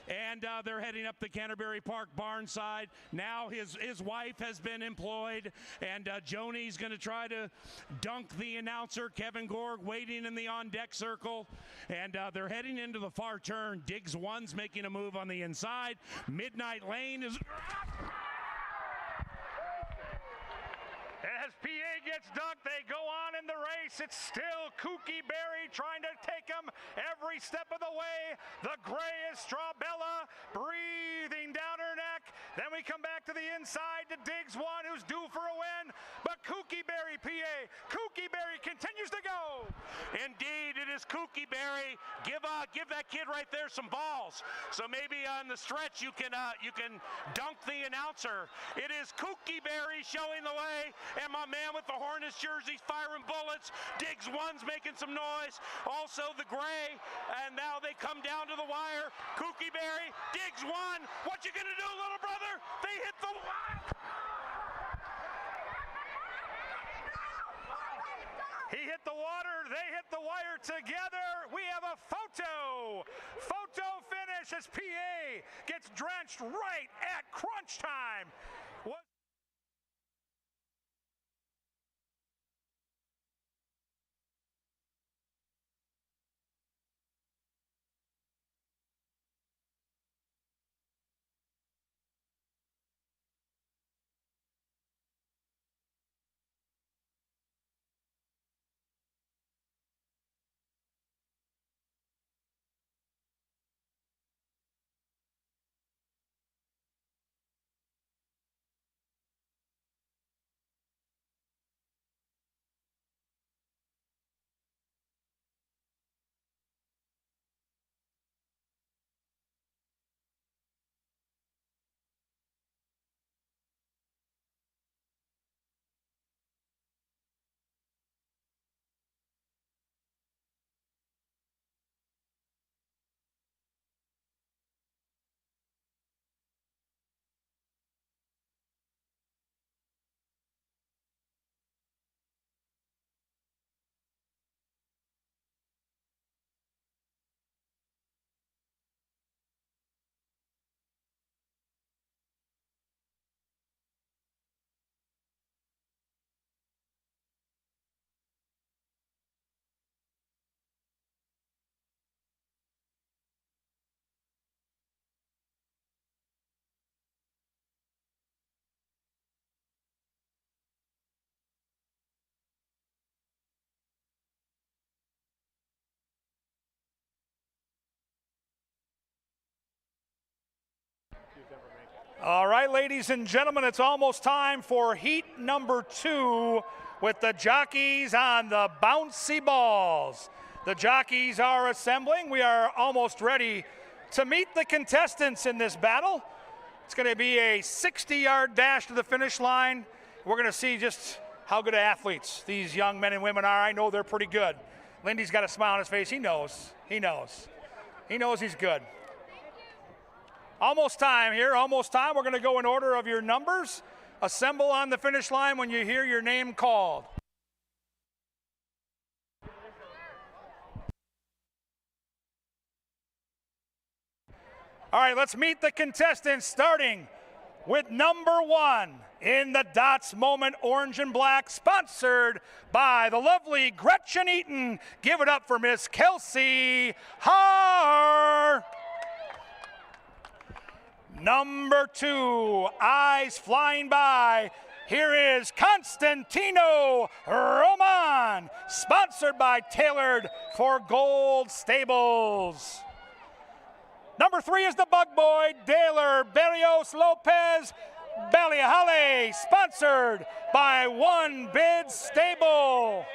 And they're heading up the Canterbury Park barn side. Now his wife has been employed, and Joni's going to try to dunk the announcer, Kevin Gorg, waiting in the on-deck circle. And they're heading into the far turn. Diggs 1's making a move on the inside. Midnight Lane is... As PA gets dunked, they go on in the race. It's still Kooky Berry trying to take him every step of the way. The gray is Strawbella breathing down her neck. Then we come back to the inside to Diggs 1, who's due for a win. But Kooky Berry, PA, Kooky Berry continues to go. Indeed, it is Kooky Berry. Give that kid right there some balls. So maybe on the stretch you can dunk the announcer. It is Kooky Berry showing the way, and my man with the Hornets jerseys firing bullets. Diggs 1's making some noise. Also the gray, and now they come down to the wire. Kooky Berry, Diggs 1. What you gonna do, little brother? They hit the wire. He hit the water, they hit the wire together. We have a photo finish as PA gets drenched right at crunch time. All right, ladies and gentlemen, it's almost time for heat number 2 with the jockeys on the bouncy balls. The jockeys are assembling. We are almost ready to meet the contestants in this battle. It's going to be a 60-yard dash to the finish line. We're going to see just how good athletes these young men and women are. I know they're pretty good. Lindy's got a smile on his face. He knows. He knows. He knows he's good. Almost time here. Almost time. We're going to go in order of your numbers. Assemble on the finish line when you hear your name called. All right, let's meet the contestants, starting with number 1 in the Dots Moment Orange and Black, sponsored by the lovely Gretchen Eaton. Give it up for Miss Kelsey Haar. Number 2, eyes flying by. Here is Constantino Roman, sponsored by Tailored for Gold Stables. Number 3 is the Bug Boy, Daler Berrios Lopez Baliahale, sponsored by One Bid Stable.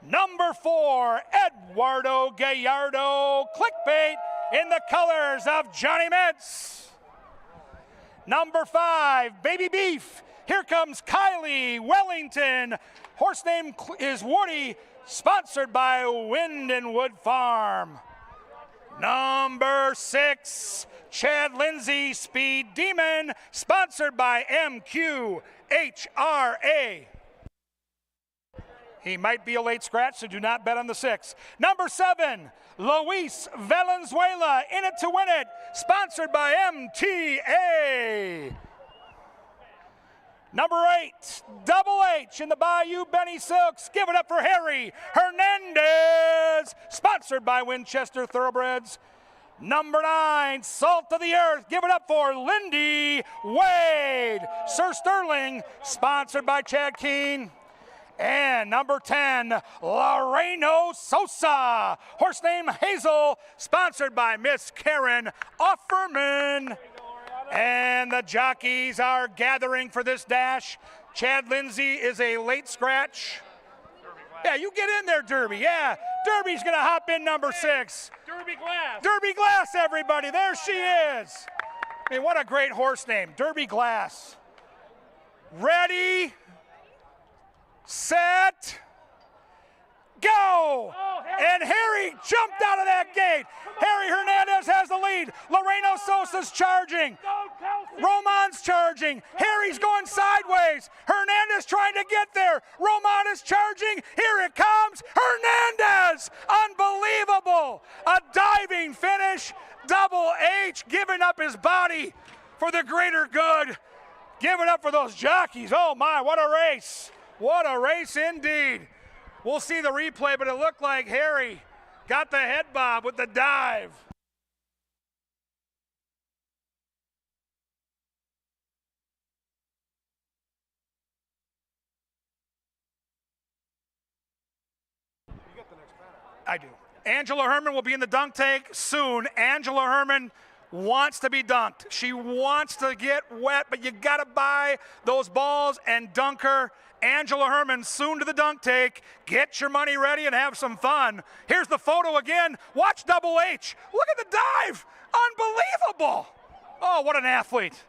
Number 4, Eduardo Gallardo, Clickbait in the colors of Johnny Metz. Number 5, Baby Beef. Here comes Kylie Wellington. Horse name is Woody, sponsored by Wind and Wood Farm. Number 6, Chad Lindsay, Speed Demon, sponsored by MQHRA. He might be a late scratch, so do not bet on the 6. Number 7, Luis Valenzuela, In It to Win It, sponsored by MTA. Number 8, Double H in the Bayou Benny Silks. Give it up for Harry Hernandez, sponsored by Winchester Thoroughbreds. Number 9, Salt of the Earth. Give it up for Lindy Wade, Sir Sterling, sponsored by Chad Keene. And number 10, Loreno Sosa, horse name Hazel, sponsored by Miss Karen Offerman. And the jockeys are gathering for this dash. Chad Lindsay is a late scratch. Yeah, you get in there, Derby. Yeah, Derby's going to hop in number 6. Derby Glass. Derby Glass, everybody. There she is. I mean, what a great horse name, Derby Glass. Ready, set, go! And Harry jumped out of that gate. Harry Hernandez has the lead. Loreno Sosa's charging. Roman's charging. Harry's going sideways. Hernandez trying to get there. Roman is charging. Here it comes. Hernandez! Unbelievable! A diving finish. Double H giving up his body for the greater good. Give it up for those jockeys. Oh my, what a race. What a race indeed. We'll see the replay, but it looked like Harry got the head bob with the dive. I do. Angela Herman will be in the dunk tank soon. Angela Herman wants to be dunked. She wants to get wet, but you got to buy those balls and dunk her. Angela Herman soon to the dunk tank. Get your money ready and have some fun. Here's the photo again. Watch Double H. Look at the dive. Unbelievable. Oh, what an athlete.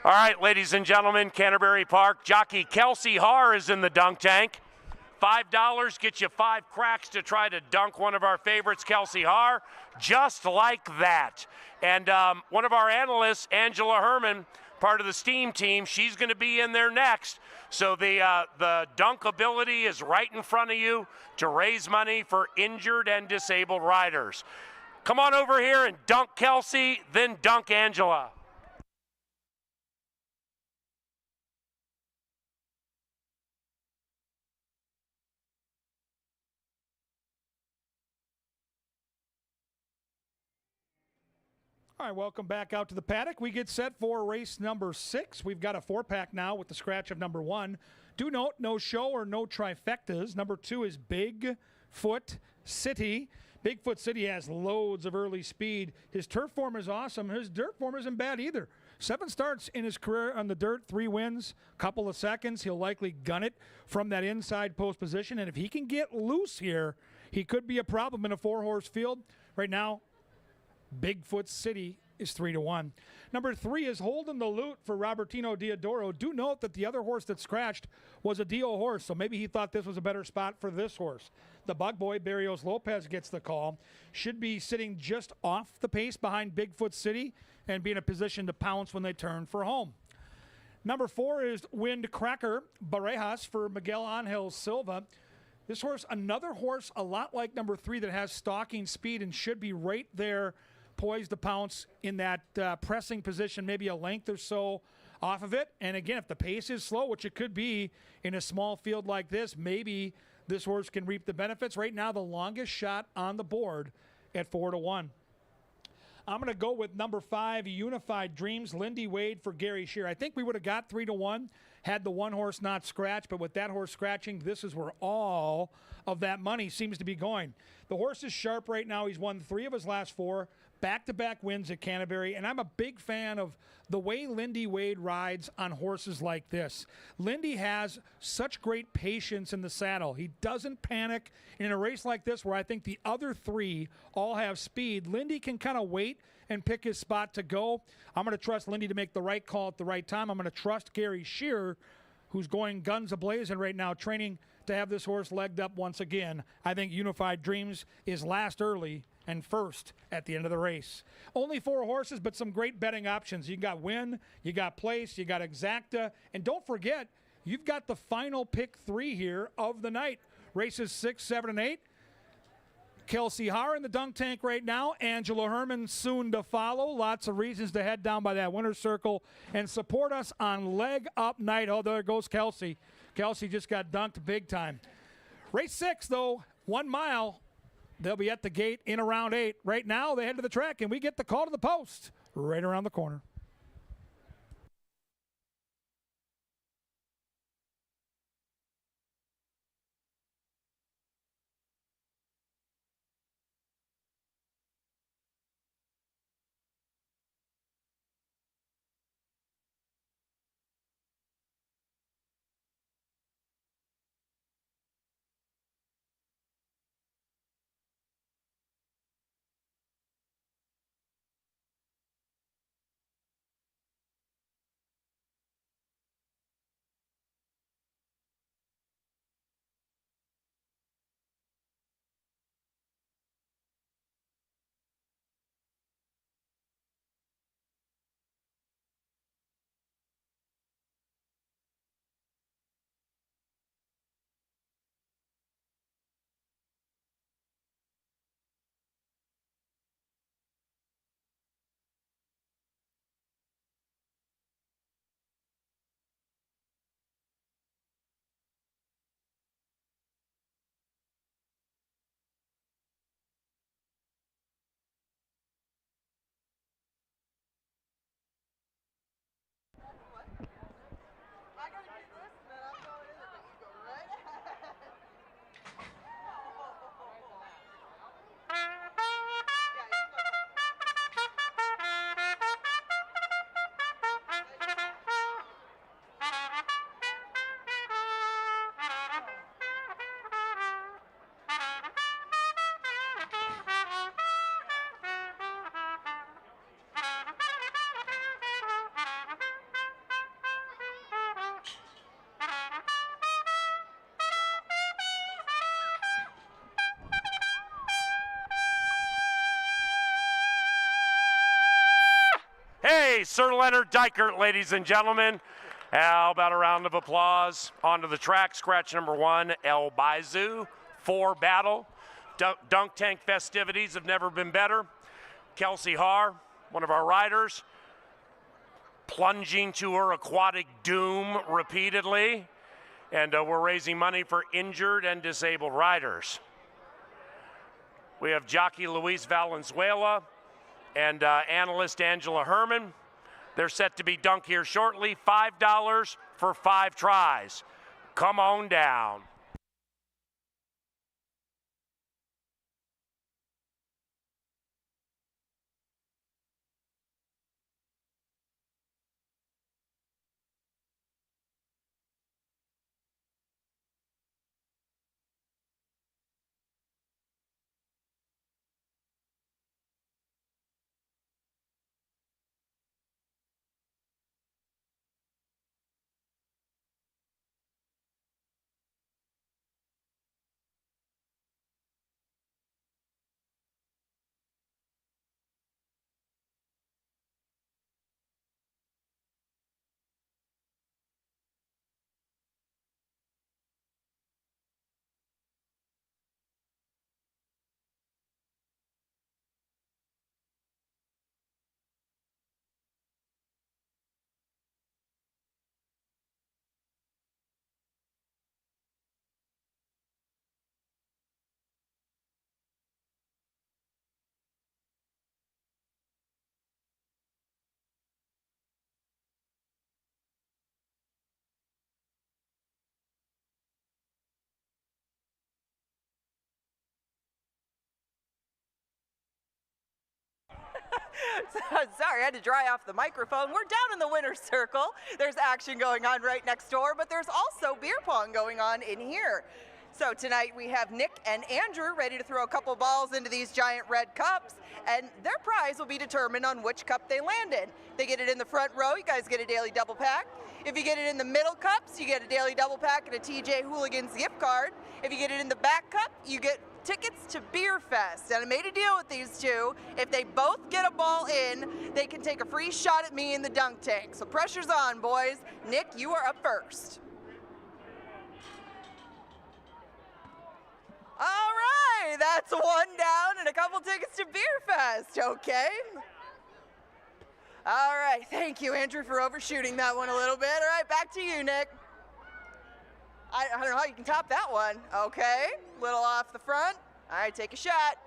All right, ladies and gentlemen, Canterbury Park, jockey Kelsey Haar is in the dunk tank. $5 gets you 5 cracks to try to dunk one of our favorites, Kelsey Haar, just like that. And one of our analysts, Angela Herman, part of the STEAM team, she's going to be in there next. So the dunk ability is right in front of you to raise money for injured and disabled riders. Come on over here and dunk Kelsey, then dunk Angela. All right, welcome back out to the paddock. We get set for race number 6. We've got a 4-pack now with the scratch of number 1. Do note, no show or no trifectas. Number 2 is Bigfoot City. Bigfoot City has loads of early speed. His turf form is awesome. His dirt form isn't bad either. 7 starts in his career on the dirt, 3 wins, couple of seconds. He'll likely gun it from that inside post position. And if he can get loose here, he could be a problem in a 4-horse field. Right now, Bigfoot City is 3-1. Number 3 is Holding the Loot for Robertino Diodoro. Do note that the other horse that scratched was a Dio horse, so maybe he thought this was a better spot for this horse. The bug boy, Barrios Lopez, gets the call. Should be sitting just off the pace behind Bigfoot City and be in a position to pounce when they turn for home. Number 4 is Windcracker Barejas for Miguel Angel Silva. This horse, another horse a lot like number 3 that has stalking speed and should be right there poised to pounce in that pressing position, maybe a length or so off of it. And again, if the pace is slow, which it could be in a small field like this, maybe this horse can reap the benefits. Right now, the longest shot on the board at 4-1. I'm going to go with number 5, Unified Dreams, Lindy Wade for Gary Shear. I think we would have got 3-1 had the one horse not scratched, but with that horse scratching, this is where all of that money seems to be going. The horse is sharp right now. He's won 3 of his last 4. Back-to-back wins at Canterbury, and I'm a big fan of the way Lindy Wade rides on horses like this. Lindy has such great patience in the saddle. He doesn't panic. In a race like this where I think the other 3 all have speed, Lindy can kind of wait and pick his spot to go. I'm going to trust Lindy to make the right call at the right time. I'm going to trust Gary Shear, who's going guns a-blazing right now, training to have this horse legged up once again. I think Unified Dreams is last early and first at the end of the race. Only 4 horses, but some great betting options. You got Win, you got Place, you got Exacta, and don't forget, you've got the final pick 3 here of the night. Races 6, 7, and 8. Kelsey Haar in the dunk tank right now. Angela Herman soon to follow. Lots of reasons to head down by that winner's circle and support us on Leg Up Night. Oh, there goes Kelsey. Kelsey just got dunked big time. Race 6, though, 1 mile. They'll be at the gate in around 8. Right now, they head to the track, and we get the call to the post right around the corner. Okay, Sir Leonard Dykert, ladies and gentlemen. How about a round of applause? Onto the track, scratch number 1, El Baizu, 4 battle. Dunk tank festivities have never been better. Kelsey Haar, one of our riders, plunging to her aquatic doom repeatedly. And we're raising money for injured and disabled riders. We have jockey Luis Valenzuela and analyst Angela Herman. They're set to be dunked here shortly. $5 for 5 tries. Come on down. Sorry, I had to dry off the microphone. We're down in the winner's circle. There's action going on right next door, but there's also beer pong going on in here. So tonight we have Nick and Andrew ready to throw a couple balls into these giant red cups, and their prize will be determined on which cup they land in. If they get it in the front row, you guys get a daily double pack. If you get it in the middle cups, you get a daily double pack and a TJ Hooligans gift card. If you get it in the back cup, you get tickets to Beer Fest. And I made a deal with these two. If they both get a ball in, they can take a free shot at me in the dunk tank. So pressure's on, boys. Nick, you are up first. All right, that's one down and a couple tickets to Beer Fest, okay? All right, thank you, Andrew, for overshooting that one a little bit. All right, back to you, Nick. I don't know how you can top that one. Okay, little off the front. All right, take a shot.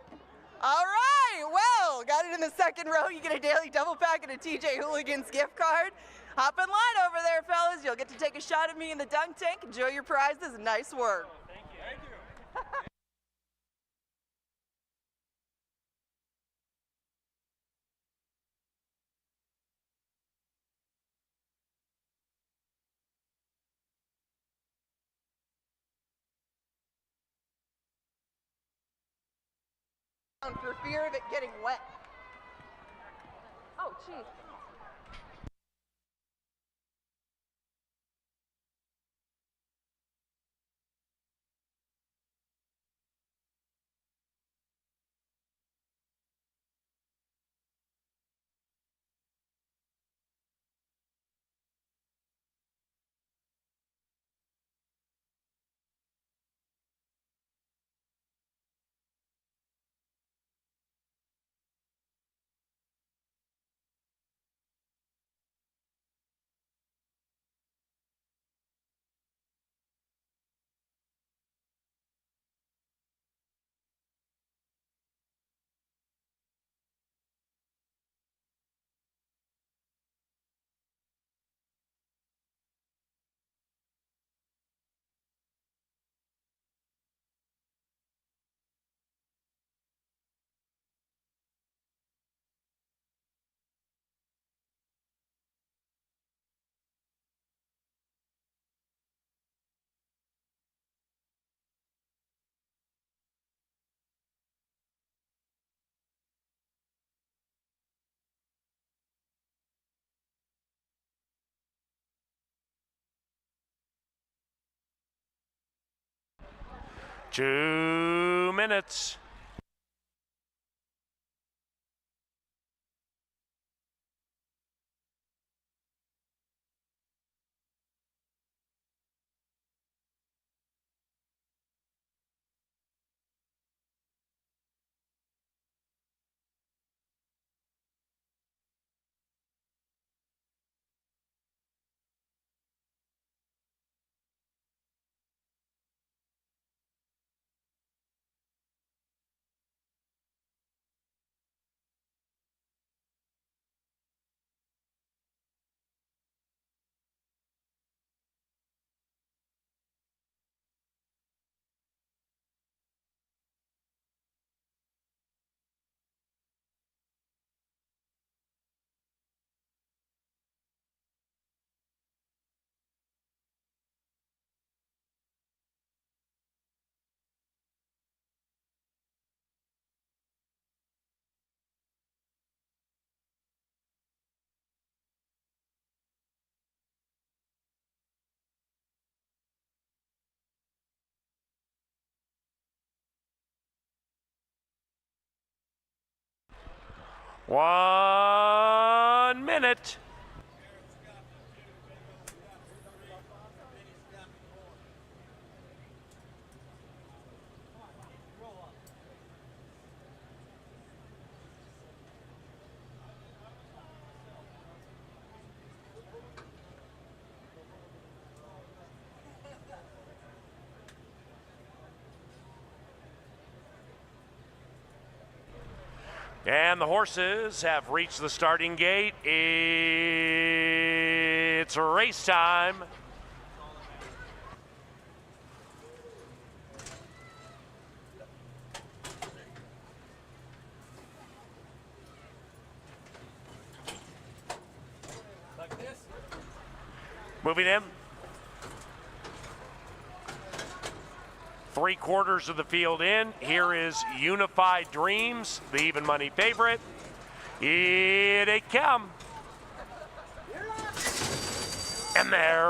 All right, well, got it in the second row. You get a daily double pack and a TJ Hooligans gift card. Hop in line over there, fellas. You'll get to take a shot at me in the dunk tank. Enjoy your prizes. Nice work. Thank you. Thank you. For fear of it getting wet. Oh, geez. Two minutes. 1 minute. And the horses have reached the starting gate. It's race time. Moving in. 3/4 of the field in. Here is Unified Dreams, the even money favorite. Here they come. And they're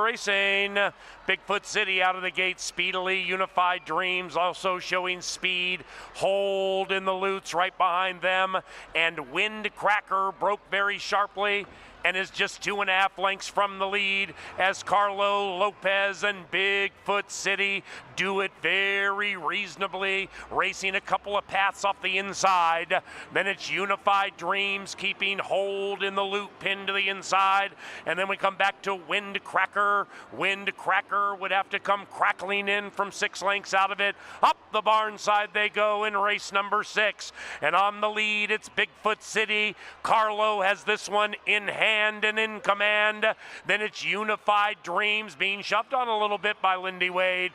racing. Bigfoot City out of the gate speedily. Unified Dreams also showing speed. Hold in the Lutes right behind them. And Windcracker broke very sharply and is just 2.5 lengths from the lead as Carlo Lopez and Bigfoot City do it very reasonably, racing a couple of paths off the inside. Then it's Unified Dreams keeping hold in the loop, pinned to the inside. And then we come back to Windcracker. Windcracker would have to come crackling in from 6 lengths out of it. Up the barn side they go in race number 6. And on the lead, it's Bigfoot City. Carlo has this one in hand and in command. Then it's Unified Dreams being shoved on a little bit by Lindy Wade.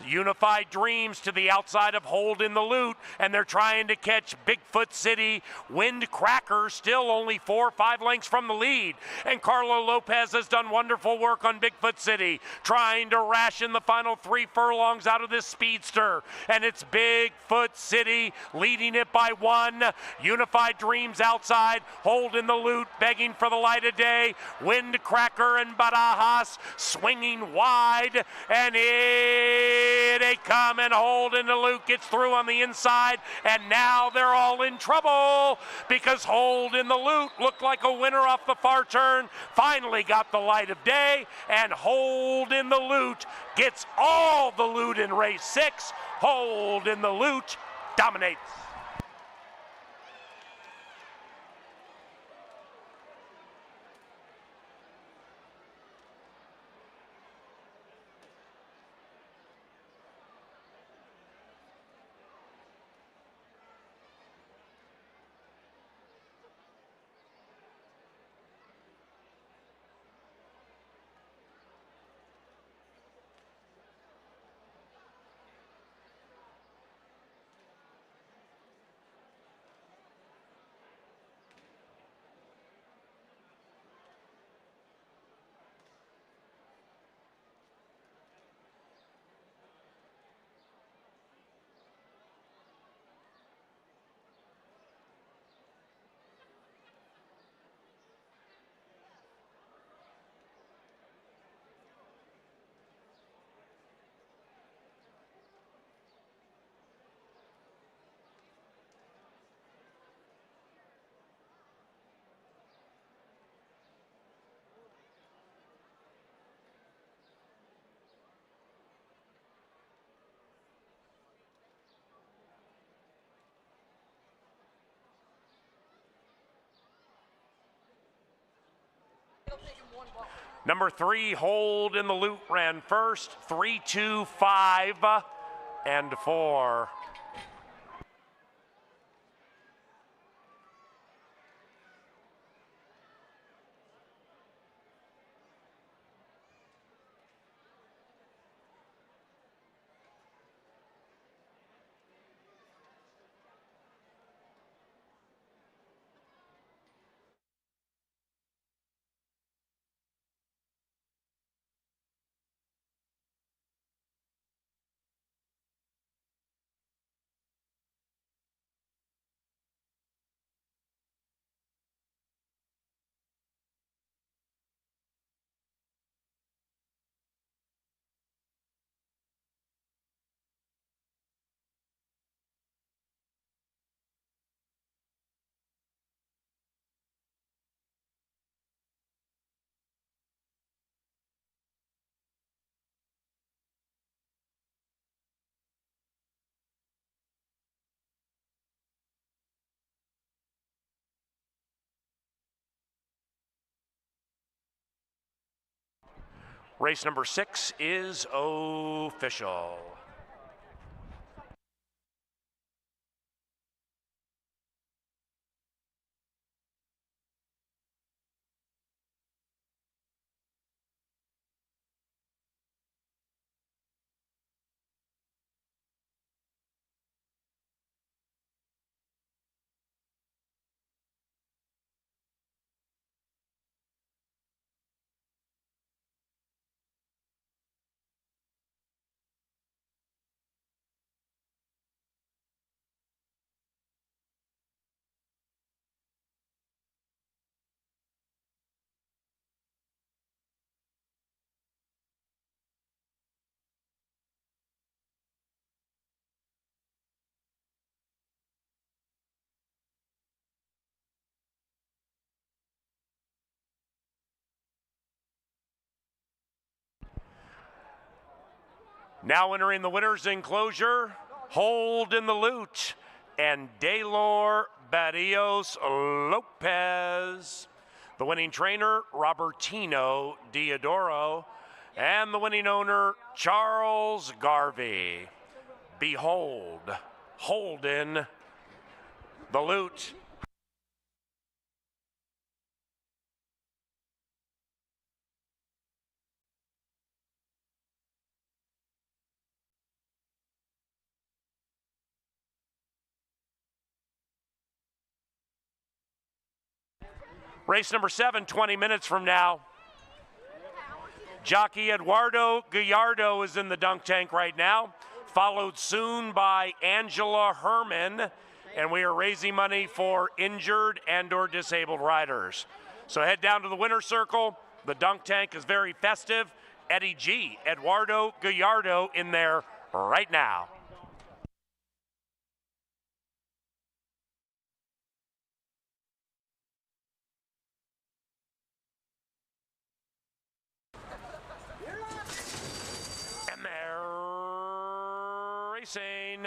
Unified Dreams to the outside of Hold in the Loot, and they're trying to catch Bigfoot City. Windcracker still only 4 or 5 lengths from the lead, and Carlo Lopez has done wonderful work on Bigfoot City, trying to ration the final 3 furlongs out of this speedster, and it's Bigfoot City leading it by 1. Unified Dreams outside, Hold in the Loot begging for the light of day. Windcracker and Barajas swinging wide, and here they come, and Hold in the Loot gets through on the inside, and now they're all in trouble because Hold in the Loot looked like a winner off the far turn, finally got the light of day, and Hold in the Loot gets all the loot in race 6. Hold in the Loot dominates. Number 3, Hold in the Loot ran first, 3, 2, 5, and 4. Race number 6 is official. Now entering the winner's enclosure, Hold in the Loot, and Daylor Barrios Lopez. The winning trainer, Robertino Diodoro, and the winning owner, Charles Garvey. Behold, Hold in the Loot. Race number 7, 20 minutes from now. Jockey Eduardo Gallardo is in the dunk tank right now, followed soon by Angela Herman, and we are raising money for injured and or disabled riders. So head down to the winner's circle. The dunk tank is very festive. Eddie G, Eduardo Gallardo in there right now. Racing.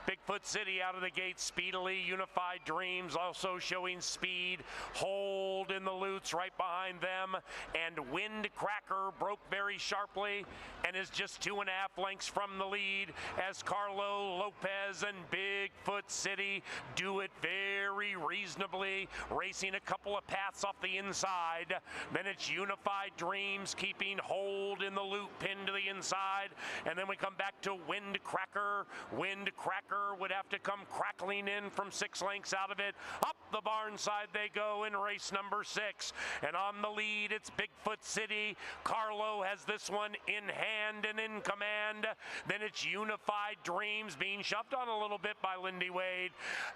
Bigfoot City out of the gate speedily. Unified Dreams also showing speed. Hold in the Loots right behind them. And Windcracker broke very sharply and is just 2.5 lengths from the lead as Carlo Lopez and Bigfoot City do it very reasonably, racing a couple of paths off the inside. Then it's Unified Dreams keeping Hold in the Loop pinned to the inside. And then we come back to Windcracker. Windcracker would have to come crackling in from 6 lengths out of it. Up the barn side they go in race number 6. And on the lead, it's Bigfoot City. Carlo has this one in hand and in command. Then it's Unified Dreams being shoved on a little bit by Lindy Wade.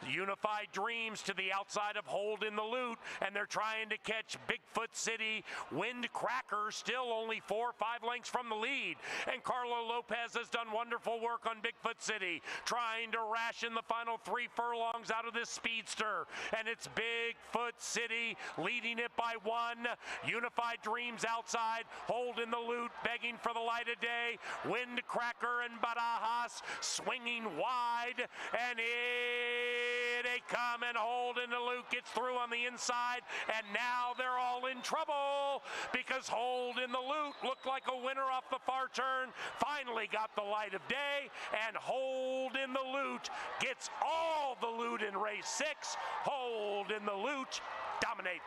Unified Dreams to the outside of Hold in the Loot, and they're trying to catch Bigfoot City. Windcracker still only 4 or 5 lengths from the lead. And Carlo Lopez has done wonderful work on Bigfoot City, trying to ration the final 3 furlongs out of this speedster. And it's Bigfoot City leading it by 1. Unified Dreams outside, Hold in the Loot begging for the light of day. Windcracker and Barajas swinging wide, and they come, and Hold in the Loot gets through on the inside, and now they're all in trouble because Hold in the Loot looked like a winner off the far turn, finally got the light of day, and Hold in the Loot gets all the loot in race 6. Hold in the Loot dominates.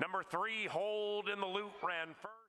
Number 3, Hold in the Loop, ran first.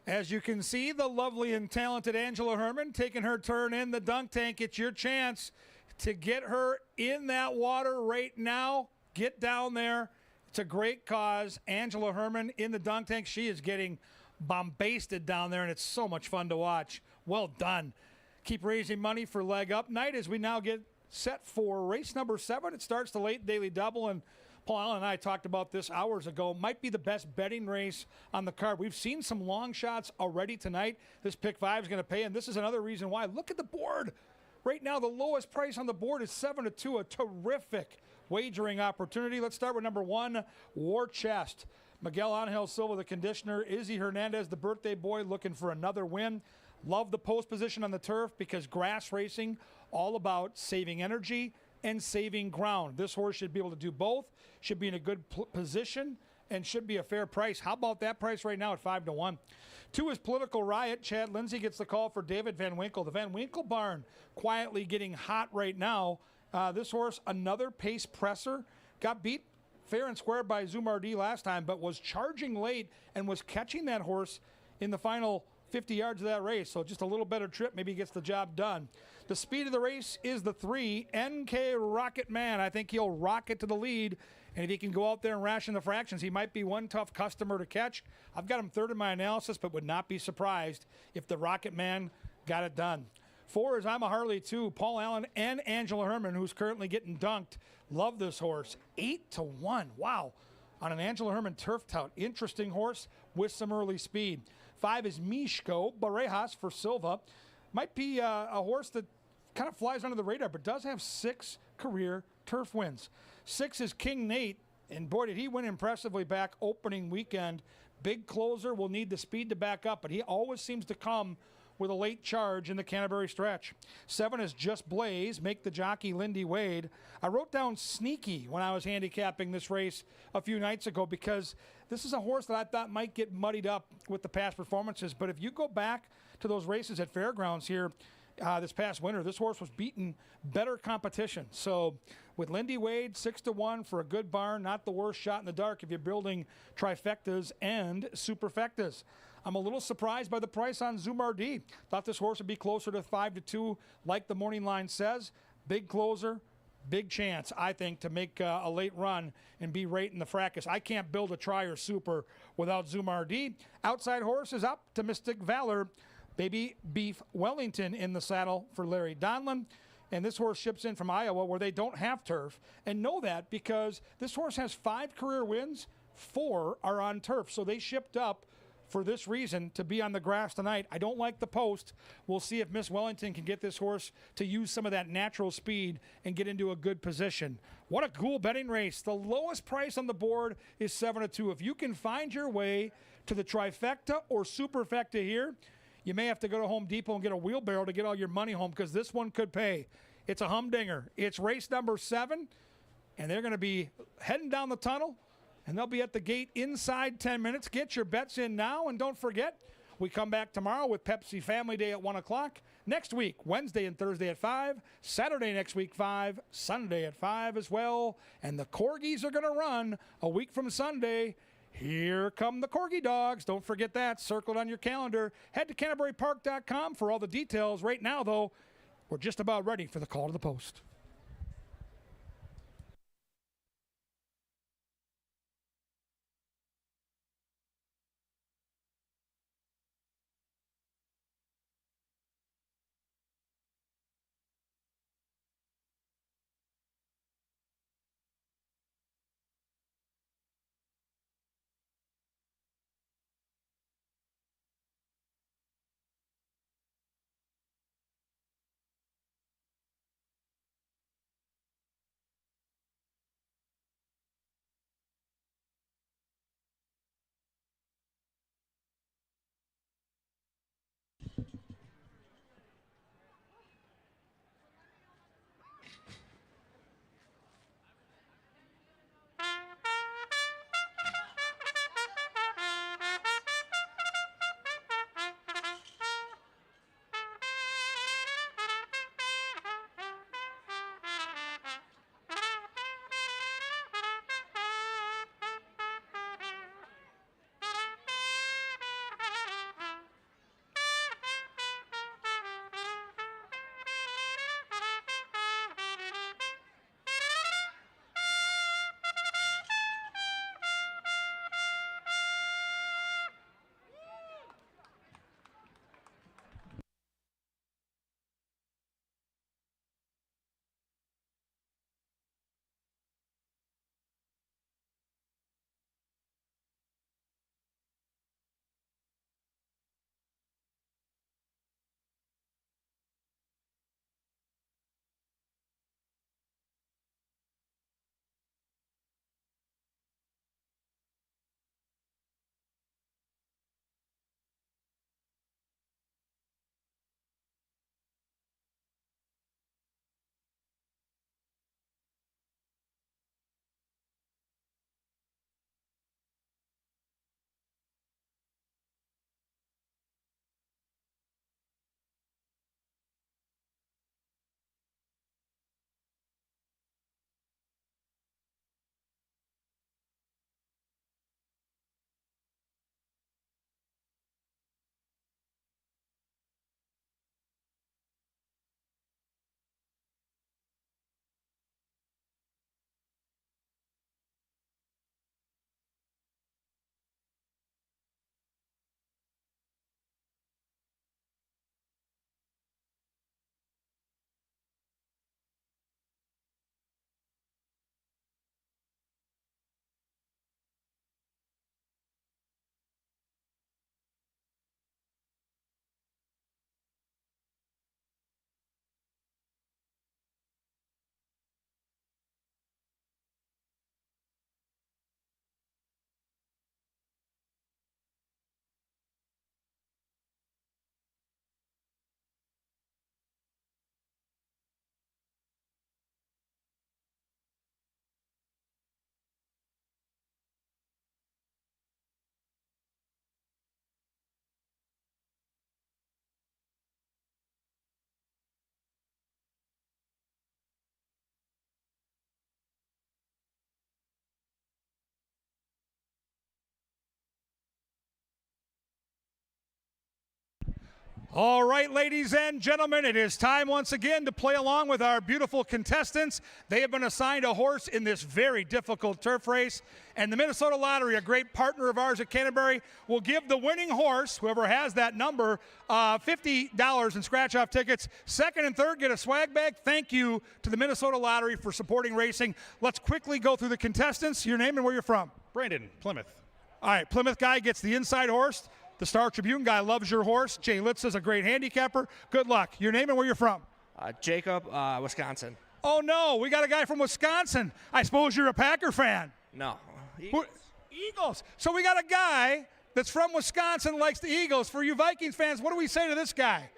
As you can see, the lovely and talented Angela Herman taking her turn in the dunk tank. It's your chance to get her in that water right now. Get down there. It's a great cause. Angela Herman in the dunk tank. She is getting bombasted down there, and it's so much fun to watch. Well done. Keep raising money for Leg Up Night as we now get set for race number 7. It starts the late daily double, and Paul Allen and I talked about this hours ago. Might be the best betting race on the card. We've seen some long shots already tonight. This pick 5 is going to pay, and this is another reason why. Look at the board. Right now, the lowest price on the board is 7-2, a terrific wagering opportunity. Let's start with number 1, War Chest. Miguel Angel Silva, the conditioner. Izzy Hernandez, the birthday boy, looking for another win. Love the post position on the turf because grass racing, all about saving energy and saving ground. This horse should be able to do both, should be in a good position, and should be a fair price. How about that price right now at 5-1? 2 is Political Riot. Chad Lindsay gets the call for David Van Winkle. The Van Winkle barn quietly getting hot right now. This horse, another pace presser, got beat fair and square by Zumardi last time, but was charging late and was catching that horse in the final 50 yards of that race. So just a little better trip, maybe gets the job done. The speed of the race is the 3, NK Rocket Man. I think he'll rocket to the lead, and if he can go out there and ration the fractions, he might be one tough customer to catch. I've got him 3rd in my analysis, but would not be surprised if the Rocket Man got it done. 4 is I'm a Harley 2. Paul Allen and Angela Herman, who's currently getting dunked. Love this horse. 8-1. Wow. On an Angela Herman turf tout. Interesting horse with some early speed. 5 is Mishko Barejas for Silva. Might be a horse that kind of flies under the radar, but does have 6 career turf wins. 6 is King Nate, and boy, did he win impressively back opening weekend. Big closer, will need the speed to back up, but he always seems to come with a late charge in the Canterbury stretch. 7 is Just Blaze, make the jockey Lindy Wade. I wrote down Sneaky when I was handicapping this race a few nights ago because this is a horse that I thought might get muddied up with the past performances, but if you go back to those races at Fairgrounds here this past winter, this horse was beaten better competition. So with Lindy Wade, 6-1 for a good barn, not the worst shot in the dark if you're building trifectas and superfectas. I'm a little surprised by the price on Zumardi. Thought this horse would be closer to 5-2 like the morning line says. Big closer, big chance, I think, to make a late run and be right in the fracas. I can't build a try or super without Zumardi. Outside horse is Optimistic Valor. Baby Beef Wellington in the saddle for Larry Donlin. And this horse ships in from Iowa where they don't have turf. And know that because this horse has 5 career wins, 4 are on turf. So they shipped up for this reason to be on the grass tonight. I don't like the post. We'll see if Miss Wellington can get this horse to use some of that natural speed and get into a good position. What a cool betting race. The lowest price on the board is 7-2. If you can find your way to the trifecta or superfecta here, you may have to go to Home Depot and get a wheelbarrow to get all your money home because this one could pay. It's a humdinger. It's race number 7, and they're going to be heading down the tunnel, and they'll be at the gate inside 10 minutes. Get your bets in now, and don't forget, we come back tomorrow with Pepsi Family Day at 1 o'clock. Next week, Wednesday and Thursday at 5. Saturday next week, 5. Sunday at 5 as well. And the Corgis are going to run a week from Sunday. Here come the Corgi Dogs. Don't forget that. Circle it on your calendar. Head to CanterburyPark.com for all the details. Right now, though, we're just about ready for the call to the post. All right, ladies and gentlemen, it is time once again to play along with our beautiful contestants. They have been assigned a horse in this very difficult turf race, and the Minnesota Lottery, a great partner of ours at Canterbury, will give the winning horse, whoever has that number, $50 in scratch-off tickets. Second and third get a swag bag. Thank you to the Minnesota Lottery for supporting racing. Let's quickly go through the contestants. Your name and where you're from. Brandon, Plymouth. All right, Plymouth guy gets the inside horse. The Star Tribune guy loves your horse. Jay Litz is a great handicapper. Good luck. Your name and where you're from. Jacob, Wisconsin. Oh, no. We got a guy from Wisconsin. I suppose you're a Packer fan. No. Eagles. So we got a guy that's from Wisconsin, likes the Eagles. For you Vikings fans, what do we say to this guy?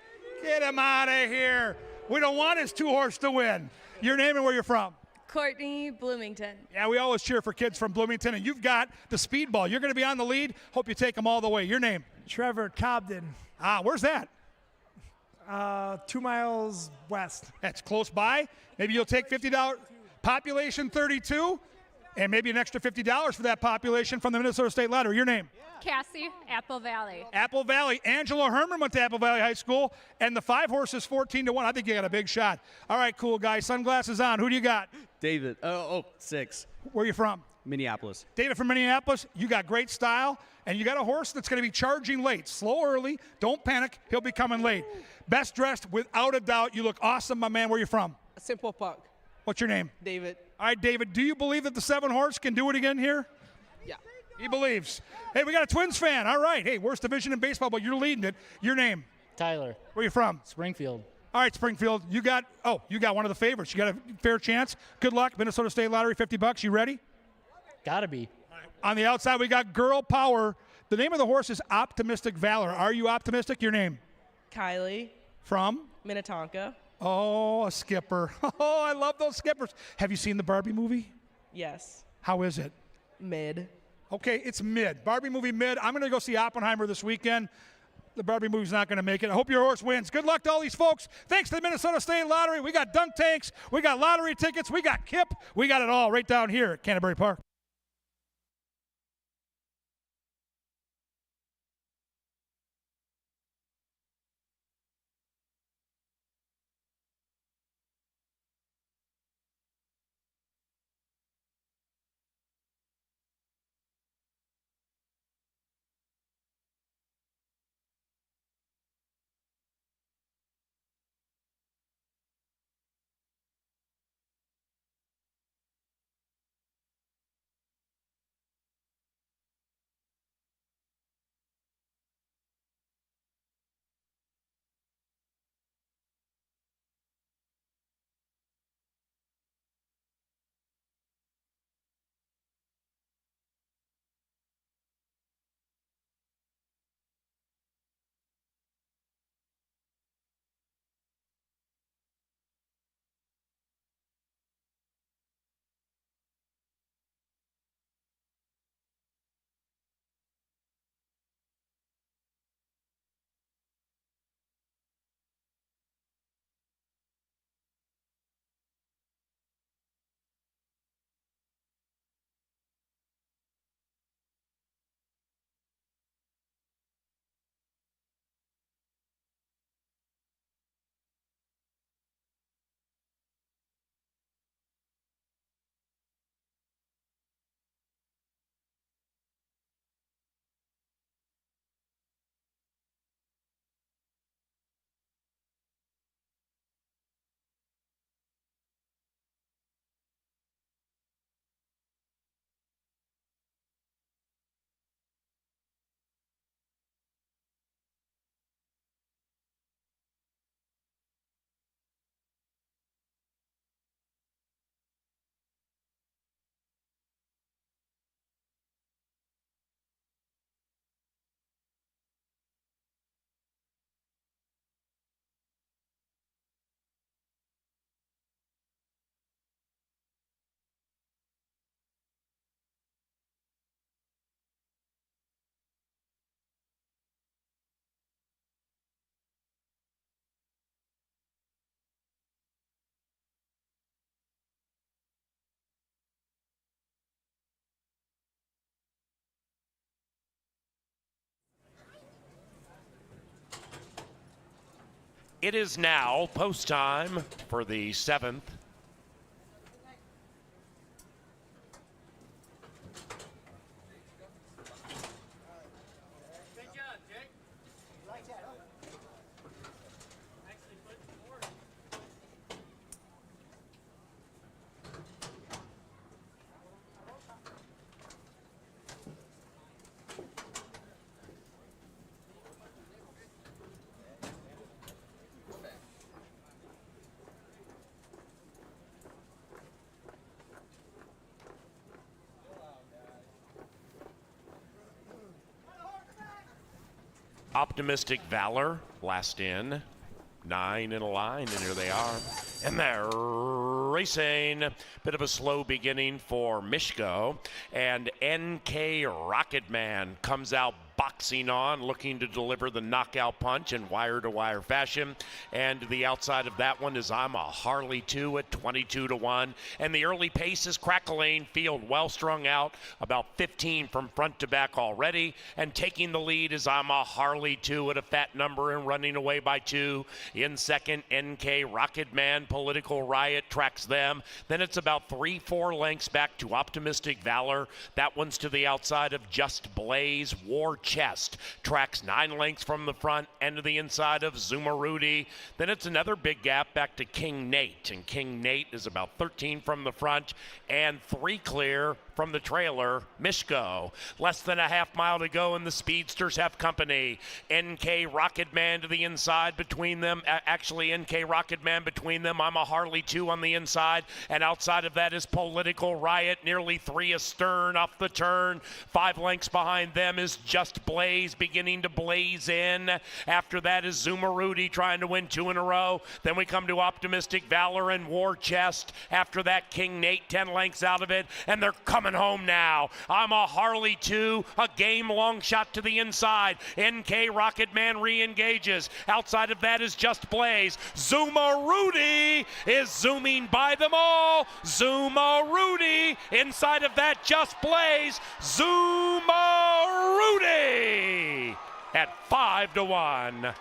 Get him out of here. We don't want his 2-horse to win. Your name and where you're from. Courtney, Bloomington. Yeah, we always cheer for kids from Bloomington, and you've got the speedball. You're going to be on the lead. Hope you take them all the way. Your name? Trevor Cobden. Where's that? 2 miles west. That's close by. Maybe you'll take $50. Population 32, and maybe an extra $50 for that population from the Minnesota State Lottery. Your name? Cassie, Apple Valley. Apple Valley. Angela Herman went to Apple Valley High School, and the 5 horses 14-1. I think you got a big shot. All right, cool guy. Sunglasses on. Who do you got? David. 6. Where are you from? Minneapolis. David from Minneapolis. You got great style, and you got a horse that's going to be charging late. Slow early. Don't panic. He'll be coming late. Best dressed, without a doubt. You look awesome, my man. Where are you from? Simple Park. What's your name? David. All right, David. Do you believe that the 7-horse can do it again here? Yeah. He believes. Hey, we got a Twins fan. All right. Hey, worst division in baseball, but you're leading it. Your name? Tyler. Where are you from? Springfield. All right, Springfield. You got one of the favorites. You got a fair chance. Good luck. Minnesota State Lottery, $50. You ready? Gotta be. On the outside, we got Girl Power. The name of the horse is Optimistic Valor. Are you optimistic? Your name? Kylie. From? Minnetonka. Oh, a skipper. Oh, I love those skippers. Have you seen the Barbie movie? Yes. How is it? Mid. Okay, it's mid. Barbie movie mid. I'm going to go see Oppenheimer this weekend. The Barbie movie's not going to make it. I hope your horse wins. Good luck to all these folks. Thanks to the Minnesota State Lottery. We got dunk tanks. We got lottery tickets. We got KIP. We got it all right down here at Canterbury Park. It is now post time for the 7th. Optimistic Valor, last in. 9 in a line, and here they are. And they're racing. Bit of a slow beginning for Mishko. And NK Rocketman comes out boxing on, looking to deliver the knockout punch in wire-to-wire fashion. And to the outside of that one is I'm a Harley 2 at 22-1. And the early pace is crackling. Field well strung out, about 15 from front to back already. And taking the lead is I'm a Harley 2 at a fat number and running away by 2. In second, NK Rocketman, Political Riot tracks them. Then it's about 3-4 lengths back to Optimistic Valor. That one's to the outside of Just Blaze. War Chest tracks 9 lengths from the front and to the inside of Zuma Rudy. Then it's another big gap back to King Nate, and King Nate is about 13 from the front and 3 clear from the trailer, Mishko. Less than a half mile to go, and the speedsters have company. NK Rocketman to the inside between them. Actually, NK Rocketman between them. I'm a Harley 2 on the inside, and outside of that is Political Riot, nearly 3 astern off the turn. 5 lengths behind them is Just Blaze, beginning to blaze in. After that is Zuma Rudy trying to win 2 in a row. Then we come to Optimistic Valor and War Chest. After that, King Nate 10 lengths out of it, and they're coming home now. I'm a Harley 2, a game long shot to the inside. NK Rocketman re-engages. Outside of that is Just Blaze. Zuma Rudy is zooming by them all. Zuma Rudy inside of that Just Blaze. Zuma Rudy at 5-1.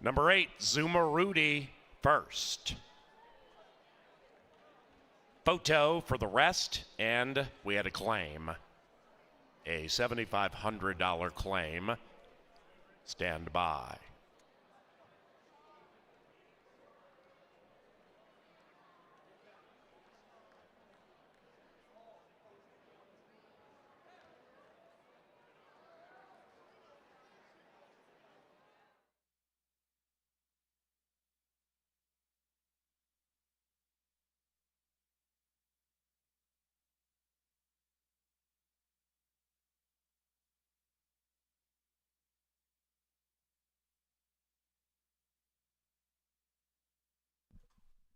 Number 8, Zuma Rudy first. Photo for the rest, and we had a claim. A $7,500 claim. Stand by.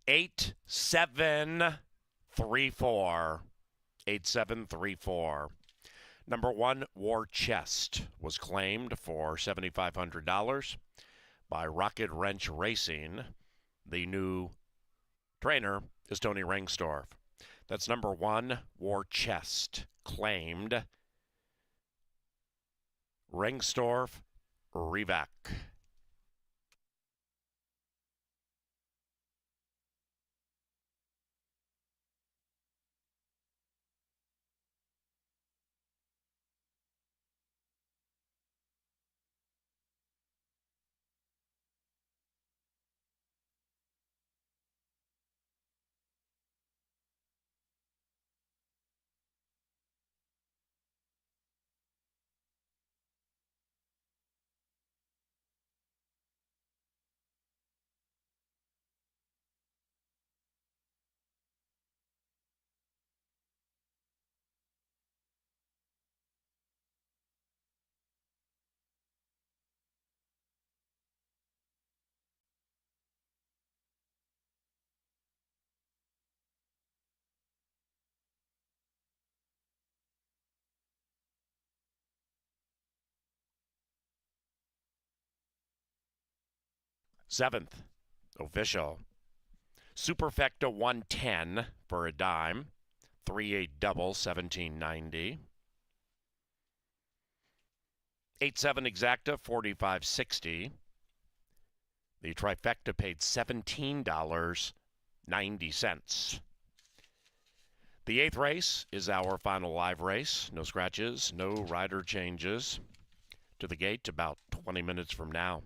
Eight, 7, 3, 4. 8734. Number 1, War Chest, was claimed for $7,500 by Rocket Wrench Racing. The new trainer is Tony Rengstorff. That's number 1, War Chest, claimed. Rengstorff, Rivak. 7th, official. Superfecta 110 for a dime. 3-8 double, 17.90. 8-7 exacta, 45.60. The trifecta paid $17.90. The 8th race is our final live race. No scratches, no rider changes. To the gate about 20 minutes from now.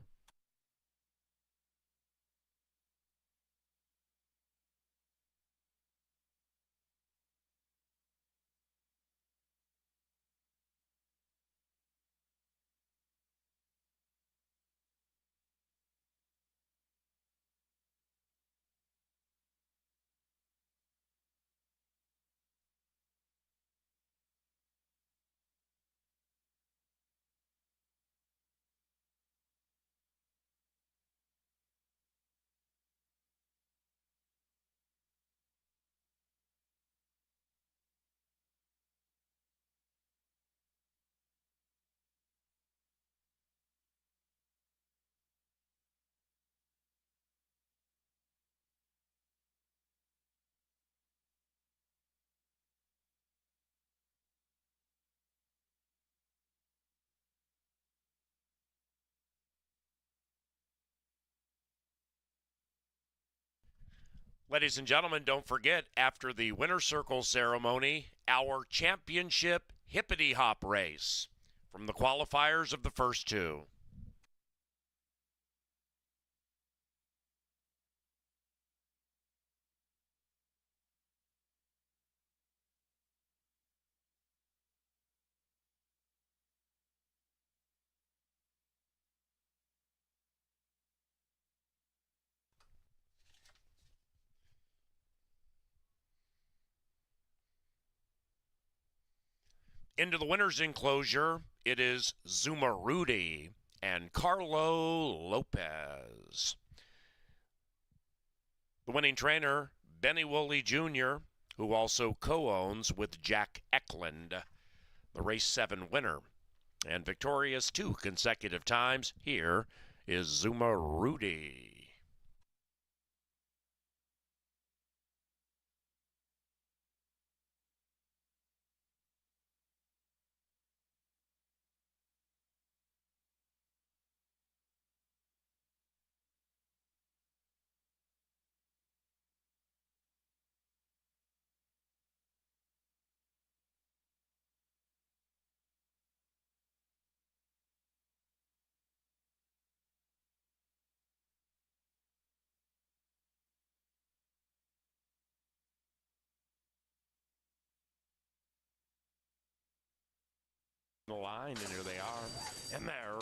Ladies and gentlemen, don't forget, after the winner's circle ceremony, our championship hippity hop race from the qualifiers of the first two. Into the winner's enclosure, it is Zuma Rudy and Carlo Lopez. The winning trainer, Benny Woolley Jr., who also co-owns with Jack Eklund, the race 7 winner. And victorious 2 consecutive times, here is Zuma Rudy. The line, and here they are, and they're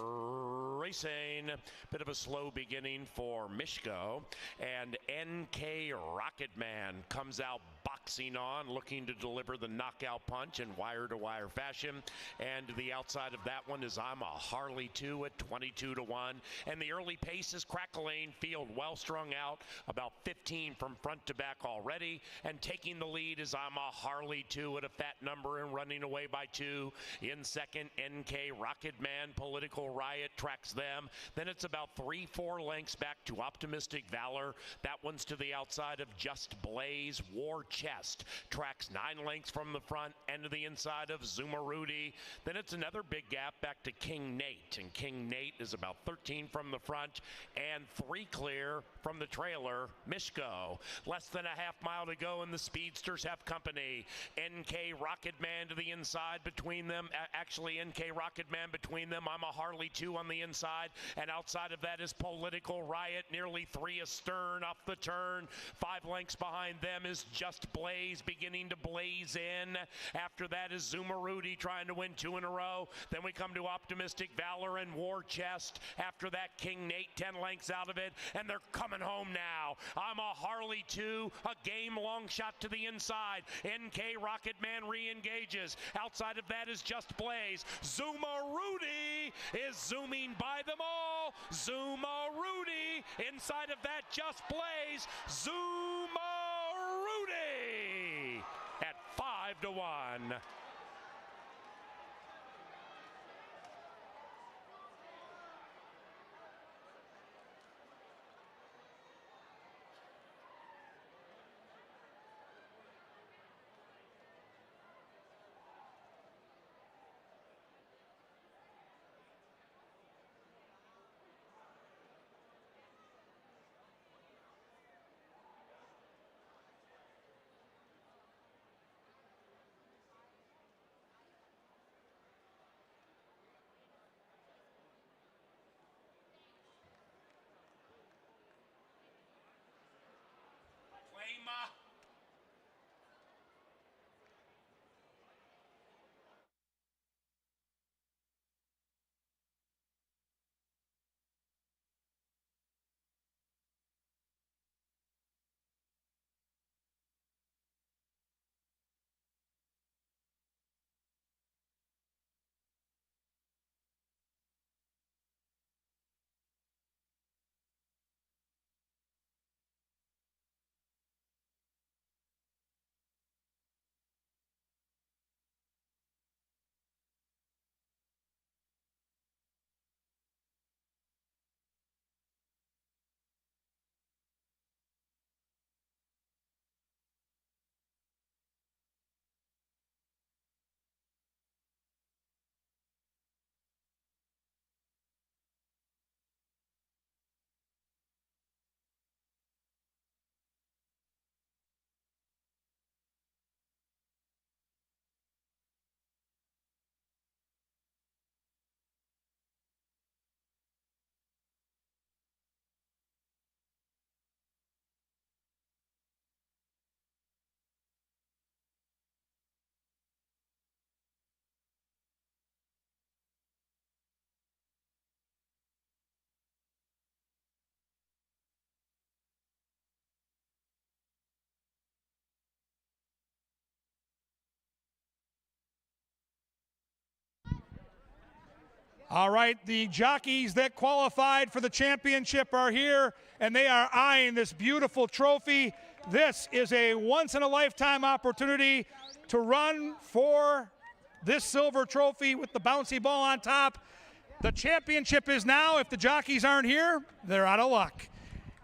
racing. Bit of a slow beginning for Mishko, and NK Rocketman comes out boxing on, looking to deliver the knockout punch in wire-to-wire fashion. And to the outside of that one is I'm a Harley 2 at 22-1, and the early pace is crackling. Field well strung out, about 15 from front to back already, and taking the lead is I'm a Harley 2 at a fat number and running away by 2. In second, NK Rocketman, Political Riot tracks them. Then it's about 3-4 lengths back to Optimistic Valor. That one's to the outside of Just Blaze. War Chest tracks 9 lengths from the front and to the inside of Zuma Rudy. Then it's another big gap back to King Nate, and King Nate is about 13 from the front and 3 clear from the trailer, Mishko. Less than a half mile to go, and the speedsters have company. NK Rocketman to the inside between them. Actually, NK Rocketman between them. I'm a Harley 2 on the inside, and outside of that is Political Riot, nearly 3 astern off the turn. 5 lengths behind them is Just Blaze, beginning to blaze in. After that is Zuma Rudy trying to win 2 in a row. Then we come to Optimistic Valor and War Chest. After that, King Nate 10 lengths out of it, and they're coming home now. I'm a Harley 2, a game long shot to the inside. NK Rocketman re-engages. Outside of that is Just Blaze. Zuma Rudy is zooming by them all. Zuma Rudy inside of that Just Blaze. Zuma Rudy at 5-1. All right, the jockeys that qualified for the championship are here, and they are eyeing this beautiful trophy. This is a once-in-a-lifetime opportunity to run for this silver trophy with the bouncy ball on top. The championship is now. If the jockeys aren't here, they're out of luck.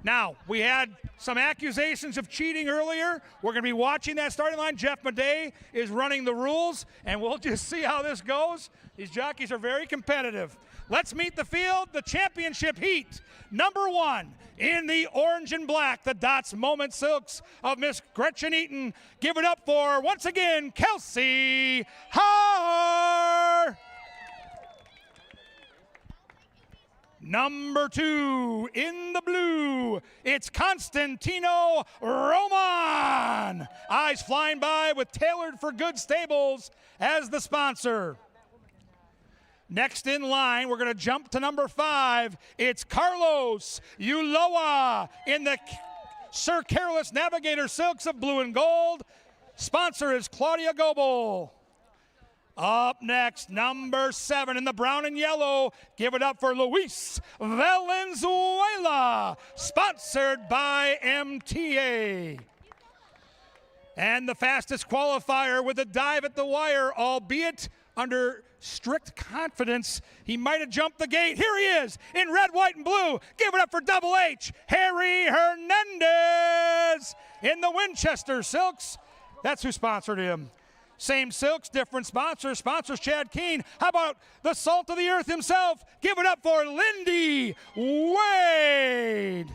Now, we had some accusations of cheating earlier. We're going to be watching that starting line. Jeff Madej is running the rules, and we'll just see how this goes. These jockeys are very competitive. Let's meet the field, the championship heat. Number 1, in the orange and black, the Dots Moment Silks of Miss Gretchen Eaton. Give it up for, once again, Kelsey Haar. Number 2, in the blue, it's Constantino Roman. Eyes flying by with Tailored for Good Stables as the sponsor. Next in line, we're going to jump to number 5. It's Carlos Ulloa in the Sir Careless Navigator Silks of blue and gold. Sponsor is Claudia Goebel. Up next, number 7 in the brown and yellow. Give it up for Luis Valenzuela, sponsored by MTA. And the fastest qualifier with a dive at the wire, albeit under strict confidence. He might have jumped the gate. Here he is in red, white, and blue. Give it up for Double H, Harry Hernandez in the Winchester Silks. That's who sponsored him. Same silks, different sponsors. Sponsors Chad Keene. How about the salt of the earth himself? Give it up for Lindy Wade.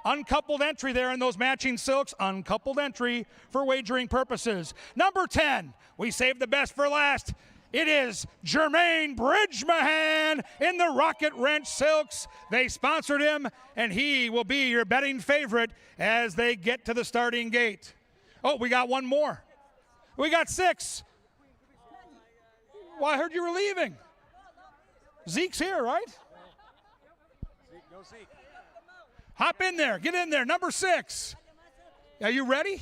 Uncoupled entry there in those matching silks. Uncoupled entry for wagering purposes. Number 10, we saved the best for last. It is Jermaine Bridgemahan in the Rocket Wrench Silks. They sponsored him, and he will be your betting favorite as they get to the starting gate. Oh, we got one more. We got 6. Well, I heard you were leaving. Zeke's here, right? Go Zeke. Hop in there. Get in there. Number 6. Are you ready?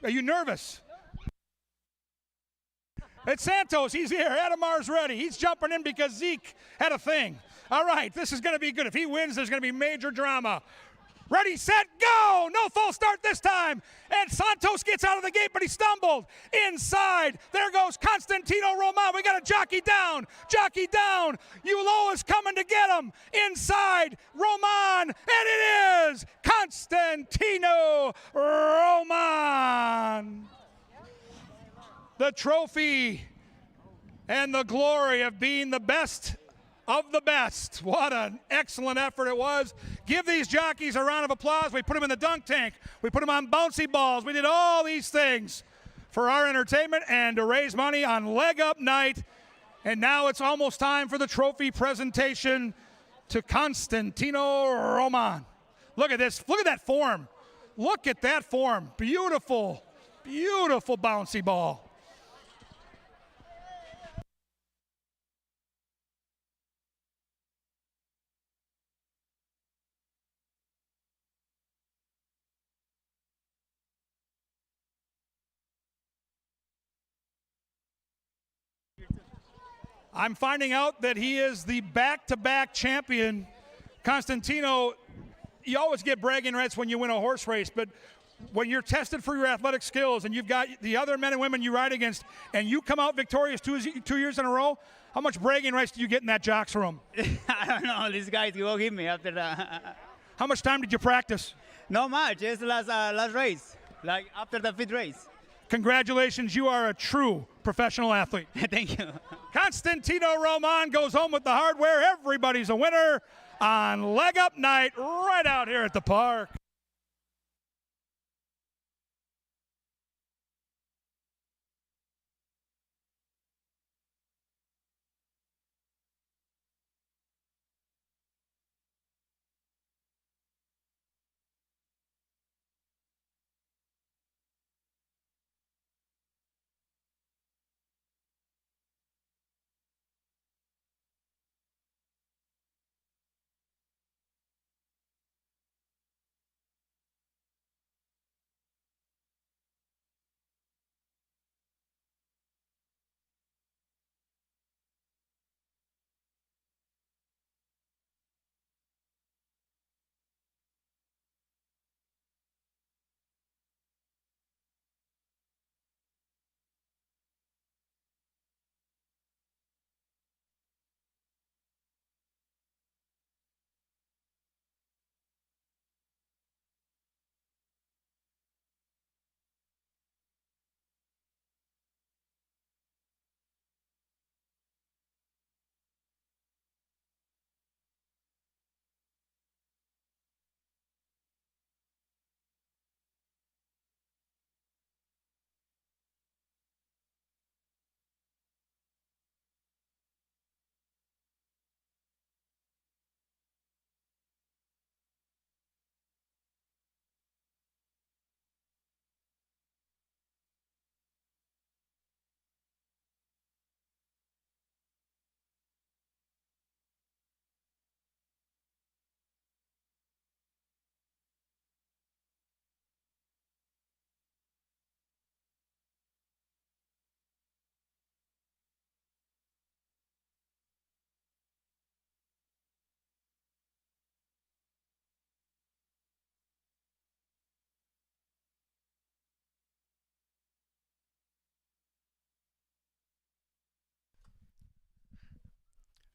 Are you nervous? It's Santos. He's here. Adamar's ready. He's jumping in because Zeke had a thing. All right, this is going to be good. If he wins, there's going to be major drama. Ready, set, go! No false start this time. And Santos gets out of the gate, but he stumbled. Inside, there goes Constantino Roman. We got a jockey down. Jockey down. Ulloa's coming to get him. Inside, Roman. And it is Constantino Roman. The trophy and the glory of being the best of the best. What an excellent effort it was. Give these jockeys a round of applause. We put them in the dunk tank. We put them on bouncy balls. We did all these things for our entertainment and to raise money on Leg Up Night. And now it's almost time for the trophy presentation to Constantino Roman. Look at this. Look at that form. Look at that form. Beautiful, beautiful bouncy ball. I'm finding out that he is the back-to-back champion. Constantino, you always get bragging rights when you win a horse race, but when you're tested for your athletic skills and you've got the other men and women you ride against and you come out victorious 2 years in a row, how much bragging rights do you get in that jocks room? I don't know. These guys will hit me after that. How much time did you practice? Not much. Just last race, like after the 5th race. Congratulations, you are a true professional athlete. Thank you. Constantino Roman goes home with the hardware. Everybody's a winner on Leg Up Night right out here at the park.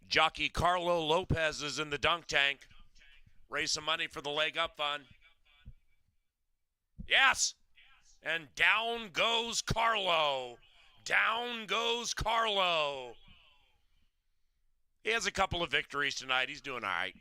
Jockey Carlo Lopez is in the dunk tank. Raise some money for the leg up fund. Yes! And down goes Carlo. Down goes Carlo. He has a couple of victories tonight. He's doing all right.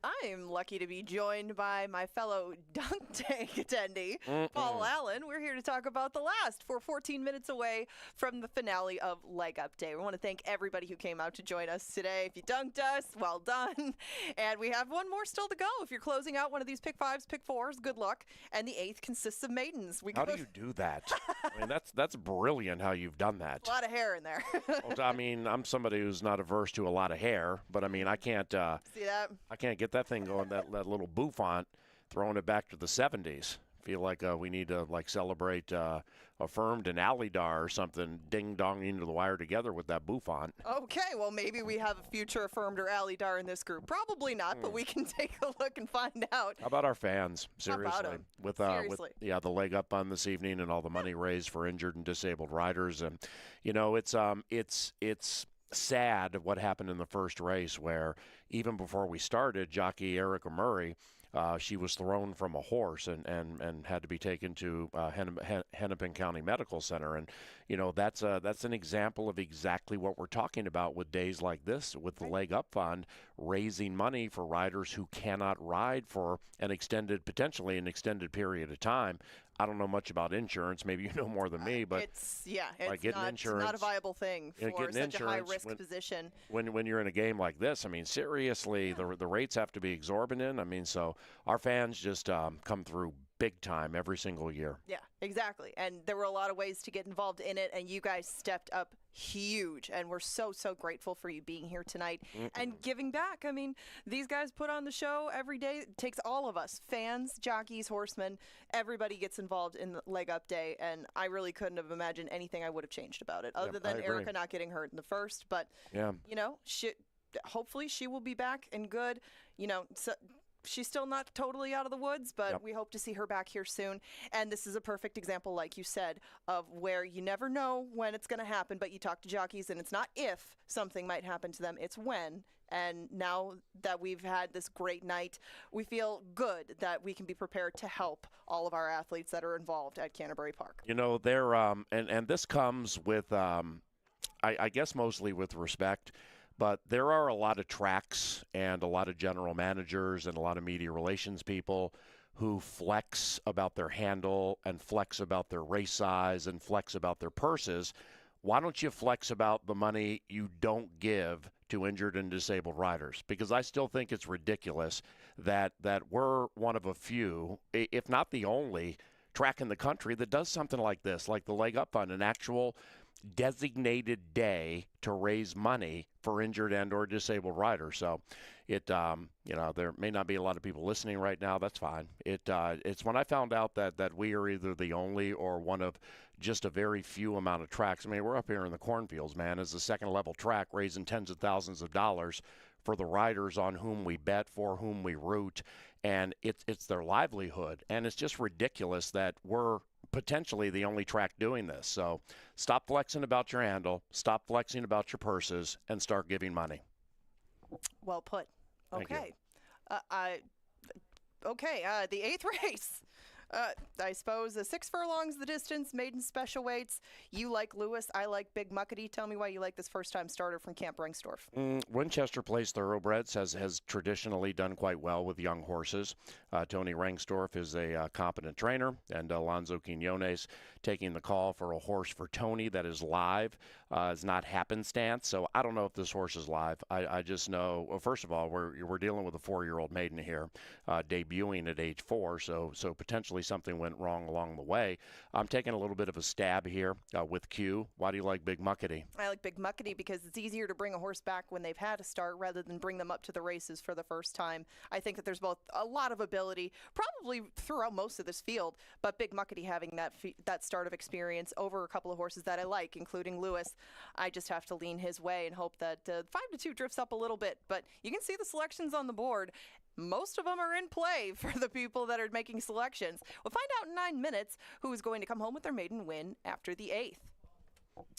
I'm lucky to be joined by my fellow dunk tank attendee, Paul Allen. We're here to talk about the last. We're 14 minutes away from the finale of Leg Up Day. We want to thank everybody who came out to join us today. If you dunked us, well done. And we have one more still to go. If you're closing out one of these pick fives, pick fours, good luck. And the 8th consists of maidens. How do you do that? I mean, that's brilliant how you've done that. A lot of hair in there. Well, I mean, I'm somebody who's not averse to a lot of hair, but I mean, I can't. See that? I can't get that thing going. That little bouffant, throwing it back to the 70s. Feel like we need to celebrate Affirmed and Alidar or something, ding dong into the wire together with that bouffant. Okay, well maybe we have a future Affirmed or Alidar in this group. Probably not, but we can take a look and find out. How about our fans? Seriously, How about 'em? with Seriously. the leg up on this evening and all the money raised for injured and disabled riders, and it's sad what happened in the first race where even before we started, jockey Erica Murray. She was thrown from a horse and had to be taken to Hennepin County Medical Center. And, that's an example of exactly what we're talking about with days like this, with the Leg Up Fund, raising money for riders who cannot ride for potentially an extended period of time. I don't know much about insurance. Maybe you know more than me, but it's insurance, not a viable thing for such a high-risk position. When you're in a game like this, I mean, seriously, the rates have to be exorbitant. I mean, so our fans just come through big time every single year. Yeah, exactly. And there were a lot of ways to get involved in it, and you guys stepped up huge. And we're so grateful for you being here tonight and giving back. I mean, these guys put on the show every day. It takes all of us, fans, jockeys, horsemen. Everybody gets involved in the Leg Up Day, and I really couldn't have imagined anything I would have changed about it, other than Erica not getting hurt in the first. But, hopefully she will be back and good. she's still not totally out of the woods, but we hope to see her back here soon. And this is a perfect example, like you said, of where you never know when it's going to happen, but you talk to jockeys, and it's not if something might happen to them, it's when. And now that we've had this great night, we feel good that we can be prepared to help all of our athletes that are involved at Canterbury Park. You know, they're and this comes with, I guess, mostly with respect, but there are a lot of tracks and a lot of general managers and a lot of media relations people who flex about their handle and flex about their race size and flex about their purses. Why don't you flex about the money you don't give to injured and disabled riders? Because I still think it's ridiculous that we're one of a few, if not the only, track in the country that does something like this, like the Leg Up Fund, an actual designated day to raise money for injured and or disabled riders. So it, there may not be a lot of people listening right now. That's fine. It's when I found out that we are either the only or one of just a very few amount of tracks. I mean, we're up here in the cornfields, man, as a second level track, raising tens of thousands of dollars for the riders on whom we bet, for whom we root, and it's their livelihood. And it's just ridiculous that we're potentially the only track doing this. So stop flexing about your handle, stop flexing about your purses, and start giving money. Well put. Thank you. Okay. The 8th race. I suppose 6 furlongs the distance, maiden special weights. You like Lewis, I like Big Muckety. Tell me why you like this first-time starter from Camp Rengstorff. Winchester Place Thoroughbreds has traditionally done quite well with young horses. Tony Rengstorff is a competent trainer, and Alonzo Quinones taking the call for a horse for Tony that is live. Is not happenstance, so I don't know if this horse is live. I just know, well, first of all, we're dealing with a 4-year-old maiden here, debuting at age 4, so potentially something went wrong along the way. I'm taking a little bit of a stab here with Q. Why do you like Big Muckety? I like Big Muckety because it's easier to bring a horse back when they've had a start rather than bring them up to the races for the first time. I think that there's both a lot of ability, probably throughout most of this field, but Big Muckety having that start of experience over a couple of horses that I like, including Lewis. I just have to lean his way and hope that 5-2 drifts up a little bit, but you can see the selections on the board. Most of them are in play for the people that are making selections. We'll find out in 9 minutes who is going to come home with their maiden win after the 8th.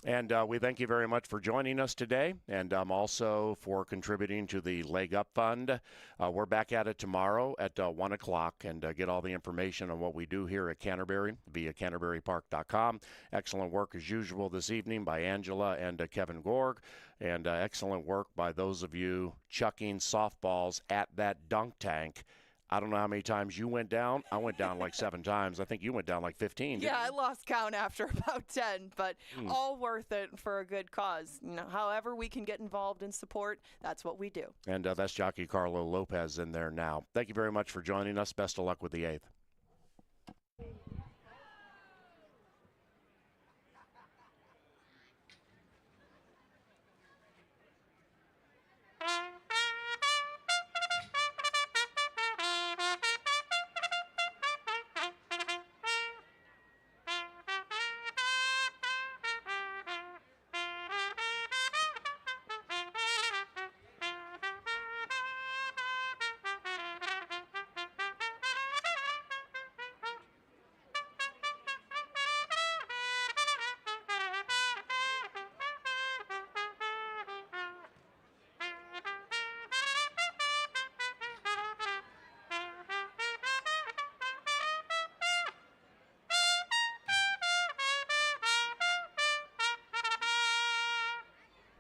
And we thank you very much for joining us today, and also for contributing to the Leg Up Fund. We're back at it tomorrow at 1 o'clock, and get all the information on what we do here at Canterbury via CanterburyPark.com. Excellent work as usual this evening by Angela and Kevin Gorg, and excellent work by those of you chucking softballs at that dunk tank. I don't know how many times you went down. I went down like 7 times. I think you went down like 15. Yeah, I lost count after about 10, but all worth it for a good cause. However we can get involved and support, that's what we do. And that's jockey Carlo Lopez in there now. Thank you very much for joining us. Best of luck with the 8th.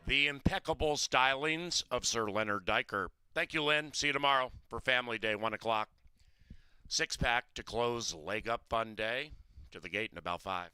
The impeccable stylings of Sir Leonard Diker. Thank you, Lynn. See you tomorrow for Family Day, 1 o'clock. 6-pack to close Leg Up Fun Day. To the gate in about 5.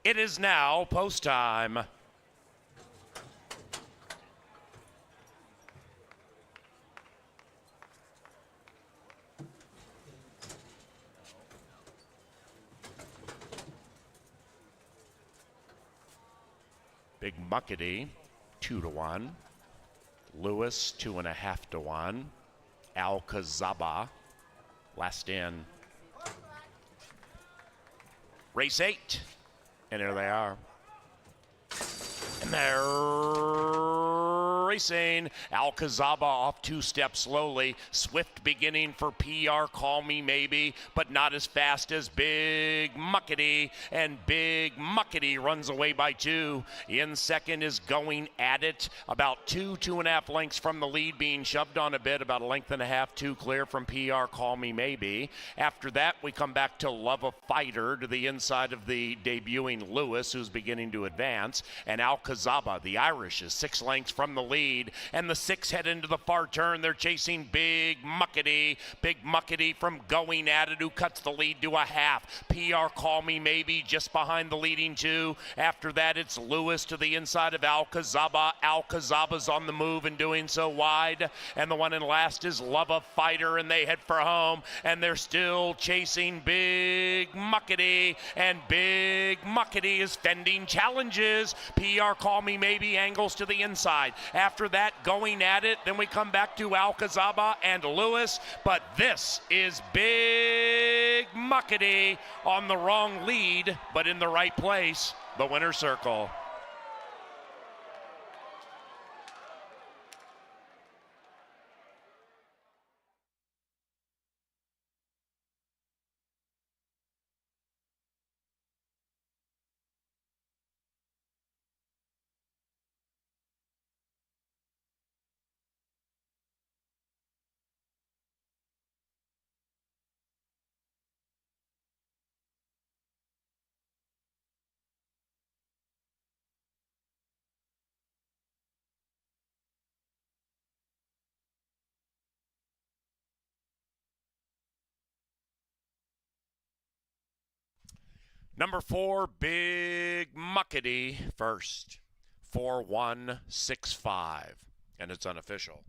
It is now post time. Big Muckety, 2-1. Lewis, 2.5 to 1. Alcazaba, last in. Race 8. And there they are. And they're racing. Alcazaba off 2 steps slowly. Swift beginning for PR, Call Me Maybe, but not as fast as Big Muckety. And Big Muckety runs away by 2. In second is Going At It. About 2.5 lengths from the lead, being shoved on a bit, about 1.5 lengths, 2 clear from PR, Call Me Maybe. After that, we come back to Love a Fighter to the inside of the debuting Lewis, who's beginning to advance. And Alcazaba, the Irish, is 6 lengths from the lead. And the 6 head into the far turn. They're chasing Big Muckety. Big Muckety from Going At It, who cuts the lead to 1/2. PR, Call Me Maybe, just behind the leading 2. After that, it's Lewis to the inside of Alcazaba. Alcazaba's on the move and doing so wide. And the one in last is Love a Fighter, and they head for home. And they're still chasing Big Muckety. And Big Muckety is fending challenges. PR, Call Me Maybe angles to the inside. After that, Going At It. Then we come back to Alcazaba and Lewis. But this is Big Muckety on the wrong lead, but in the right place, the winner's circle. Number 4, Big Muckety first. 4-1-6-5. And it's unofficial.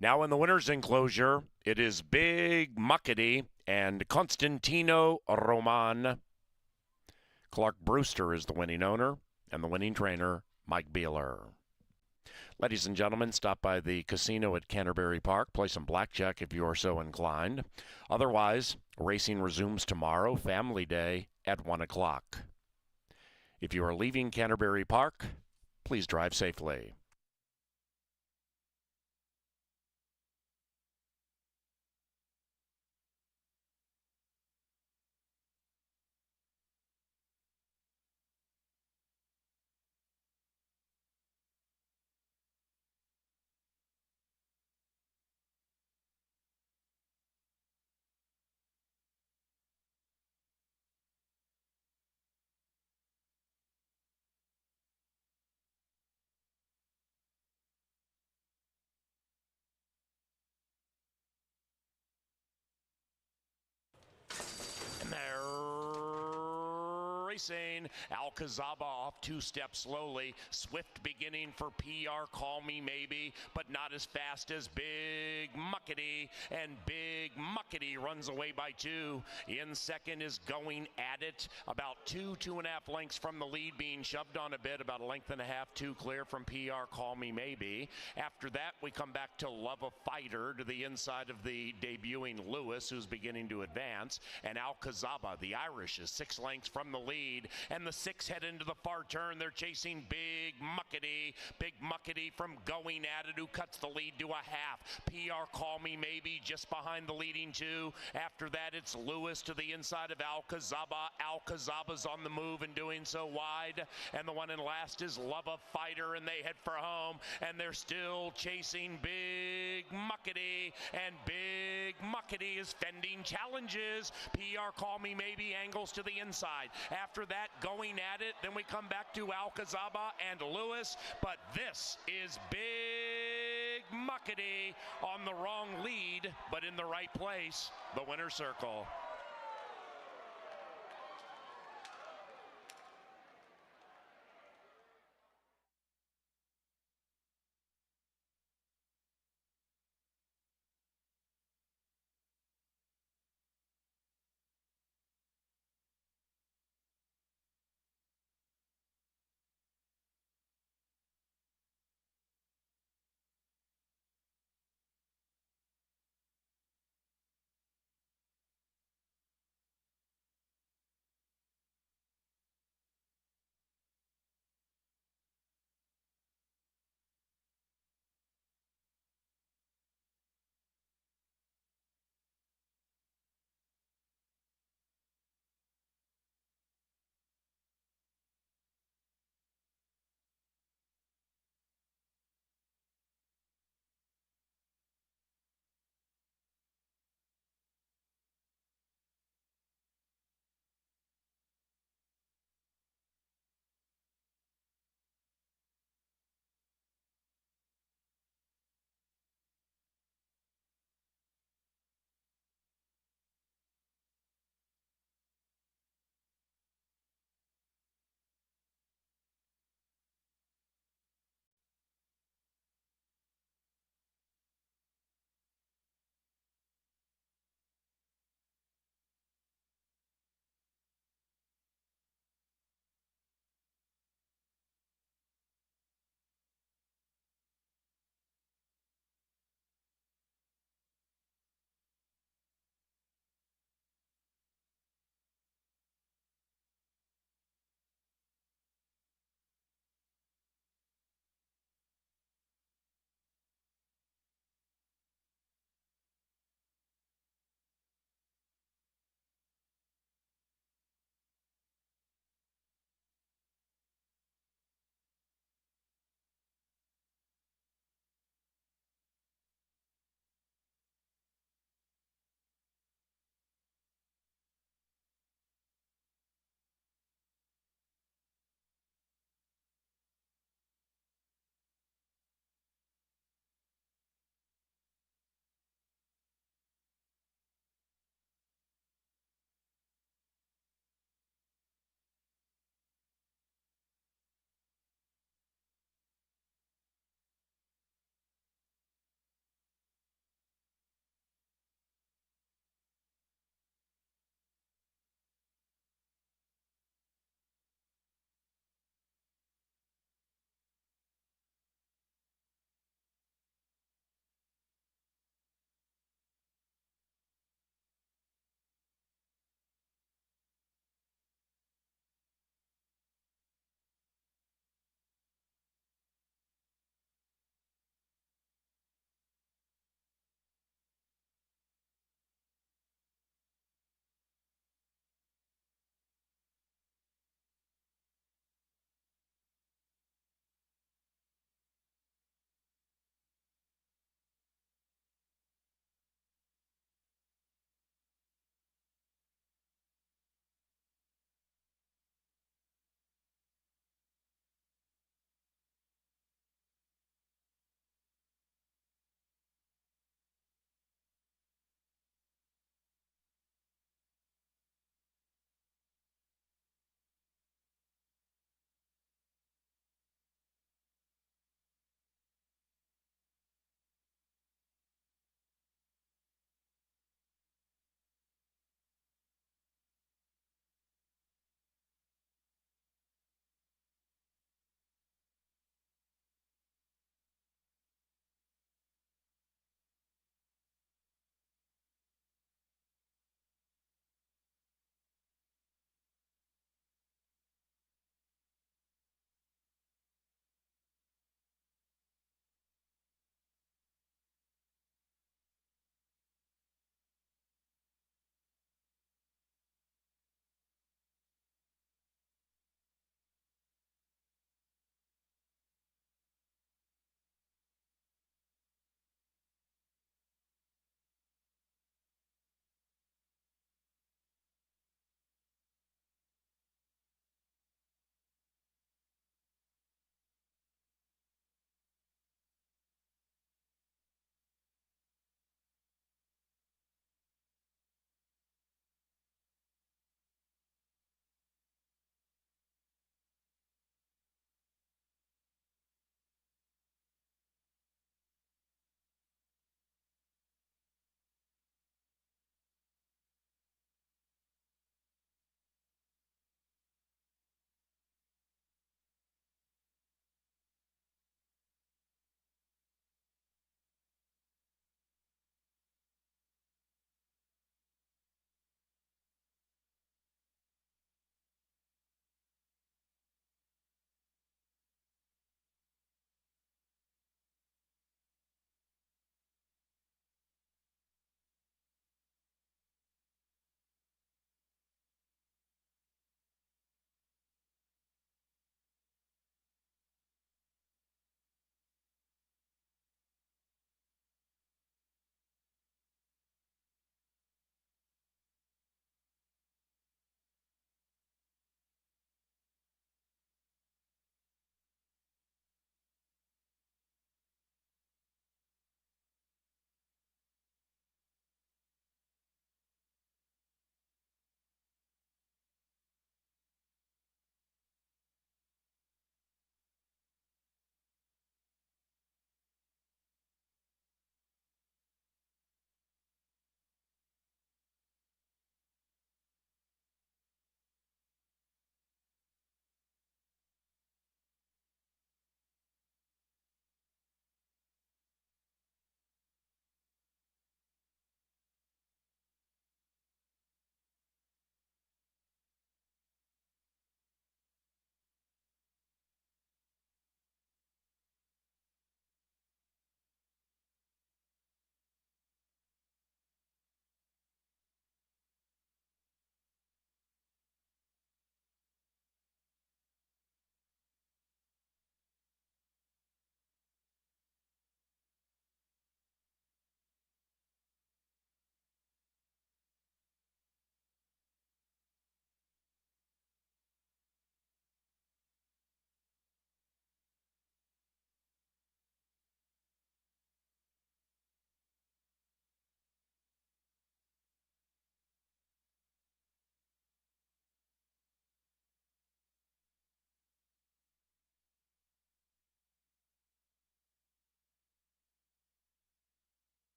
Now in the winner's enclosure, it is Big Muckety and Constantino Roman. Clark Brewster is the winning owner, and the winning trainer, Mike Beeler. Ladies and gentlemen, stop by the casino at Canterbury Park. Play some blackjack if you are so inclined. Otherwise, racing resumes tomorrow, Family Day, at 1 o'clock. If you are leaving Canterbury Park, please drive safely. And they're racing. Alcazaba off 2 steps slowly. Swift beginning for PR Call Me Maybe, but not as fast as Big Muckety. And Big Muckety runs away by 2. In second is Going At It. About 2.5 lengths from the lead, being shoved on a bit, about 1.5 lengths, 2 clear from PR Call Me Maybe. After that, we come back to Love a Fighter to the inside of the debuting Lewis, who's beginning to advance. And Alcazaba, the Irish, is 6 lengths from the lead. And the 6 head into the far turn. They're chasing Big Muckety. Big Muckety from Going At It, who cuts the lead to a half. PR Call Me Maybe just behind the leading 2. After that, it's Lewis to the inside of Alcazaba. Alcazaba's on the move and doing so wide. And the one in last is Love a Fighter, and they head for home. And they're still chasing Big Muckety. And Big Muckety is fending challenges. PR Call Me Maybe angles to the inside. After that, Going At It. Then we come back to Alcazaba and Lewis. But this is Big Muckety on the wrong lead, but in the right place, the winner's circle.